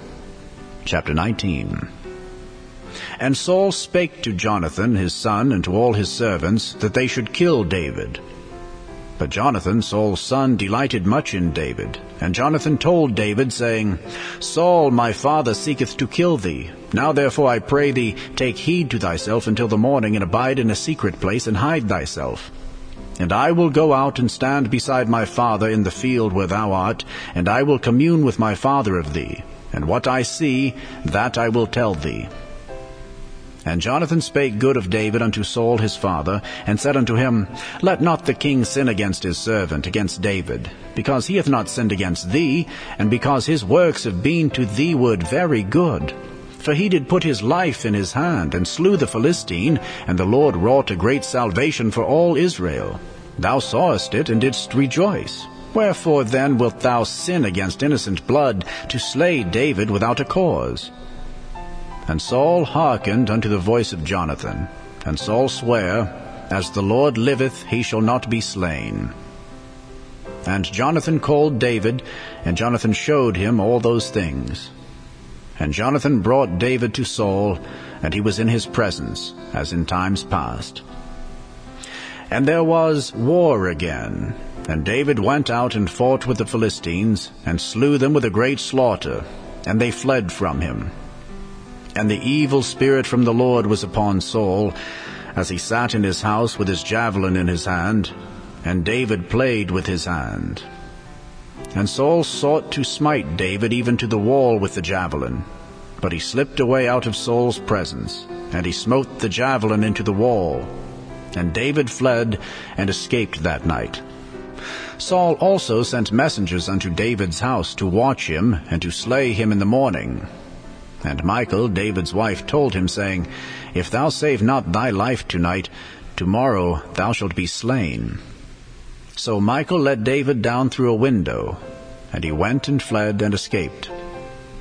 Speaker 1: chapter 19. And Saul spake to Jonathan his son and to all his servants, that they should kill David. But Jonathan, Saul's son, delighted much in David. And Jonathan told David, saying, Saul my father seeketh to kill thee. Now therefore I pray thee, take heed to thyself until the morning, and abide in a secret place, and hide thyself. And I will go out and stand beside my father in the field where thou art, and I will commune with my father of thee. And what I see, that I will tell thee. And Jonathan spake good of David unto Saul his father, and said unto him, Let not the king sin against his servant, against David, because he hath not sinned against thee, and because his works have been to thee ward very good. For he did put his life in his hand, and slew the Philistine, and the Lord wrought a great salvation for all Israel. Thou sawest it, and didst rejoice. Wherefore then wilt thou sin against innocent blood, to slay David without a cause? And Saul hearkened unto the voice of Jonathan. And Saul sware, As the Lord liveth, he shall not be slain. And Jonathan called David, and Jonathan showed him all those things. And Jonathan brought David to Saul, and he was in his presence, as in times past. And there was war again, and David went out and fought with the Philistines, and slew them with a great slaughter, and they fled from him. And the evil spirit from the Lord was upon Saul, as he sat in his house with his javelin in his hand, and David played with his hand. And Saul sought to smite David even to the wall with the javelin. But he slipped away out of Saul's presence, and he smote the javelin into the wall. And David fled, and escaped that night. Saul also sent messengers unto David's house to watch him, and to slay him in the morning. And Michal, David's wife, told him, saying, If thou save not thy life tonight, tomorrow thou shalt be slain. So Michal let David down through a window, and he went and fled and escaped.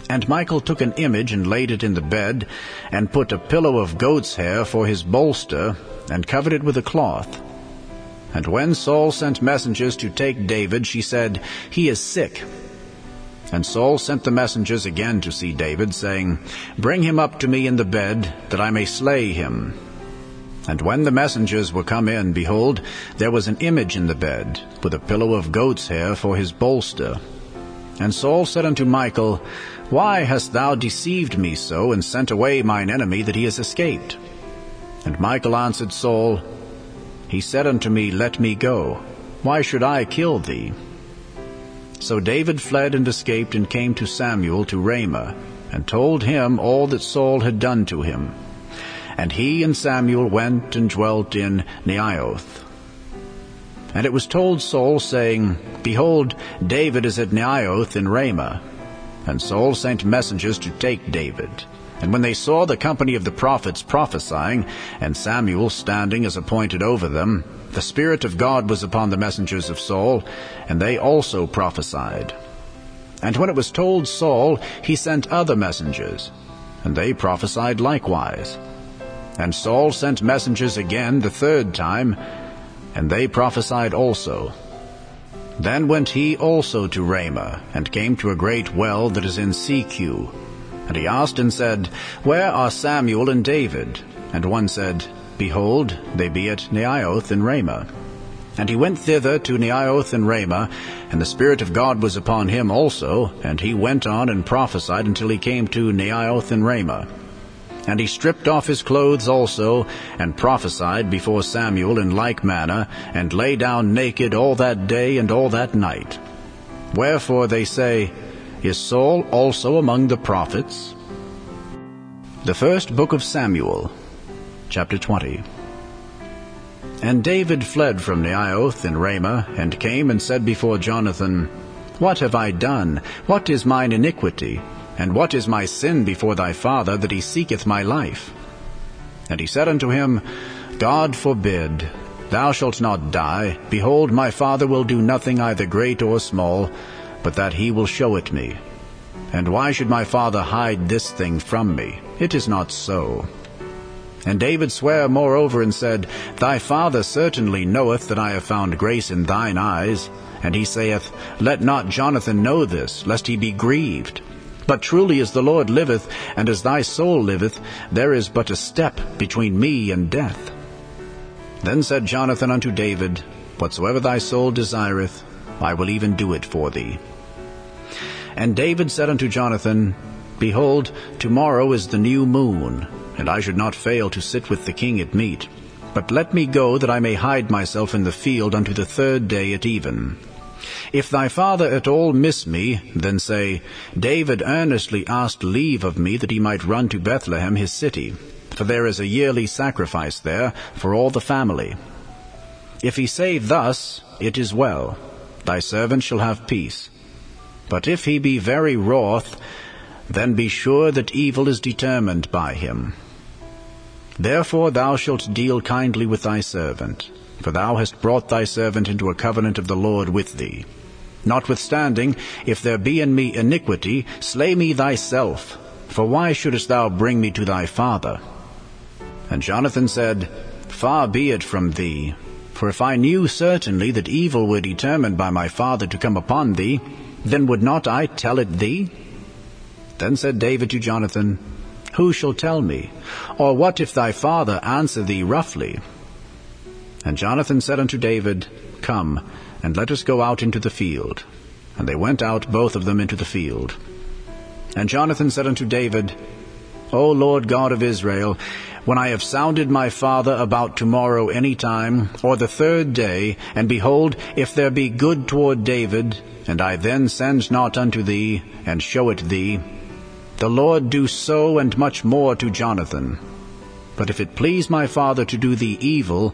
Speaker 1: And Michal took an image and laid it in the bed, and put a pillow of goat's hair for his bolster, and covered it with a cloth. And when Saul sent messengers to take David, she said, He is sick. And Saul sent the messengers again to see David, saying, Bring him up to me in the bed, that I may slay him. And when the messengers were come in, behold, there was an image in the bed, with a pillow of goat's hair for his bolster. And Saul said unto Michal, Why hast thou deceived me so, and sent away mine enemy, that he is escaped? And Michal answered Saul, He said unto me, Let me go. Why should I kill thee? So David fled and escaped, and came to Samuel to Ramah, and told him all that Saul had done to him. And he and Samuel went and dwelt in Naioth. And it was told Saul, saying, Behold, David is at Naioth in Ramah. And Saul sent messengers to take David. And when they saw the company of the prophets prophesying, and Samuel standing as appointed over them, the Spirit of God was upon the messengers of Saul, and they also prophesied. And when it was told Saul, he sent other messengers, and they prophesied likewise. And Saul sent messengers again the third time, and they prophesied also. Then went he also to Ramah, and came to a great well that is in Secu. And he asked and said, Where are Samuel and David? And one said, Behold, they be at Naioth in Ramah. And he went thither to Naioth in Ramah, and the Spirit of God was upon him also, and he went on and prophesied until he came to Naioth in Ramah. And he stripped off his clothes also, and prophesied before Samuel in like manner, and lay down naked all that day and all that night. Wherefore they say, Is Saul also among the prophets? The first book of Samuel, chapter 20. And David fled from Naioth in Ramah, and came and said before Jonathan, What have I done? What is mine iniquity? And what is my sin before thy father, that he seeketh my life? And he said unto him, God forbid. Thou shalt not die. Behold, my father will do nothing either great or small, but that he will show it me. And why should my father hide this thing from me? It is not so. And David sware moreover, and said, Thy father certainly knoweth that I have found grace in thine eyes. And he saith, Let not Jonathan know this, lest he be grieved. But truly as the Lord liveth, and as thy soul liveth, there is but a step between me and death. Then said Jonathan unto David, Whatsoever thy soul desireth, I will even do it for thee. And David said unto Jonathan, Behold, tomorrow is the new moon, and I should not fail to sit with the king at meat. But let me go, that I may hide myself in the field unto the 3rd day at even. If thy father at all miss me, then say, David earnestly asked leave of me that he might run to Bethlehem his city, for there is a yearly sacrifice there for all the family. If he say thus, it is well, thy servant shall have peace. But if he be very wroth, then be sure that evil is determined by him. Therefore thou shalt deal kindly with thy servant, for thou hast brought thy servant into a covenant of the Lord with thee. Notwithstanding, if there be in me iniquity, slay me thyself, for why shouldest thou bring me to thy father? And Jonathan said, Far be it from thee, for if I knew certainly that evil were determined by my father to come upon thee, then would not I tell it thee? Then said David to Jonathan, Who shall tell me? Or what if thy father answer thee roughly? And Jonathan said unto David, Come, and let us go out into the field. And they went out both of them into the field. And Jonathan said unto David, O Lord God of Israel, when I have sounded my father about tomorrow any time, or the 3rd day, and behold, if there be good toward David, and I then send not unto thee, and show it thee, the Lord do so and much more to Jonathan. But if it please my father to do thee evil,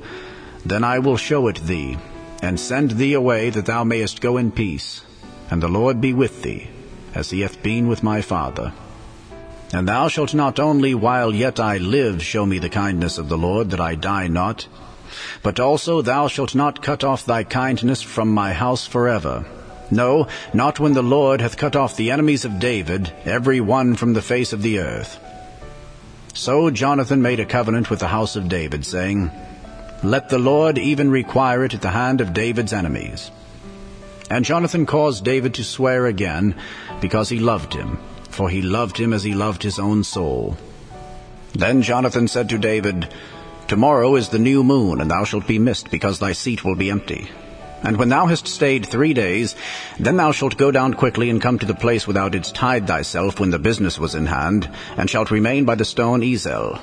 Speaker 1: then I will show it thee, and send thee away, that thou mayest go in peace, and the Lord be with thee, as he hath been with my father. And thou shalt not only while yet I live show me the kindness of the Lord, that I die not, but also thou shalt not cut off thy kindness from my house forever. No, not when the Lord hath cut off the enemies of David, every one from the face of the earth. So Jonathan made a covenant with the house of David, saying, Let the Lord even require it at the hand of David's enemies. And Jonathan caused David to swear again, because he loved him, for he loved him as he loved his own soul. Then Jonathan said to David, Tomorrow is the new moon, and thou shalt be missed, because thy seat will be empty. And when thou hast stayed 3 days, then thou shalt go down quickly, and come to the place where thou didst hide thyself when the business was in hand, and shalt remain by the stone Ezel.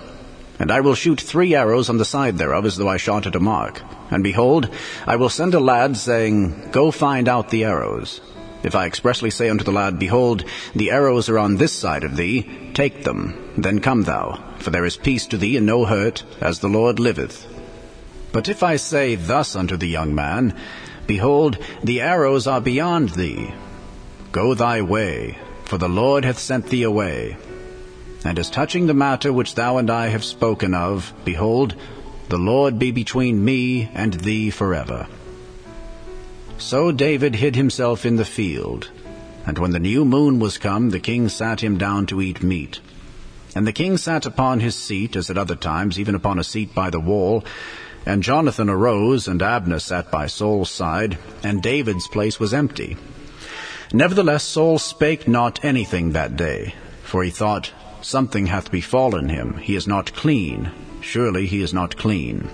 Speaker 1: And I will shoot 3 arrows on the side thereof, as though I shot at a mark. And behold, I will send a lad, saying, Go find out the arrows. If I expressly say unto the lad, Behold, the arrows are on this side of thee, take them, then come thou, for there is peace to thee and no hurt, as the Lord liveth. But if I say thus unto the young man, Behold, the arrows are beyond thee, go thy way, for the Lord hath sent thee away. And as touching the matter which thou and I have spoken of, behold, the Lord be between me and thee forever. So David hid himself in the field, and when the new moon was come, the king sat him down to eat meat. And the king sat upon his seat, as at other times, even upon a seat by the wall. And Jonathan arose, and Abner sat by Saul's side, and David's place was empty. Nevertheless Saul spake not anything that day, for he thought, Something hath befallen him, he is not clean, surely he is not clean.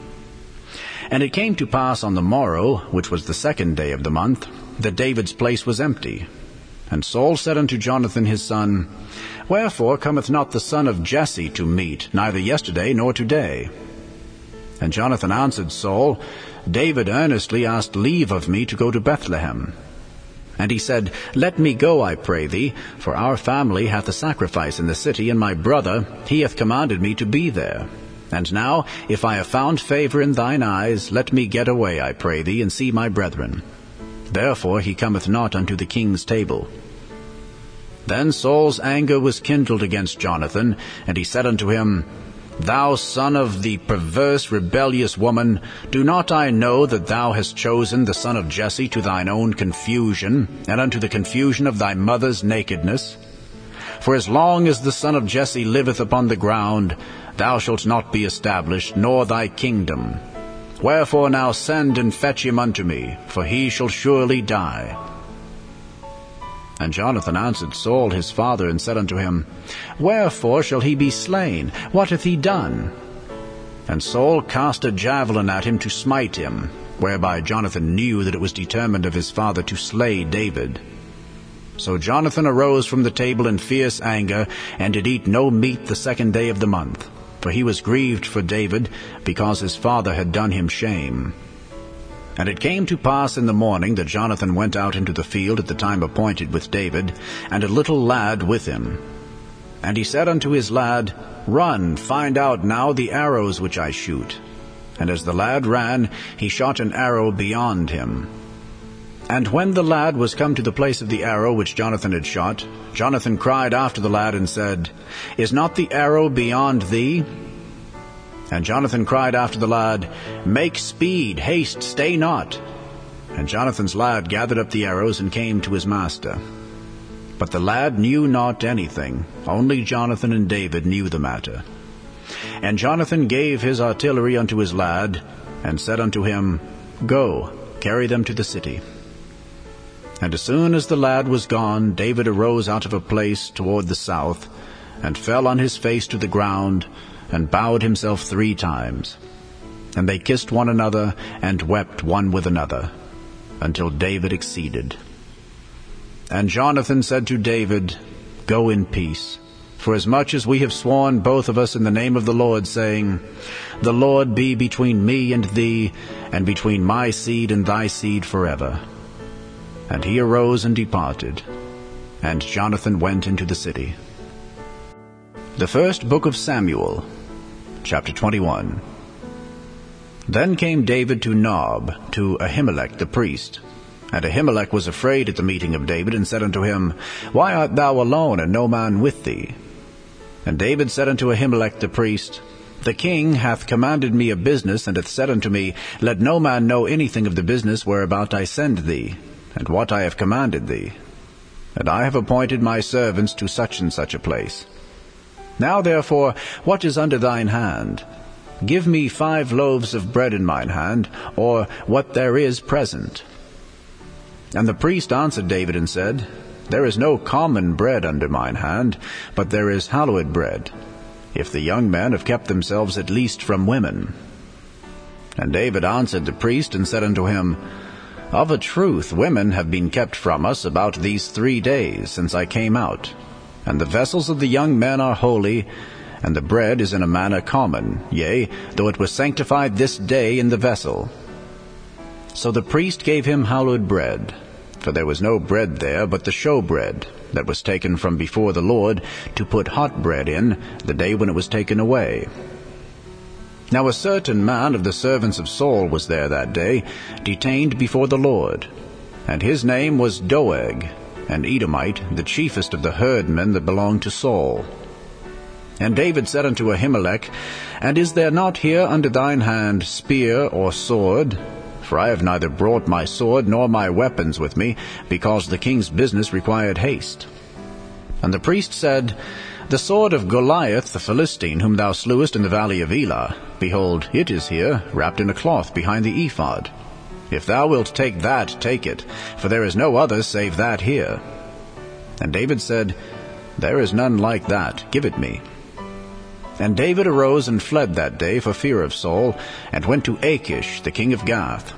Speaker 1: And it came to pass on the morrow, which was the 2nd day of the month, that David's place was empty. And Saul said unto Jonathan his son, Wherefore cometh not the son of Jesse to meat, neither yesterday nor today? And Jonathan answered Saul, David earnestly asked leave of me to go to Bethlehem. And he said, Let me go, I pray thee, for our family hath a sacrifice in the city, and my brother, he hath commanded me to be there. And now, if I have found favor in thine eyes, let me get away, I pray thee, and see my brethren. Therefore he cometh not unto the king's table. Then Saul's anger was kindled against Jonathan, and he said unto him, Thou son of the perverse, rebellious woman, do not I know that thou hast chosen the son of Jesse to thine own confusion, and unto the confusion of thy mother's nakedness? For as long as the son of Jesse liveth upon the ground, thou shalt not be established, nor thy kingdom. Wherefore now send and fetch him unto me, for he shall surely die. And Jonathan answered Saul his father, and said unto him, Wherefore shall he be slain? What hath he done? And Saul cast a javelin at him to smite him, whereby Jonathan knew that it was determined of his father to slay David. So Jonathan arose from the table in fierce anger, and did eat no meat the 2nd day of the month, for he was grieved for David, because his father had done him shame. And it came to pass in the morning that Jonathan went out into the field at the time appointed with David, and a little lad with him. And he said unto his lad, Run, find out now the arrows which I shoot. And as the lad ran, he shot an arrow beyond him. And when the lad was come to the place of the arrow which Jonathan had shot, Jonathan cried after the lad, and said, Is not the arrow beyond thee? And Jonathan cried after the lad, Make speed, haste, stay not. And Jonathan's lad gathered up the arrows, and came to his master. But the lad knew not anything, only Jonathan and David knew the matter. And Jonathan gave his artillery unto his lad, and said unto him, Go, carry them to the city. And as soon as the lad was gone, David arose out of a place toward the south, and fell on his face to the ground, and bowed himself 3 times. And they kissed one another, and wept one with another, until David exceeded. And Jonathan said to David, Go in peace, forasmuch as we have sworn both of us in the name of the Lord, saying, The Lord be between me and thee, and between my seed and thy seed forever. And he arose and departed, and Jonathan went into the city. The first book of Samuel, chapter 21. Then came David to Nob, to Ahimelech the priest. And Ahimelech was afraid at the meeting of David, and said unto him, Why art thou alone, and no man with thee? And David said unto Ahimelech the priest, The king hath commanded me a business, and hath said unto me, Let no man know anything of the business whereabout I send thee, and what I have commanded thee. And I have appointed my servants to such and such a place. Now therefore, what is under thine hand? Give me 5 loaves of bread in mine hand, or what there is present. And the priest answered David and said, There is no common bread under mine hand, but there is hallowed bread, if the young men have kept themselves at least from women. And David answered the priest and said unto him, Of a truth women have been kept from us about these 3 days since I came out, and the vessels of the young men are holy, and the bread is in a manner common, yea, though it was sanctified this day in the vessel. So the priest gave him hallowed bread, for there was no bread there but the showbread, that was taken from before the Lord, to put hot bread in, the day when it was taken away. Now a certain man of the servants of Saul was there that day, detained before the Lord, and his name was Doeg, an Edomite, the chiefest of the herdmen that belonged to Saul. And David said unto Ahimelech, And is there not here under thine hand spear or sword? For I have neither brought my sword nor my weapons with me, because the king's business required haste. And the priest said, The sword of Goliath the Philistine, whom thou slewest in the valley of Elah, behold, it is here, wrapped in a cloth behind the ephod. If thou wilt take that, take it, for there is no other save that here. And David said, There is none like that, give it me. And David arose and fled that day for fear of Saul, and went to Achish the king of Gath.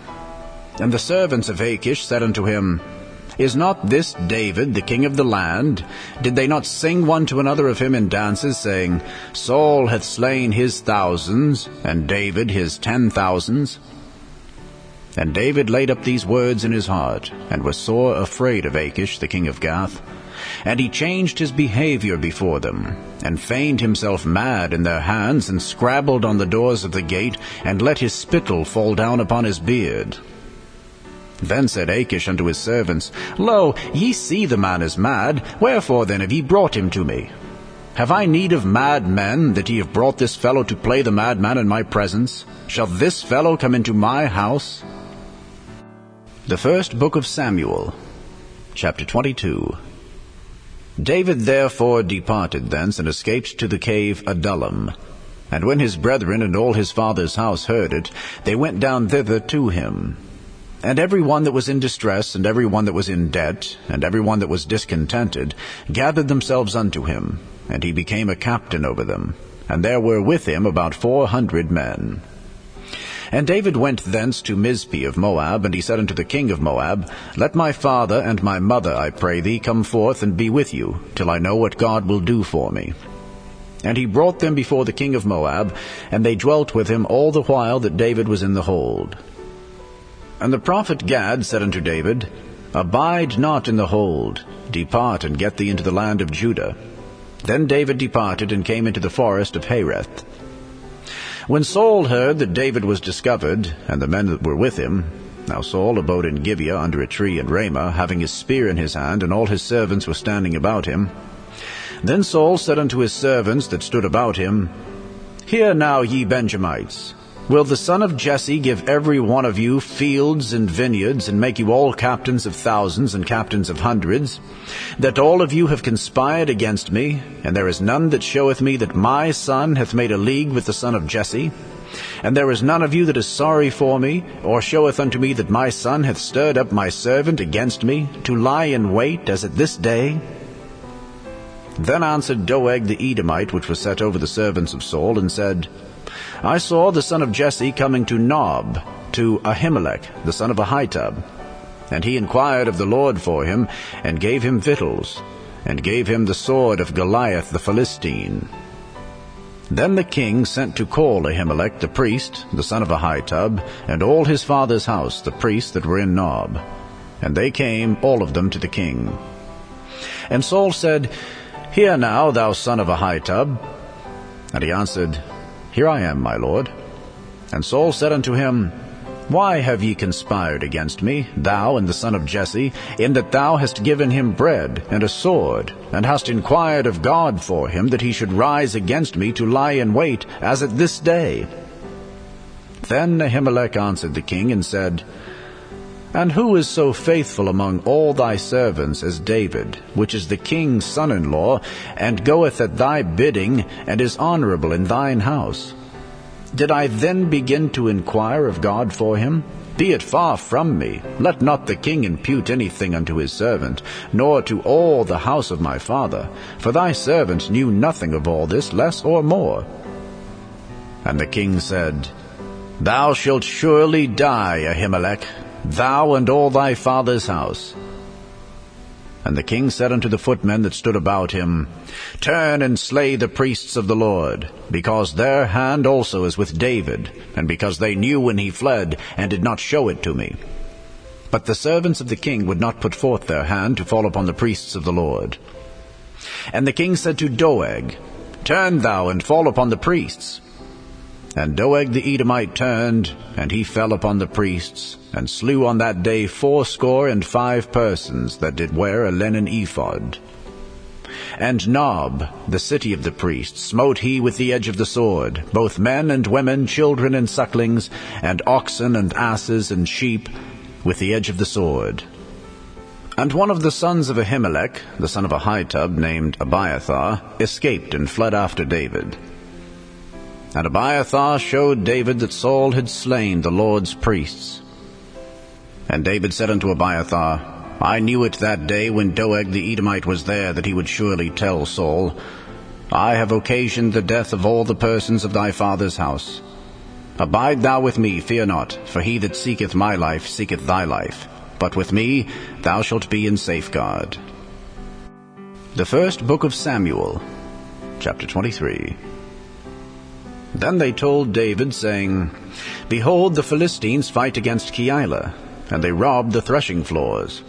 Speaker 1: And the servants of Achish said unto him, Is not this David the king of the land? Did they not sing one to another of him in dances, saying, Saul hath slain his 1,000s, and David his 10,000s? And David laid up these words in his heart, and was sore afraid of Achish the king of Gath. And he changed his behavior before them, and feigned himself mad in their hands, and scrabbled on the doors of the gate, and let his spittle fall down upon his beard. Then said Achish unto his servants, Lo, ye see the man is mad, wherefore then have ye brought him to me? Have I need of mad men, that ye have brought this fellow to play the madman in my presence? Shall this fellow come into my house? The first book of Samuel, chapter 22. David therefore departed thence, and escaped to the cave Adullam. And when his brethren and all his father's house heard it, they went down thither to him. And every one that was in distress, and every one that was in debt, and every one that was discontented, gathered themselves unto him, and he became a captain over them. And there were with him about 400 men. And David went thence to Mizpeh of Moab, and he said unto the king of Moab, Let my father and my mother, I pray thee, come forth and be with you, till I know what God will do for me. And he brought them before the king of Moab, and they dwelt with him all the while that David was in the hold. And the prophet Gad said unto David, Abide not in the hold, depart and get thee into the land of Judah. Then David departed and came into the forest of Hareth. When Saul heard that David was discovered, and the men that were with him, now Saul abode in Gibeah under a tree in Ramah, having his spear in his hand, and all his servants were standing about him. Then Saul said unto his servants that stood about him, Hear now, ye Benjamites, will the son of Jesse give every one of you fields and vineyards, and make you all captains of thousands and captains of hundreds, that all of you have conspired against me, and there is none that showeth me that my son hath made a league with the son of Jesse? And there is none of you that is sorry for me, or showeth unto me that my son hath stirred up my servant against me, to lie in wait, as at this day? Then answered Doeg the Edomite, which was set over the servants of Saul, and said, I saw the son of Jesse coming to Nob, to Ahimelech, the son of Ahitub. And he inquired of the Lord for him, and gave him victuals, and gave him the sword of Goliath the Philistine. Then the king sent to call Ahimelech the priest, the son of Ahitub, and all his father's house, the priests that were in Nob. And they came, all of them, to the king. And Saul said, Hear now, thou son of Ahitub. And he answered, Here I am, my lord. And Saul said unto him, Why have ye conspired against me, thou and the son of Jesse, in that thou hast given him bread and a sword, and hast inquired of God for him, that he should rise against me to lie in wait, as at this day? Then Ahimelech answered the king, and said, And who is so faithful among all thy servants as David, which is the king's son-in-law, and goeth at thy bidding, and is honorable in thine house? Did I then begin to inquire of God for him? Be it far from me. Let not the king impute anything unto his servant, nor to all the house of my father. For thy servant knew nothing of all this, less or more. And the king said, Thou shalt surely die, Ahimelech, thou and all thy father's house. And the king said unto the footmen that stood about him, Turn and slay the priests of the Lord, because their hand also is with David, and because they knew when he fled, and did not show it to me. But the servants of the king would not put forth their hand to fall upon the priests of the Lord. And the king said to Doeg, Turn thou and fall upon the priests. And Doeg the Edomite turned, and he fell upon the priests, and slew on that day 75 persons that did wear a linen ephod. And Nob, the city of the priests, smote he with the edge of the sword, both men and women, children and sucklings, and oxen and asses and sheep, with the edge of the sword. And one of the sons of Ahimelech, the son of Ahitub, named Abiathar, escaped and fled after David. And Abiathar showed David that Saul had slain the Lord's priests. And David said unto Abiathar, I knew it that day when Doeg the Edomite was there, that he would surely tell Saul, I have occasioned the death of all the persons of thy father's house. Abide thou with me, fear not, for he that seeketh my life seeketh thy life. But with me thou shalt be in safeguard. The first book of Samuel, chapter 23. Then they told David, saying, Behold, the Philistines fight against Keilah, and they robbed the threshing floors.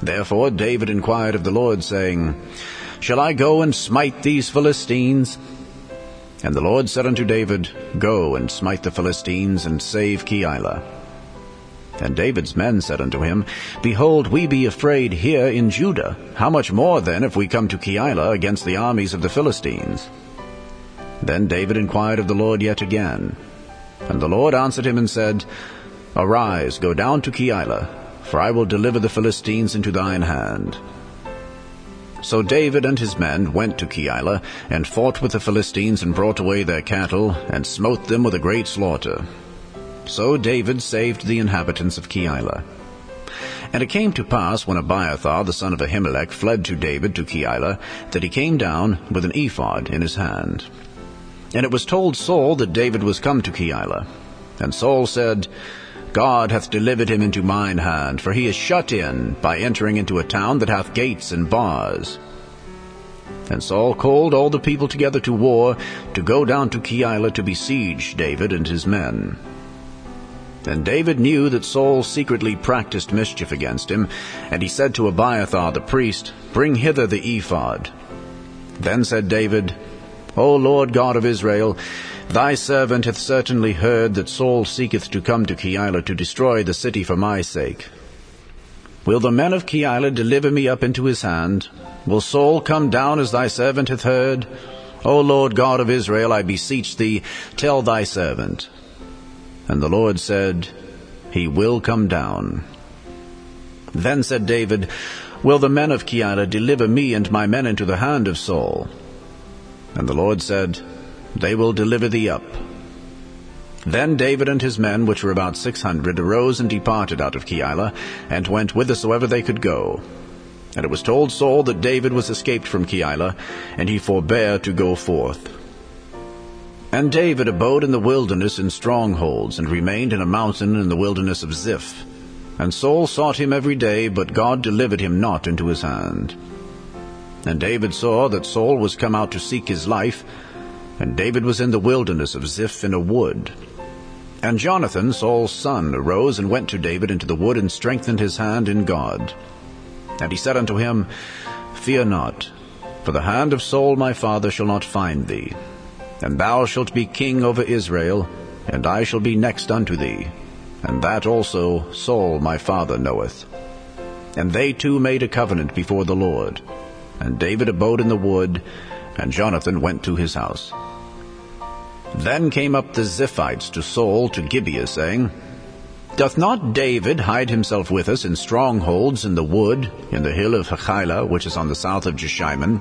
Speaker 1: Therefore David inquired of the Lord, saying, Shall I go and smite these Philistines? And the Lord said unto David, Go and smite the Philistines, and save Keilah. And David's men said unto him, Behold, we be afraid here in Judah. How much more then if we come to Keilah against the armies of the Philistines? Then David inquired of the Lord yet again. And the Lord answered him and said, Arise, go down to Keilah, for I will deliver the Philistines into thine hand. So David and his men went to Keilah, and fought with the Philistines, and brought away their cattle, and smote them with a great slaughter. So David saved the inhabitants of Keilah. And it came to pass, when Abiathar the son of Ahimelech fled to David to Keilah, that he came down with an ephod in his hand. And it was told Saul that David was come to Keilah. And Saul said, God hath delivered him into mine hand, for he is shut in by entering into a town that hath gates and bars. And Saul called all the people together to war, to go down to Keilah to besiege David and his men. And David knew that Saul secretly practiced mischief against him, and he said to Abiathar the priest, Bring hither the ephod. Then said David, O Lord God of Israel, thy servant hath certainly heard that Saul seeketh to come to Keilah to destroy the city for my sake. Will the men of Keilah deliver me up into his hand? Will Saul come down as thy servant hath heard? O Lord God of Israel, I beseech thee, tell thy servant. And the Lord said, He will come down. Then said David, Will the men of Keilah deliver me and my men into the hand of Saul? And the Lord said, They will deliver thee up. Then David and his men, which were about 600, arose and departed out of Keilah, and went whithersoever they could go. And it was told Saul that David was escaped from Keilah, and he forbare to go forth. And David abode in the wilderness in strongholds, and remained in a mountain in the wilderness of Ziph. And Saul sought him every day, but God delivered him not into his hand. And David saw that Saul was come out to seek his life, and David was in the wilderness of Ziph in a wood. And Jonathan, Saul's son, arose and went to David into the wood, and strengthened his hand in God. And he said unto him, Fear not, for the hand of Saul my father shall not find thee. And thou shalt be king over Israel, and I shall be next unto thee. And that also Saul my father knoweth. And they two made a covenant before the Lord. And David abode in the wood, and Jonathan went to his house. Then came up the Ziphites to Saul to Gibeah, saying, Doth not David hide himself with us in strongholds in the wood, in the hill of Hachilah, which is on the south of Jeshimon?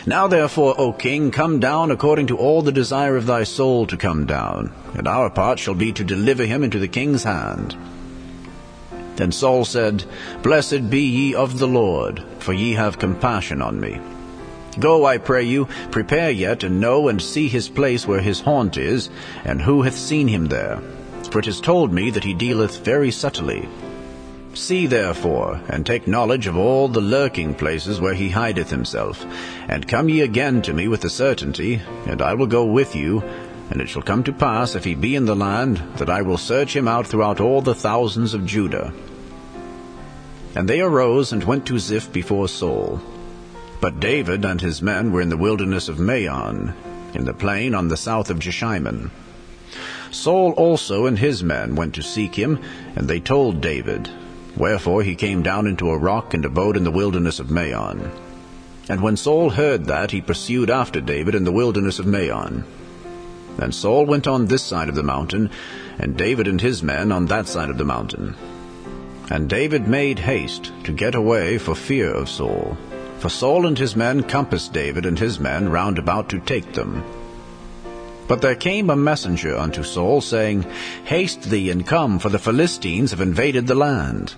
Speaker 1: Now therefore, O king, come down according to all the desire of thy soul to come down, and our part shall be to deliver him into the king's hand. Then Saul said, Blessed be ye of the Lord, for ye have compassion on me. Go, I pray you, prepare yet, and know and see his place where his haunt is, and who hath seen him there. For it is told me that he dealeth very subtly. See therefore, and take knowledge of all the lurking places where he hideth himself. And come ye again to me with a certainty, and I will go with you. And it shall come to pass, if he be in the land, that I will search him out throughout all the thousands of Judah. And they arose and went to Ziph before Saul. But David and his men were in the wilderness of Maon, in the plain on the south of Jeshimon. Saul also and his men went to seek him, and they told David. Wherefore he came down into a rock, and abode in the wilderness of Maon. And when Saul heard that, he pursued after David in the wilderness of Maon. And Saul went on this side of the mountain, and David and his men on that side of the mountain. And David made haste to get away for fear of Saul. For Saul and his men compassed David and his men round about to take them. But there came a messenger unto Saul, saying, Haste thee, and come, for the Philistines have invaded the land.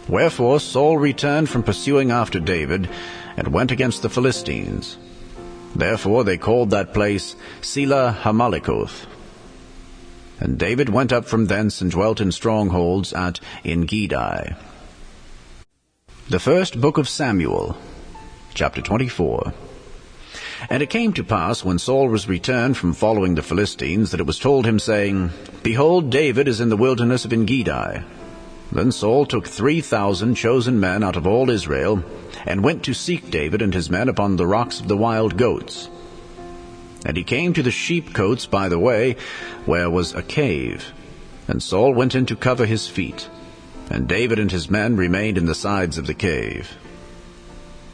Speaker 1: Wherefore Saul returned from pursuing after David, and went against the Philistines. Therefore they called that place Selah Hamalikoth. And David went up from thence, and dwelt in strongholds at En-gedi. The first book of Samuel, chapter 24. And it came to pass, when Saul was returned from following the Philistines, that it was told him, saying, Behold, David is in the wilderness of En-gedi. Then Saul took 3,000 chosen men out of all Israel, and went to seek David and his men upon the rocks of the wild goats. And he came to the sheepcotes by the way, where was a cave. And Saul went in to cover his feet, and David and his men remained in the sides of the cave.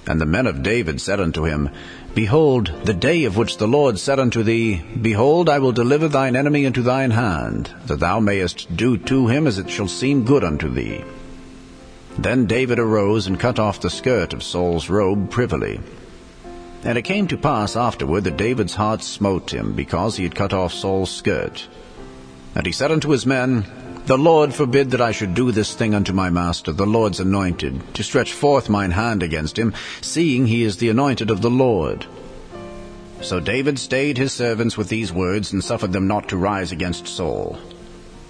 Speaker 1: And the men of David said unto him, Behold, the day of which the Lord said unto thee, Behold, I will deliver thine enemy into thine hand, that thou mayest do to him as it shall seem good unto thee. Then David arose and cut off the skirt of Saul's robe privily. And it came to pass afterward that David's heart smote him, because he had cut off Saul's skirt. And he said unto his men, The Lord forbid that I should do this thing unto my master, the Lord's anointed, to stretch forth mine hand against him, seeing he is the anointed of the Lord. So David stayed his servants with these words, and suffered them not to rise against Saul.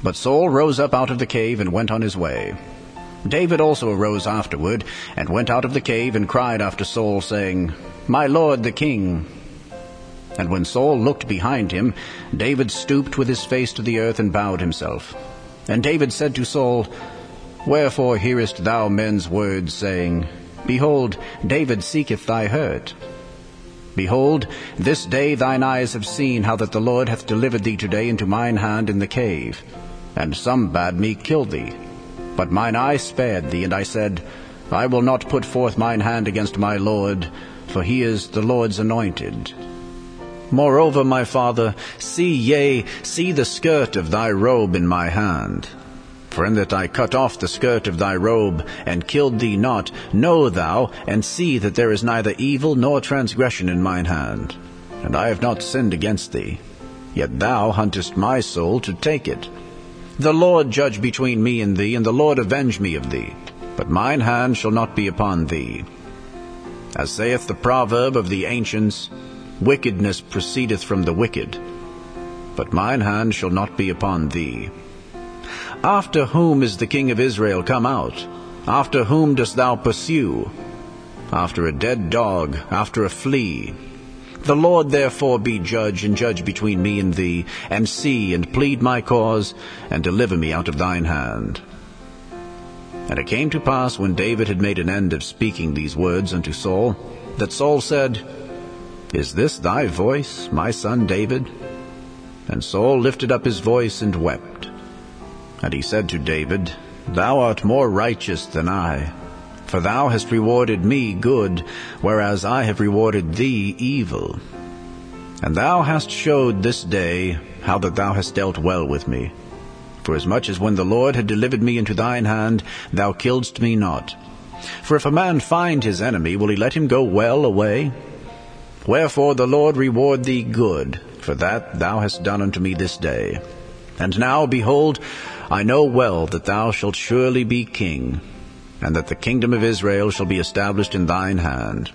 Speaker 1: But Saul rose up out of the cave, and went on his way. David also arose afterward, and went out of the cave, and cried after Saul, saying, My lord the king. And when Saul looked behind him, David stooped with his face to the earth, and bowed himself. And David said to Saul, Wherefore hearest thou men's words, saying, Behold, David seeketh thy hurt? Behold, this day thine eyes have seen how that the Lord hath delivered thee today into mine hand in the cave. And some bade me kill thee. But mine eye spared thee, and I said, I will not put forth mine hand against my Lord, for he is the Lord's anointed. Moreover, my father, see the skirt of thy robe in my hand. For in that I cut off the skirt of thy robe, and killed thee not, know thou, and see that there is neither evil nor transgression in mine hand. And I have not sinned against thee. Yet thou huntest my soul to take it. The Lord judge between me and thee, and the Lord avenge me of thee. But mine hand shall not be upon thee. As saith the proverb of the ancients, Wickedness proceedeth from the wicked, but mine hand shall not be upon thee. After whom is the king of Israel come out? After whom dost thou pursue? After a dead dog, after a flea. The Lord therefore be judge, and judge between me and thee, and see, and plead my cause, and deliver me out of thine hand. And it came to pass, when David had made an end of speaking these words unto Saul, that Saul said, Is this thy voice, my son David? And Saul lifted up his voice and wept. And he said to David, Thou art more righteous than I, for thou hast rewarded me good, whereas I have rewarded thee evil. And thou hast showed this day how that thou hast dealt well with me. Forasmuch as when the Lord had delivered me into thine hand, thou killedst me not. For if a man find his enemy, will he let him go well away? Wherefore the Lord reward thee good, for that thou hast done unto me this day. And now, behold, I know well that thou shalt surely be king, and that the kingdom of Israel shall be established in thine hand.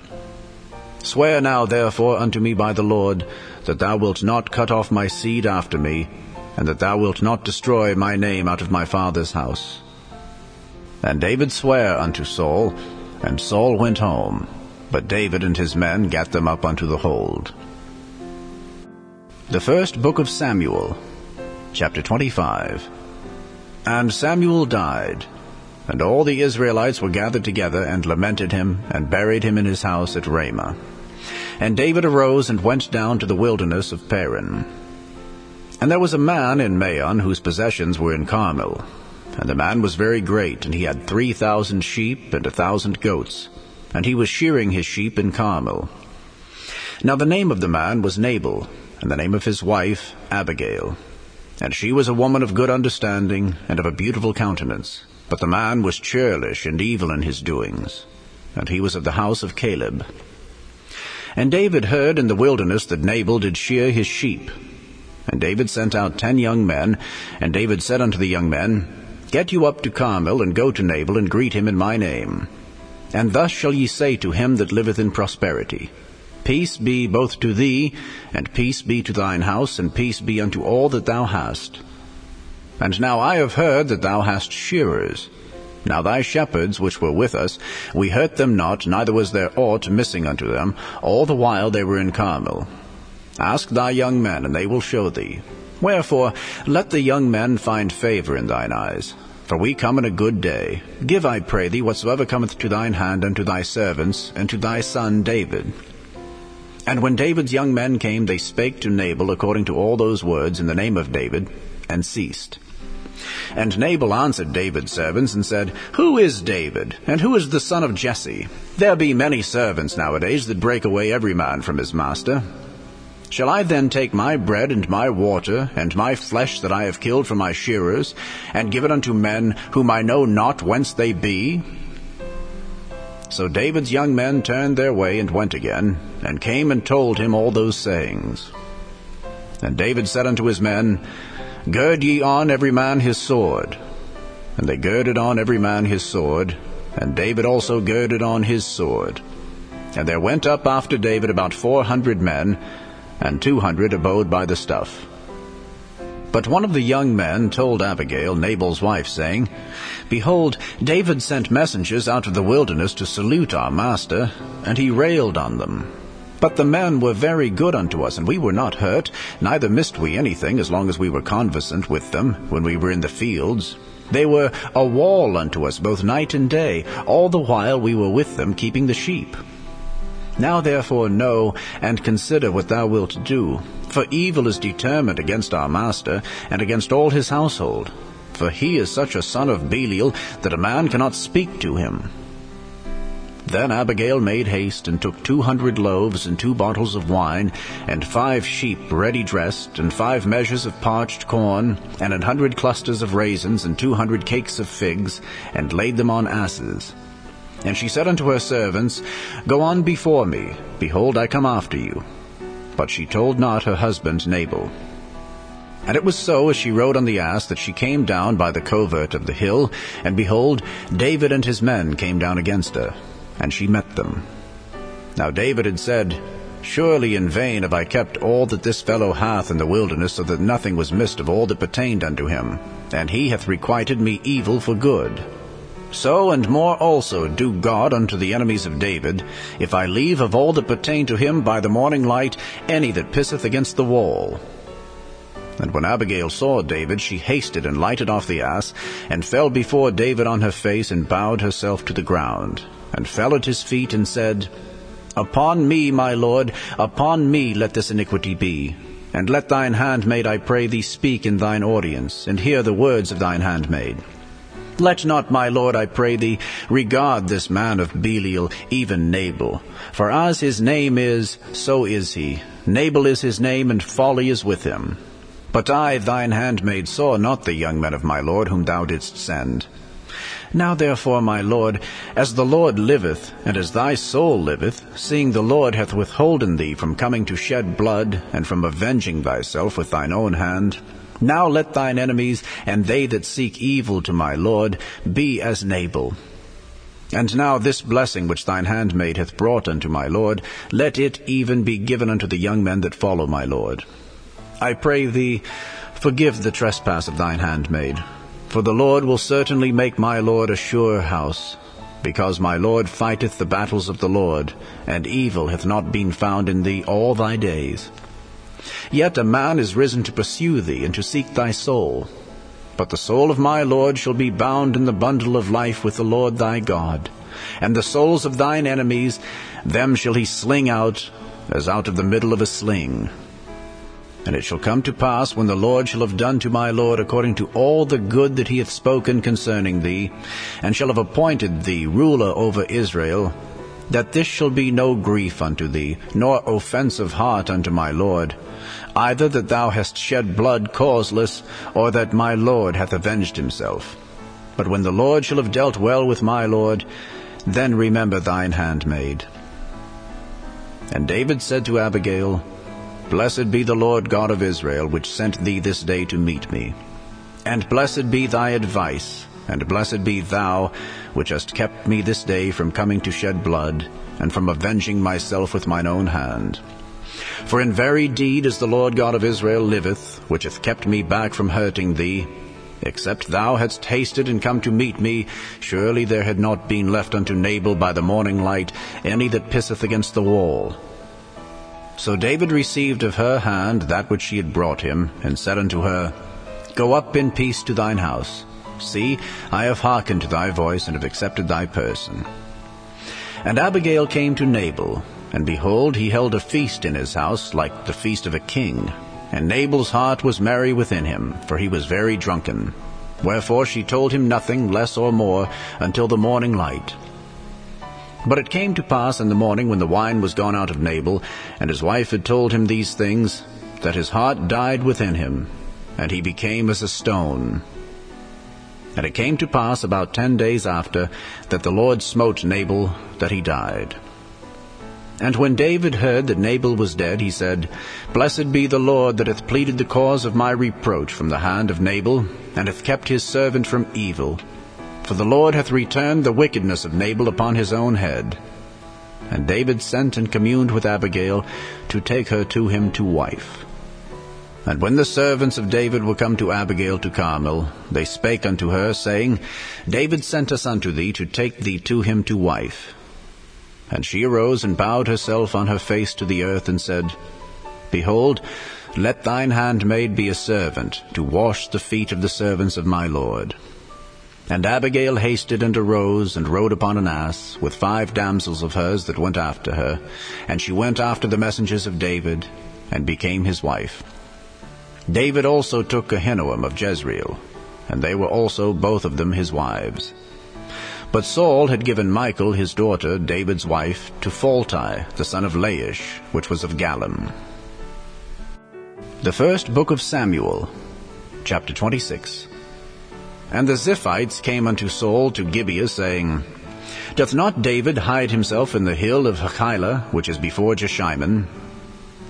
Speaker 1: Swear now therefore unto me by the Lord, that thou wilt not cut off my seed after me, and that thou wilt not destroy my name out of my father's house. And David sware unto Saul, and Saul went home. But David and his men gat them up unto the hold. The first book of Samuel, chapter 25. And Samuel died, and all the Israelites were gathered together, and lamented him, and buried him in his house at Ramah. And David arose, and went down to the wilderness of Paran. And there was a man in Maon, whose possessions were in Carmel. And the man was very great, and he had 3,000 sheep, and 1,000 goats. And he was shearing his sheep in Carmel. Now the name of the man was Nabal, and the name of his wife Abigail. And she was a woman of good understanding, and of a beautiful countenance. But the man was churlish and evil in his doings. And he was of the house of Caleb. And David heard in the wilderness that Nabal did shear his sheep. And David sent out 10 young men, and David said unto the young men, Get you up to Carmel, and go to Nabal, and greet him in my name. And thus shall ye say to him that liveth in prosperity, Peace be both to thee, and peace be to thine house, and peace be unto all that thou hast. And now I have heard that thou hast shearers. Now thy shepherds, which were with us, we hurt them not, neither was there aught missing unto them, all the while they were in Carmel. Ask thy young men, and they will show thee. Wherefore let the young men find favor in thine eyes. For we come in a good day. Give, I pray thee, whatsoever cometh to thine hand unto thy servants, and to thy son David. And when David's young men came, they spake to Nabal according to all those words in the name of David, and ceased. And Nabal answered David's servants, and said, Who is David, and who is the son of Jesse? There be many servants nowadays that break away every man from his master. Shall I then take my bread and my water, and my flesh that I have killed from my shearers, and give it unto men whom I know not whence they be? So David's young men turned their way, and went again, and came and told him all those sayings. And David said unto his men, Gird ye on every man his sword. And they girded on every man his sword, and David also girded on his sword. And there went up after David about 400 men, and 200 abode by the stuff. But one of the young men told Abigail, Nabal's wife, saying, Behold, David sent messengers out of the wilderness to salute our master, and he railed on them. But the men were very good unto us, and we were not hurt, neither missed we anything, as long as we were conversant with them, when we were in the fields. They were a wall unto us both night and day, all the while we were with them keeping the sheep. Now therefore know and consider what thou wilt do, for evil is determined against our master, and against all his household. For he is such a son of Belial, that a man cannot speak to him. Then Abigail made haste, and took 200 loaves, and 2 bottles of wine, and 5 sheep ready dressed, and 5 measures of parched corn, and 100 clusters of raisins, and 200 cakes of figs, and laid them on asses. And she said unto her servants, Go on before me, behold, I come after you. But she told not her husband Nabal. And it was so, as she rode on the ass, that she came down by the covert of the hill, and behold, David and his men came down against her, and she met them. Now David had said, Surely in vain have I kept all that this fellow hath in the wilderness, so that nothing was missed of all that pertained unto him, and he hath requited me evil for good. So and more also do God unto the enemies of David, if I leave of all that pertain to him by the morning light any that pisseth against the wall. And when Abigail saw David, she hasted and lighted off the ass, and fell before David on her face, and bowed herself to the ground, and fell at his feet, and said, Upon me, my lord, upon me let this iniquity be. And let thine handmaid, I pray thee, speak in thine audience, and hear the words of thine handmaid. Let not, my lord, I pray thee, regard this man of Belial, even Nabal. For as his name is, so is he. Nabal is his name, and folly is with him. But I, thine handmaid, saw not the young men of my lord, whom thou didst send. Now therefore, my lord, as the Lord liveth, and as thy soul liveth, seeing the Lord hath withholden thee from coming to shed blood, and from avenging thyself with thine own hand, now let thine enemies, and they that seek evil to my lord, be as Nabal. And now this blessing which thine handmaid hath brought unto my lord, let it even be given unto the young men that follow my lord. I pray thee, forgive the trespass of thine handmaid. For the Lord will certainly make my lord a sure house, because my lord fighteth the battles of the Lord, and evil hath not been found in thee all thy days. Yet a man is risen to pursue thee, and to seek thy soul. But the soul of my lord shall be bound in the bundle of life with the Lord thy God. And the souls of thine enemies, them shall he sling out, as out of the middle of a sling. And it shall come to pass, when the Lord shall have done to my lord according to all the good that he hath spoken concerning thee, and shall have appointed thee ruler over Israel, that this shall be no grief unto thee, nor offense of heart unto my lord, either that thou hast shed blood causeless, or that my lord hath avenged himself. But when the Lord shall have dealt well with my lord, then remember thine handmaid. And David said to Abigail, Blessed be the Lord God of Israel, which sent thee this day to meet me. And blessed be thy advice, and blessed be thou, which hast kept me this day from coming to shed blood, and from avenging myself with mine own hand. For in very deed, as the Lord God of Israel liveth, which hath kept me back from hurting thee, except thou hadst hasted and come to meet me, surely there had not been left unto Nabal by the morning light any that pisseth against the wall. So David received of her hand that which she had brought him, and said unto her, Go up in peace to thine house. See, I have hearkened to thy voice, and have accepted thy person. And Abigail came to Nabal, and behold, he held a feast in his house, like the feast of a king. And Nabal's heart was merry within him, for he was very drunken. Wherefore she told him nothing less or more until the morning light. But it came to pass in the morning, when the wine was gone out of Nabal, and his wife had told him these things, that his heart died within him, and he became as a stone. And it came to pass about 10 days after, that the Lord smote Nabal, that he died. And when David heard that Nabal was dead, he said, Blessed be the Lord that hath pleaded the cause of my reproach from the hand of Nabal, and hath kept his servant from evil. For the Lord hath returned the wickedness of Nabal upon his own head. And David sent and communed with Abigail to take her to him to wife. And when the servants of David were come to Abigail to Carmel, they spake unto her, saying, David sent us unto thee to take thee to him to wife. And she arose and bowed herself on her face to the earth, and said, Behold, let thine handmaid be a servant, to wash the feet of the servants of my lord. And Abigail hasted and arose, and rode upon an ass, with 5 damsels of hers that went after her. And she went after the messengers of David, and became his wife. David also took Ahinoam of Jezreel, and they were also both of them his wives. But Saul had given Michal his daughter, David's wife, to Phalti, the son of Laish, which was of Gallim. The first book of Samuel, chapter 26. And the Ziphites came unto Saul to Gibeah, saying, Doth not David hide himself in the hill of Hachilah, which is before Jeshimon?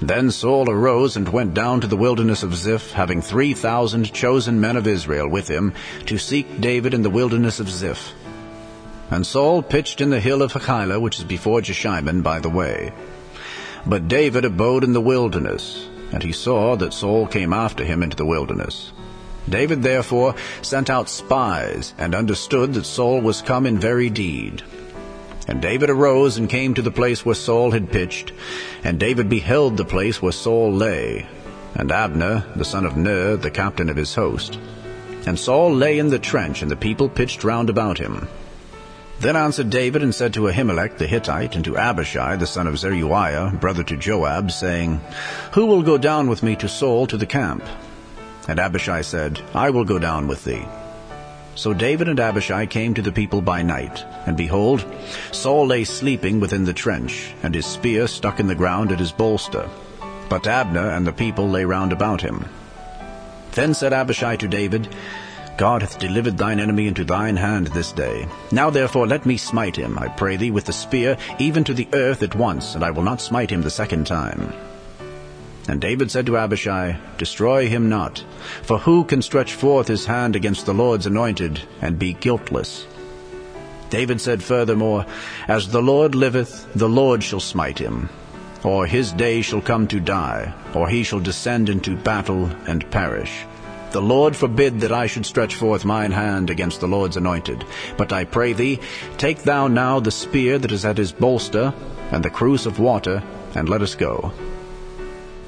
Speaker 1: Then Saul arose and went down to the wilderness of Ziph, having 3,000 chosen men of Israel with him, to seek David in the wilderness of Ziph. And Saul pitched in the hill of Hachilah, which is before Jeshimon, by the way. But David abode in the wilderness, and he saw that Saul came after him into the wilderness. David therefore sent out spies, and understood that Saul was come in very deed. And David arose and came to the place where Saul had pitched, and David beheld the place where Saul lay, and Abner, the son of Ner, the captain of his host. And Saul lay in the trench, and the people pitched round about him. Then answered David and said to Ahimelech the Hittite, and to Abishai the son of Zeruiah, brother to Joab, saying, Who will go down with me to Saul to the camp? And Abishai said, I will go down with thee. So David and Abishai came to the people by night, and behold, Saul lay sleeping within the trench, and his spear stuck in the ground at his bolster. But Abner and the people lay round about him. Then said Abishai to David, God hath delivered thine enemy into thine hand this day. Now therefore let me smite him, I pray thee, with the spear, even to the earth at once, and I will not smite him the second time. And David said to Abishai, Destroy him not, for who can stretch forth his hand against the Lord's anointed, and be guiltless? David said furthermore, As the Lord liveth, the Lord shall smite him, or his day shall come to die, or he shall descend into battle and perish. The Lord forbid that I should stretch forth mine hand against the Lord's anointed. But I pray thee, take thou now the spear that is at his bolster, and the cruse of water, and let us go.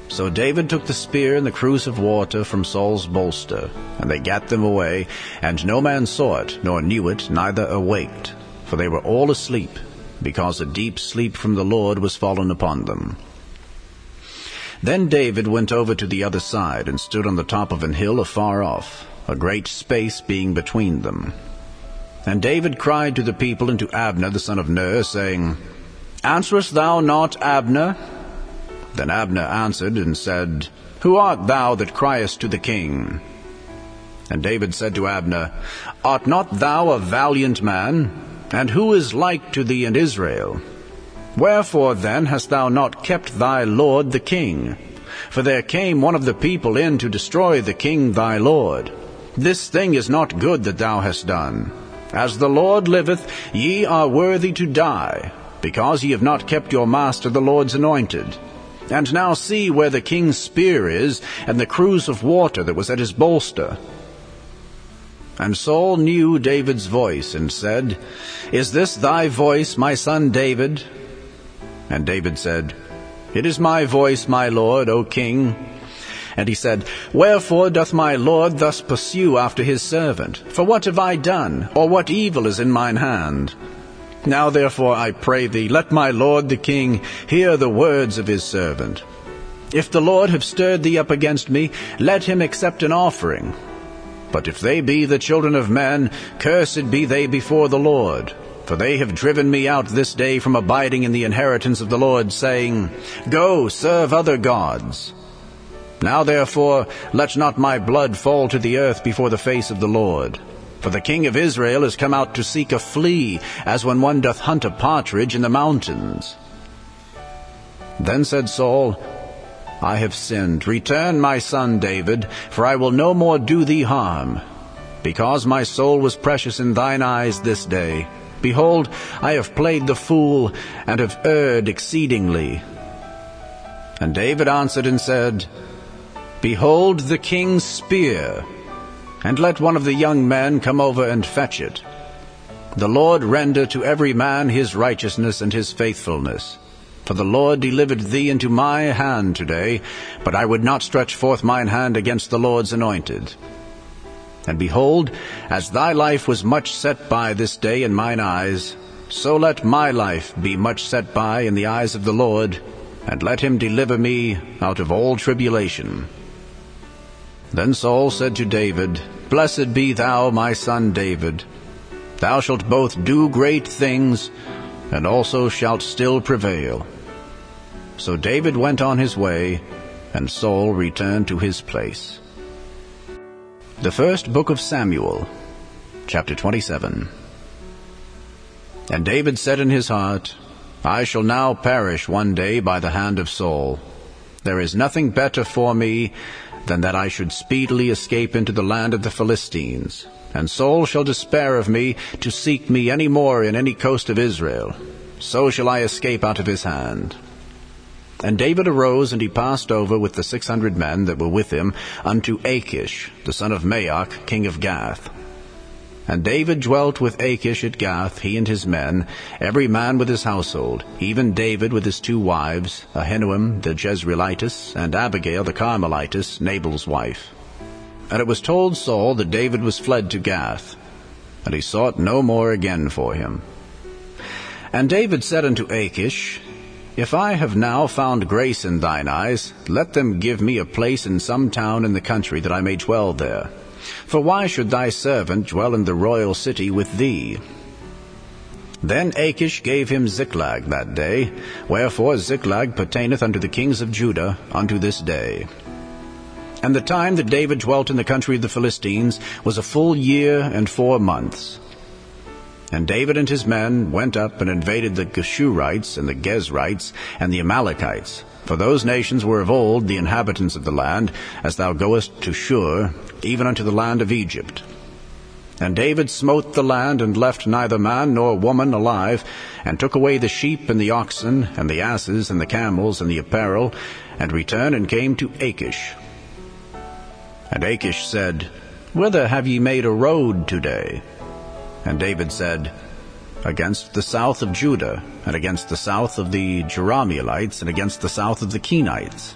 Speaker 1: So David took the spear and the cruse of water from Saul's bolster, and they gat them away, and no man saw it, nor knew it, neither awaked, for they were all asleep, because a deep sleep from the Lord was fallen upon them. Then David went over to the other side, and stood on the top of an hill afar off, a great space being between them. And David cried to the people and to Abner the son of Ner, saying, Answerest thou not, Abner? Then Abner answered and said, Who art thou that criest to the king? And David said to Abner, Art not thou a valiant man? And who is like to thee in Israel? Wherefore then hast thou not kept thy lord the king? For there came one of the people in to destroy the king thy lord. This thing is not good that thou hast done. As the Lord liveth, ye are worthy to die, because ye have not kept your master the Lord's anointed. And now see where the king's spear is, and the cruse of water that was at his bolster. And Saul knew David's voice, and said, Is this thy voice, my son David? And David said, It is my voice, my lord, O king. And he said, Wherefore doth my lord thus pursue after his servant? For what have I done, or what evil is in mine hand? Now therefore, I pray thee, let my lord the king hear the words of his servant. If the Lord have stirred thee up against me, let him accept an offering. But if they be the children of men, cursed be they before the Lord. For they have driven me out this day from abiding in the inheritance of the Lord, saying, Go, serve other gods. Now therefore, let not my blood fall to the earth before the face of the Lord. For the king of Israel is come out to seek a flea, as when one doth hunt a partridge in the mountains. Then said Saul, I have sinned. Return, my son David, for I will no more do thee harm. Because my soul was precious in thine eyes this day. Behold, I have played the fool, and have erred exceedingly. And David answered and said, Behold the king's spear, and let one of the young men come over and fetch it. The Lord render to every man his righteousness and his faithfulness. For the Lord delivered thee into my hand today, but I would not stretch forth mine hand against the Lord's anointed. And behold, as thy life was much set by this day in mine eyes, so let my life be much set by in the eyes of the Lord, and let him deliver me out of all tribulation. Then Saul said to David, Blessed be thou, my son David. Thou shalt both do great things, and also shalt still prevail. So David went on his way, and Saul returned to his place. The first book of Samuel, chapter 27. And David said in his heart, I shall now perish one day by the hand of Saul. There is nothing better for me than that I should speedily escape into the land of the Philistines, and Saul shall despair of me to seek me any more in any coast of Israel. So shall I escape out of his hand. And David arose, and he passed over with the 600 men that were with him unto Achish, the son of Maoch, king of Gath. And David dwelt with Achish at Gath, he and his men, every man with his household, even David with his 2 wives, Ahinoam the Jezreelitess, and Abigail the Carmelitess, Nabal's wife. And it was told Saul that David was fled to Gath, and he sought no more again for him. And David said unto Achish, If I have now found grace in thine eyes, let them give me a place in some town in the country, that I may dwell there. For why should thy servant dwell in the royal city with thee? Then Achish gave him Ziklag that day, wherefore Ziklag pertaineth unto the kings of Judah unto this day. And the time that David dwelt in the country of the Philistines was a full year and 4 months. And David and his men went up and invaded the Geshurites and the Gezrites and the Amalekites, for those nations were of old the inhabitants of the land, as thou goest to Shur, even unto the land of Egypt. And David smote the land, and left neither man nor woman alive, and took away the sheep and the oxen, and the asses, and the camels, and the apparel, and returned and came to Achish. And Achish said, Whither have ye made a road today? And David said, Against the south of Judah, and against the south of the Jerahmeelites, and against the south of the Kenites.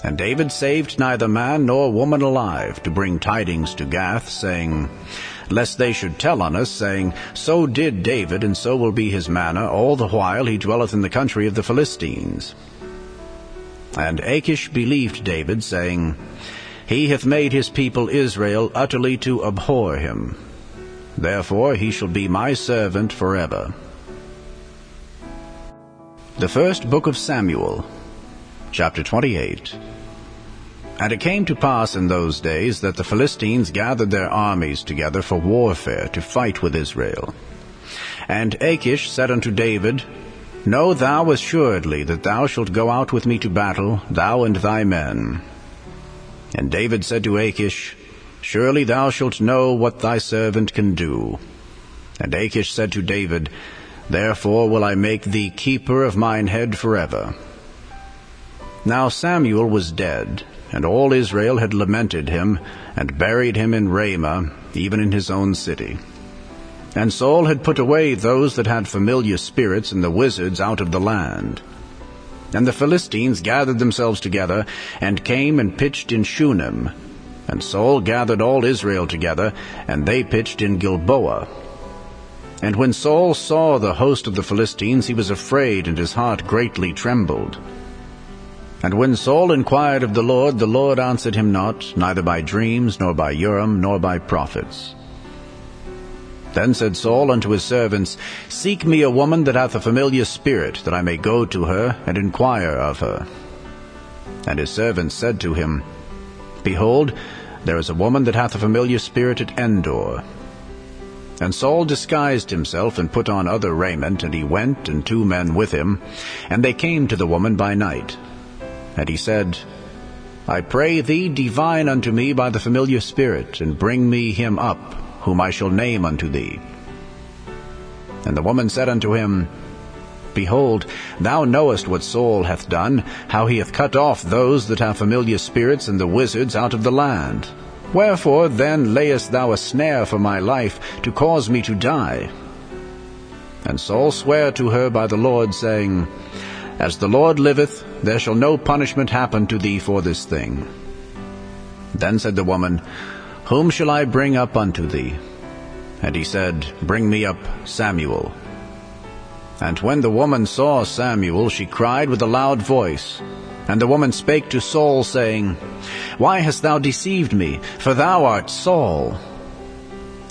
Speaker 1: And David saved neither man nor woman alive, to bring tidings to Gath, saying, Lest they should tell on us, saying, So did David, and so will be his manner, all the while he dwelleth in the country of the Philistines. And Achish believed David, saying, He hath made his people Israel utterly to abhor him. Therefore he shall be my servant forever. The first book of Samuel, chapter 28. And it came to pass in those days that the Philistines gathered their armies together for warfare, to fight with Israel. And Achish said unto David, Know thou assuredly that thou shalt go out with me to battle, thou and thy men. And David said to Achish, Surely thou shalt know what thy servant can do. And Achish said to David, Therefore will I make thee keeper of mine head forever. Now Samuel was dead, and all Israel had lamented him, and buried him in Ramah, even in his own city. And Saul had put away those that had familiar spirits and the wizards out of the land. And the Philistines gathered themselves together, and came and pitched in Shunem. And Saul gathered all Israel together, and they pitched in Gilboa. And when Saul saw the host of the Philistines, he was afraid, and his heart greatly trembled. And when Saul inquired of the Lord answered him not, neither by dreams, nor by Urim, nor by prophets. Then said Saul unto his servants, Seek me a woman that hath a familiar spirit, that I may go to her, and inquire of her. And his servants said to him, Behold, there is a woman that hath a familiar spirit at Endor. And Saul disguised himself and put on other raiment, and he went, and 2 men with him. And they came to the woman by night. And he said, I pray thee, divine unto me by the familiar spirit, and bring me him up, whom I shall name unto thee. And the woman said unto him, Behold, thou knowest what Saul hath done, how he hath cut off those that have familiar spirits and the wizards out of the land. Wherefore then layest thou a snare for my life, to cause me to die? And Saul sware to her by the Lord, saying, As the Lord liveth, there shall no punishment happen to thee for this thing. Then said the woman, Whom shall I bring up unto thee? And he said, Bring me up Samuel. And when the woman saw Samuel, she cried with a loud voice. And the woman spake to Saul, saying, Why hast thou deceived me? For thou art Saul.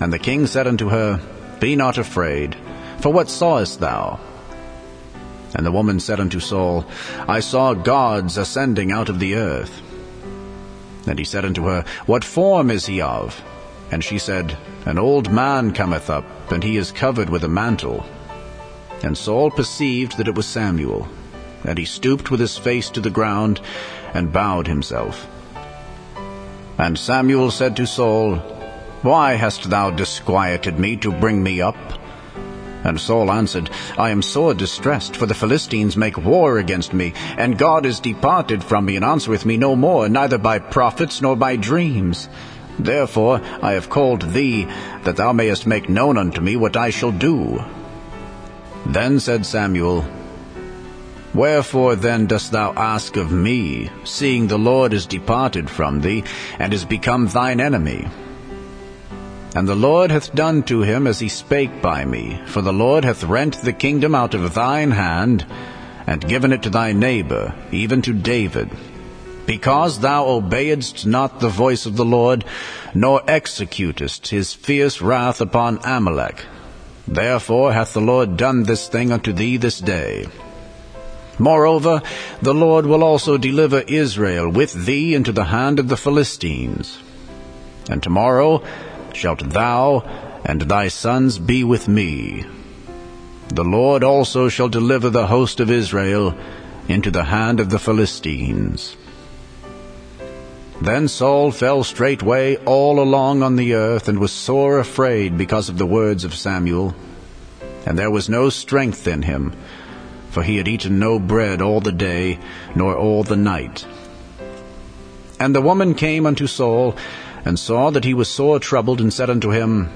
Speaker 1: And the king said unto her, Be not afraid, for what sawest thou? And the woman said unto Saul, I saw gods ascending out of the earth. And he said unto her, What form is he of? And she said, An old man cometh up, and he is covered with a mantle. And Saul perceived that it was Samuel. And he stooped with his face to the ground, and bowed himself. And Samuel said to Saul, Why hast thou disquieted me to bring me up? And Saul answered, I am sore distressed, for the Philistines make war against me, and God is departed from me, and answereth me no more, neither by prophets nor by dreams. Therefore I have called thee, that thou mayest make known unto me what I shall do. Then said Samuel, Wherefore then dost thou ask of me, seeing the Lord is departed from thee, and is become thine enemy? And the Lord hath done to him as he spake by me, for the Lord hath rent the kingdom out of thine hand, and given it to thy neighbor, even to David, because thou obeyedst not the voice of the Lord, nor executest his fierce wrath upon Amalek. Therefore hath the Lord done this thing unto thee this day. Moreover, the Lord will also deliver Israel with thee into the hand of the Philistines. And tomorrow shalt thou and thy sons be with me. The Lord also shall deliver the host of Israel into the hand of the Philistines. Then Saul fell straightway all along on the earth, and was sore afraid because of the words of Samuel. And there was no strength in him, for he had eaten no bread all the day, nor all the night. And the woman came unto Saul, and saw that he was sore troubled, and said unto him,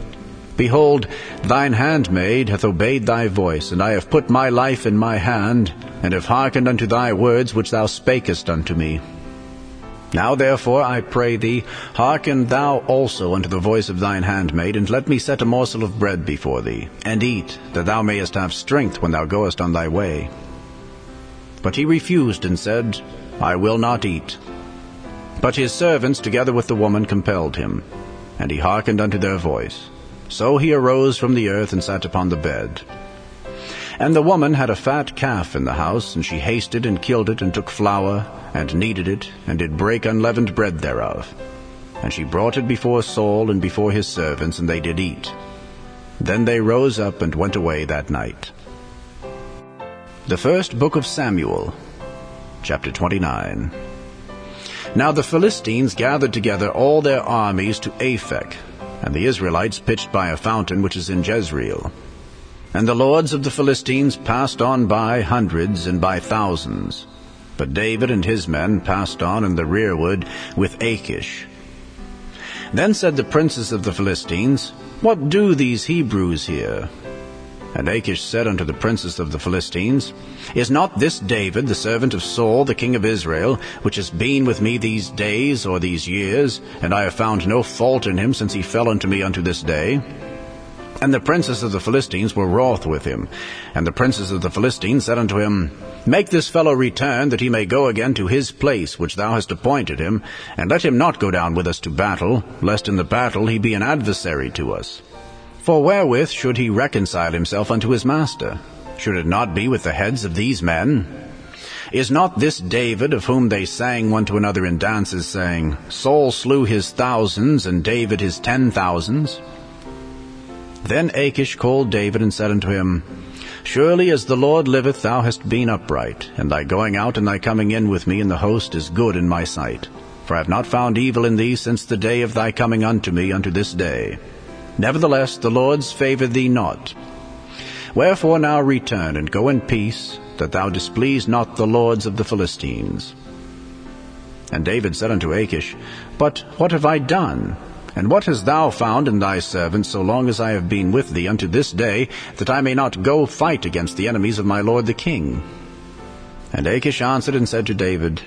Speaker 1: Behold, thine handmaid hath obeyed thy voice, and I have put my life in my hand, and have hearkened unto thy words which thou spakest unto me. Now therefore, I pray thee, hearken thou also unto the voice of thine handmaid, and let me set a morsel of bread before thee, and eat, that thou mayest have strength when thou goest on thy way. But he refused, and said, I will not eat. But his servants together with the woman compelled him, and he hearkened unto their voice. So he arose from the earth, and sat upon the bed. And the woman had a fat calf in the house, and she hasted and killed it, and took flour, and kneaded it, and did break unleavened bread thereof. And she brought it before Saul and before his servants, and they did eat. Then they rose up and went away that night. The first book of Samuel, chapter 29. Now the Philistines gathered together all their armies to Aphek, and the Israelites pitched by a fountain which is in Jezreel. And the lords of the Philistines passed on by hundreds and by thousands. But David and his men passed on in the rearward with Achish. Then said the princes of the Philistines, What do these Hebrews here? And Achish said unto the princes of the Philistines, Is not this David, the servant of Saul, the king of Israel, which has been with me these days or these years, and I have found no fault in him since he fell unto me unto this day? And the princes of the Philistines were wroth with him. And the princes of the Philistines said unto him, Make this fellow return, that he may go again to his place which thou hast appointed him, and let him not go down with us to battle, lest in the battle he be an adversary to us. For wherewith should he reconcile himself unto his master? Should it not be with the heads of these men? Is not this David, of whom they sang one to another in dances, saying, Saul slew his thousands, and David his 10,000s? Then Achish called David and said unto him, Surely as the Lord liveth, thou hast been upright, and thy going out and thy coming in with me in the host is good in my sight. For I have not found evil in thee since the day of thy coming unto me unto this day. Nevertheless the Lord's favour thee not. Wherefore now return, and go in peace, that thou displease not the lords of the Philistines. And David said unto Achish, But what have I done? And what hast thou found in thy servant so long as I have been with thee unto this day, that I may not go fight against the enemies of my lord the king? And Achish answered and said to David,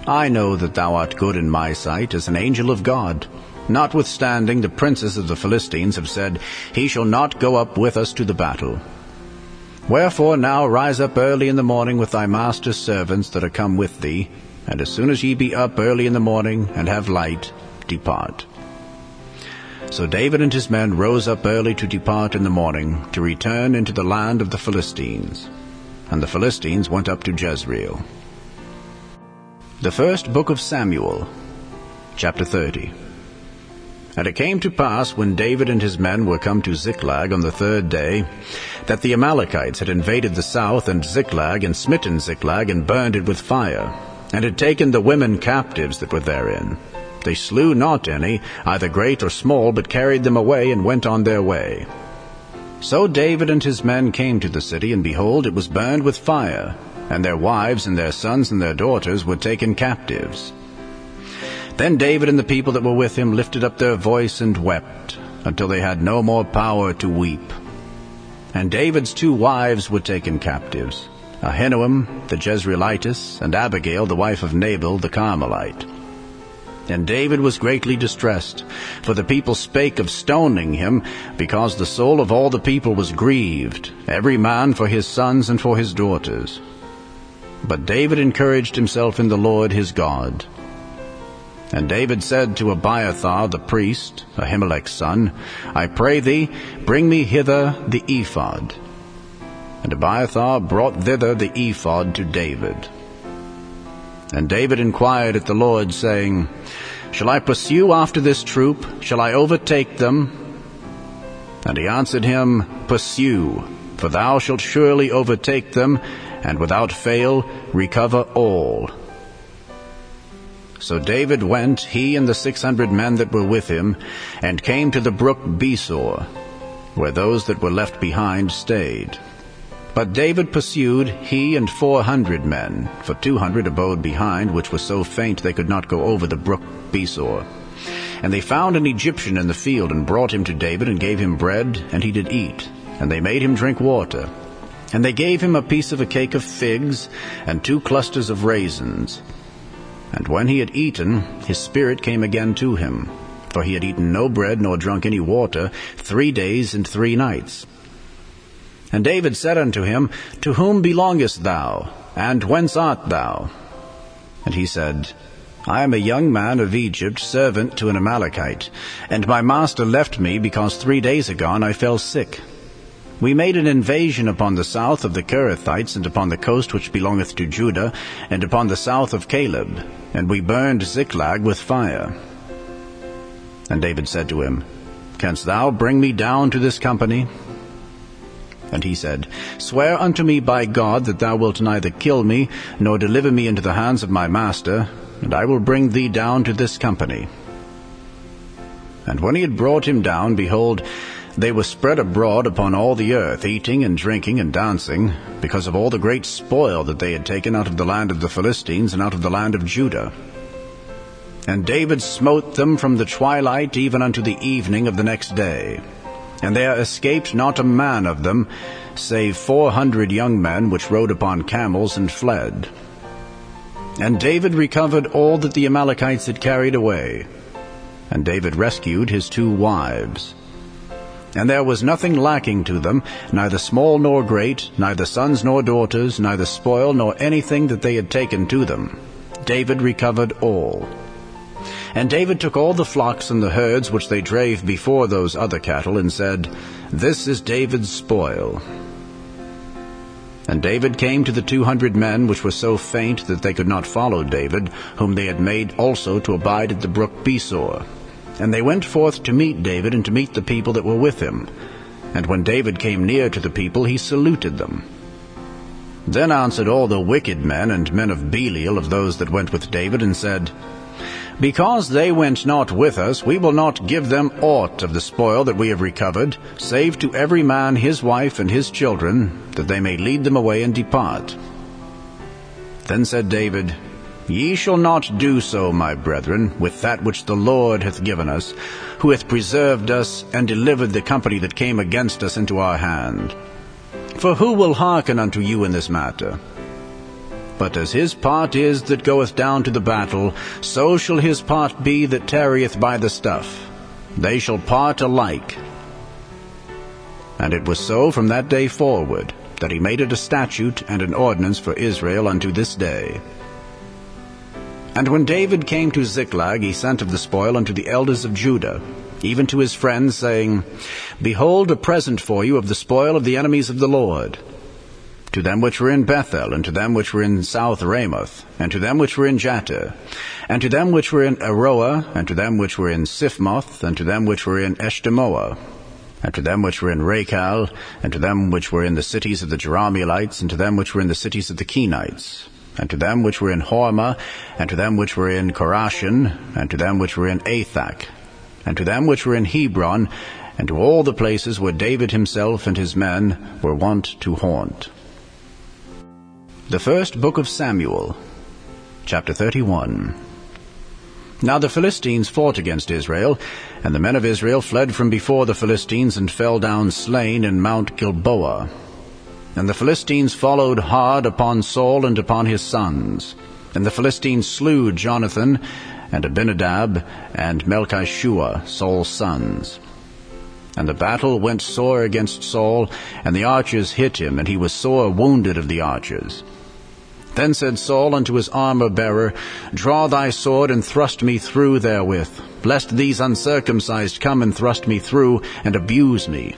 Speaker 1: I know that thou art good in my sight as an angel of God. Notwithstanding, the princes of the Philistines have said, He shall not go up with us to the battle. Wherefore now rise up early in the morning with thy master's servants that are come with thee, and as soon as ye be up early in the morning, and have light, depart. So David and his men rose up early to depart in the morning, to return into the land of the Philistines. And the Philistines went up to Jezreel. The first book of Samuel, chapter 30. And it came to pass, when David and his men were come to Ziklag on the third day, that the Amalekites had invaded the south and Ziklag, and smitten Ziklag, and burned it with fire, and had taken the women captives that were therein. They slew not any, either great or small, but carried them away, and went on their way. So David and his men came to the city, and behold, it was burned with fire, and their wives and their sons and their daughters were taken captives. Then David and the people that were with him lifted up their voice and wept, until they had no more power to weep. And David's 2 wives were taken captives, Ahinoam the Jezreelitess, and Abigail the wife of Nabal the Carmelite. And David was greatly distressed, for the people spake of stoning him, because the soul of all the people was grieved, every man for his sons and for his daughters. But David encouraged himself in the Lord his God. And David said to Abiathar the priest, Ahimelech's son, I pray thee, bring me hither the ephod. And Abiathar brought thither the ephod to David. And David inquired at the Lord, saying, Shall I pursue after this troop? Shall I overtake them? And he answered him, Pursue, for thou shalt surely overtake them, and without fail recover all. So David went, he and the 600 men that were with him, and came to the brook Besor, where those that were left behind stayed. But David pursued, he and 400 men, for 200 abode behind, which were so faint they could not go over the brook Besor. And they found an Egyptian in the field, and brought him to David, and gave him bread, and he did eat. And they made him drink water. And they gave him a piece of a cake of figs, and 2 clusters of raisins. And when he had eaten, his spirit came again to him, for he had eaten no bread nor drunk any water 3 days and 3 nights. And David said unto him, To whom belongest thou, and whence art thou? And he said, I am a young man of Egypt, servant to an Amalekite, and my master left me, because 3 days agone I fell sick. We made an invasion upon the south of the Kerethites, and upon the coast which belongeth to Judah, and upon the south of Caleb, and we burned Ziklag with fire. And David said to him, Canst thou bring me down to this company? And he said, Swear unto me by God that thou wilt neither kill me, nor deliver me into the hands of my master, and I will bring thee down to this company. And when he had brought him down, behold, they were spread abroad upon all the earth, eating and drinking and dancing, because of all the great spoil that they had taken out of the land of the Philistines and out of the land of Judah. And David smote them from the twilight even unto the evening of the next day. And there escaped not a man of them, save 400 young men which rode upon camels and fled. And David recovered all that the Amalekites had carried away. And David rescued his 2 wives. And there was nothing lacking to them, neither small nor great, neither sons nor daughters, neither spoil nor anything that they had taken to them. David recovered all. And David took all the flocks and the herds which they drave before those other cattle, and said, This is David's spoil. And David came to the 200 men which were so faint that they could not follow David, whom they had made also to abide at the brook Besor. And they went forth to meet David, and to meet the people that were with him. And when David came near to the people, he saluted them. Then answered all the wicked men and men of Belial of those that went with David, and said, Because they went not with us, we will not give them aught of the spoil that we have recovered, save to every man his wife and his children, that they may lead them away and depart. Then said David, Ye shall not do so, my brethren, with that which the Lord hath given us, who hath preserved us, and delivered the company that came against us into our hand. For who will hearken unto you in this matter? But as his part is that goeth down to the battle, so shall his part be that tarrieth by the stuff. They shall part alike. And it was so from that day forward, that he made it a statute and an ordinance for Israel unto this day. And when David came to Ziklag, he sent of the spoil unto the elders of Judah, even to his friends, saying, Behold, a present for you of the spoil of the enemies of the Lord. To them which were in Bethel, and to them which were in South Ramoth, and to them which were in Jatir, and to them which were in Aroah, and to them which were in Siphmoth, and to them which were in Eshtemoa, and to them which were in Rachal, and to them which were in the cities of the Jerahmeelites, and to them which were in the cities of the Kenites, and to them which were in Hormah, and to them which were in Korashin, and to them which were in Athak, and to them which were in Hebron, and to all the places where David himself and his men were wont to haunt. The first book of Samuel, chapter 31. Now the Philistines fought against Israel, and the men of Israel fled from before the Philistines, and fell down slain in Mount Gilboa. And the Philistines followed hard upon Saul and upon his sons. And the Philistines slew Jonathan, and Abinadab, and Melchishua, Saul's sons. And the battle went sore against Saul, and the archers hit him, and he was sore wounded of the archers. Then said Saul unto his armor-bearer, Draw thy sword, and thrust me through therewith, lest these uncircumcised come and thrust me through, and abuse me.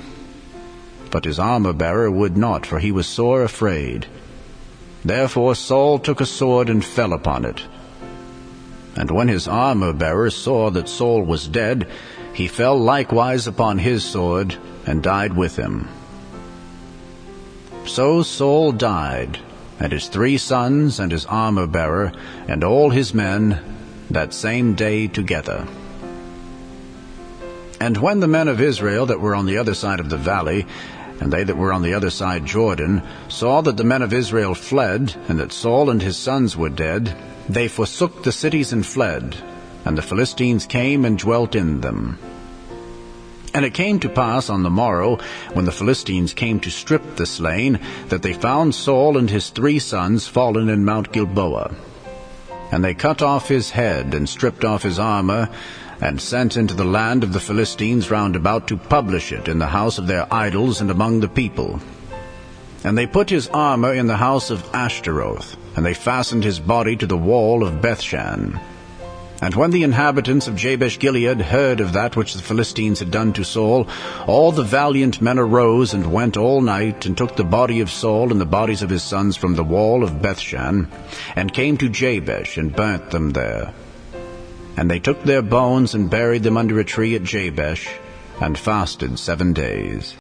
Speaker 1: But his armor-bearer would not, for he was sore afraid. Therefore Saul took a sword, and fell upon it. And when his armor-bearer saw that Saul was dead, he fell likewise upon his sword, and died with him. So Saul died, and his 3 sons, and his armor-bearer, and all his men, that same day together. And when the men of Israel that were on the other side of the valley, and they that were on the other side Jordan, saw that the men of Israel fled, and that Saul and his sons were dead, they forsook the cities and fled, and the Philistines came and dwelt in them. And it came to pass on the morrow, when the Philistines came to strip the slain, that they found Saul and his 3 sons fallen in Mount Gilboa. And they cut off his head, and stripped off his armor, and sent into the land of the Philistines round about to publish it in the house of their idols and among the people. And they put his armor in the house of Ashtaroth, and they fastened his body to the wall of Bethshan. And when the inhabitants of Jabesh-Gilead heard of that which the Philistines had done to Saul, all the valiant men arose and went all night, and took the body of Saul and the bodies of his sons from the wall of Bethshan, and came to Jabesh, and burnt them there. And they took their bones, and buried them under a tree at Jabesh, and fasted 7 days.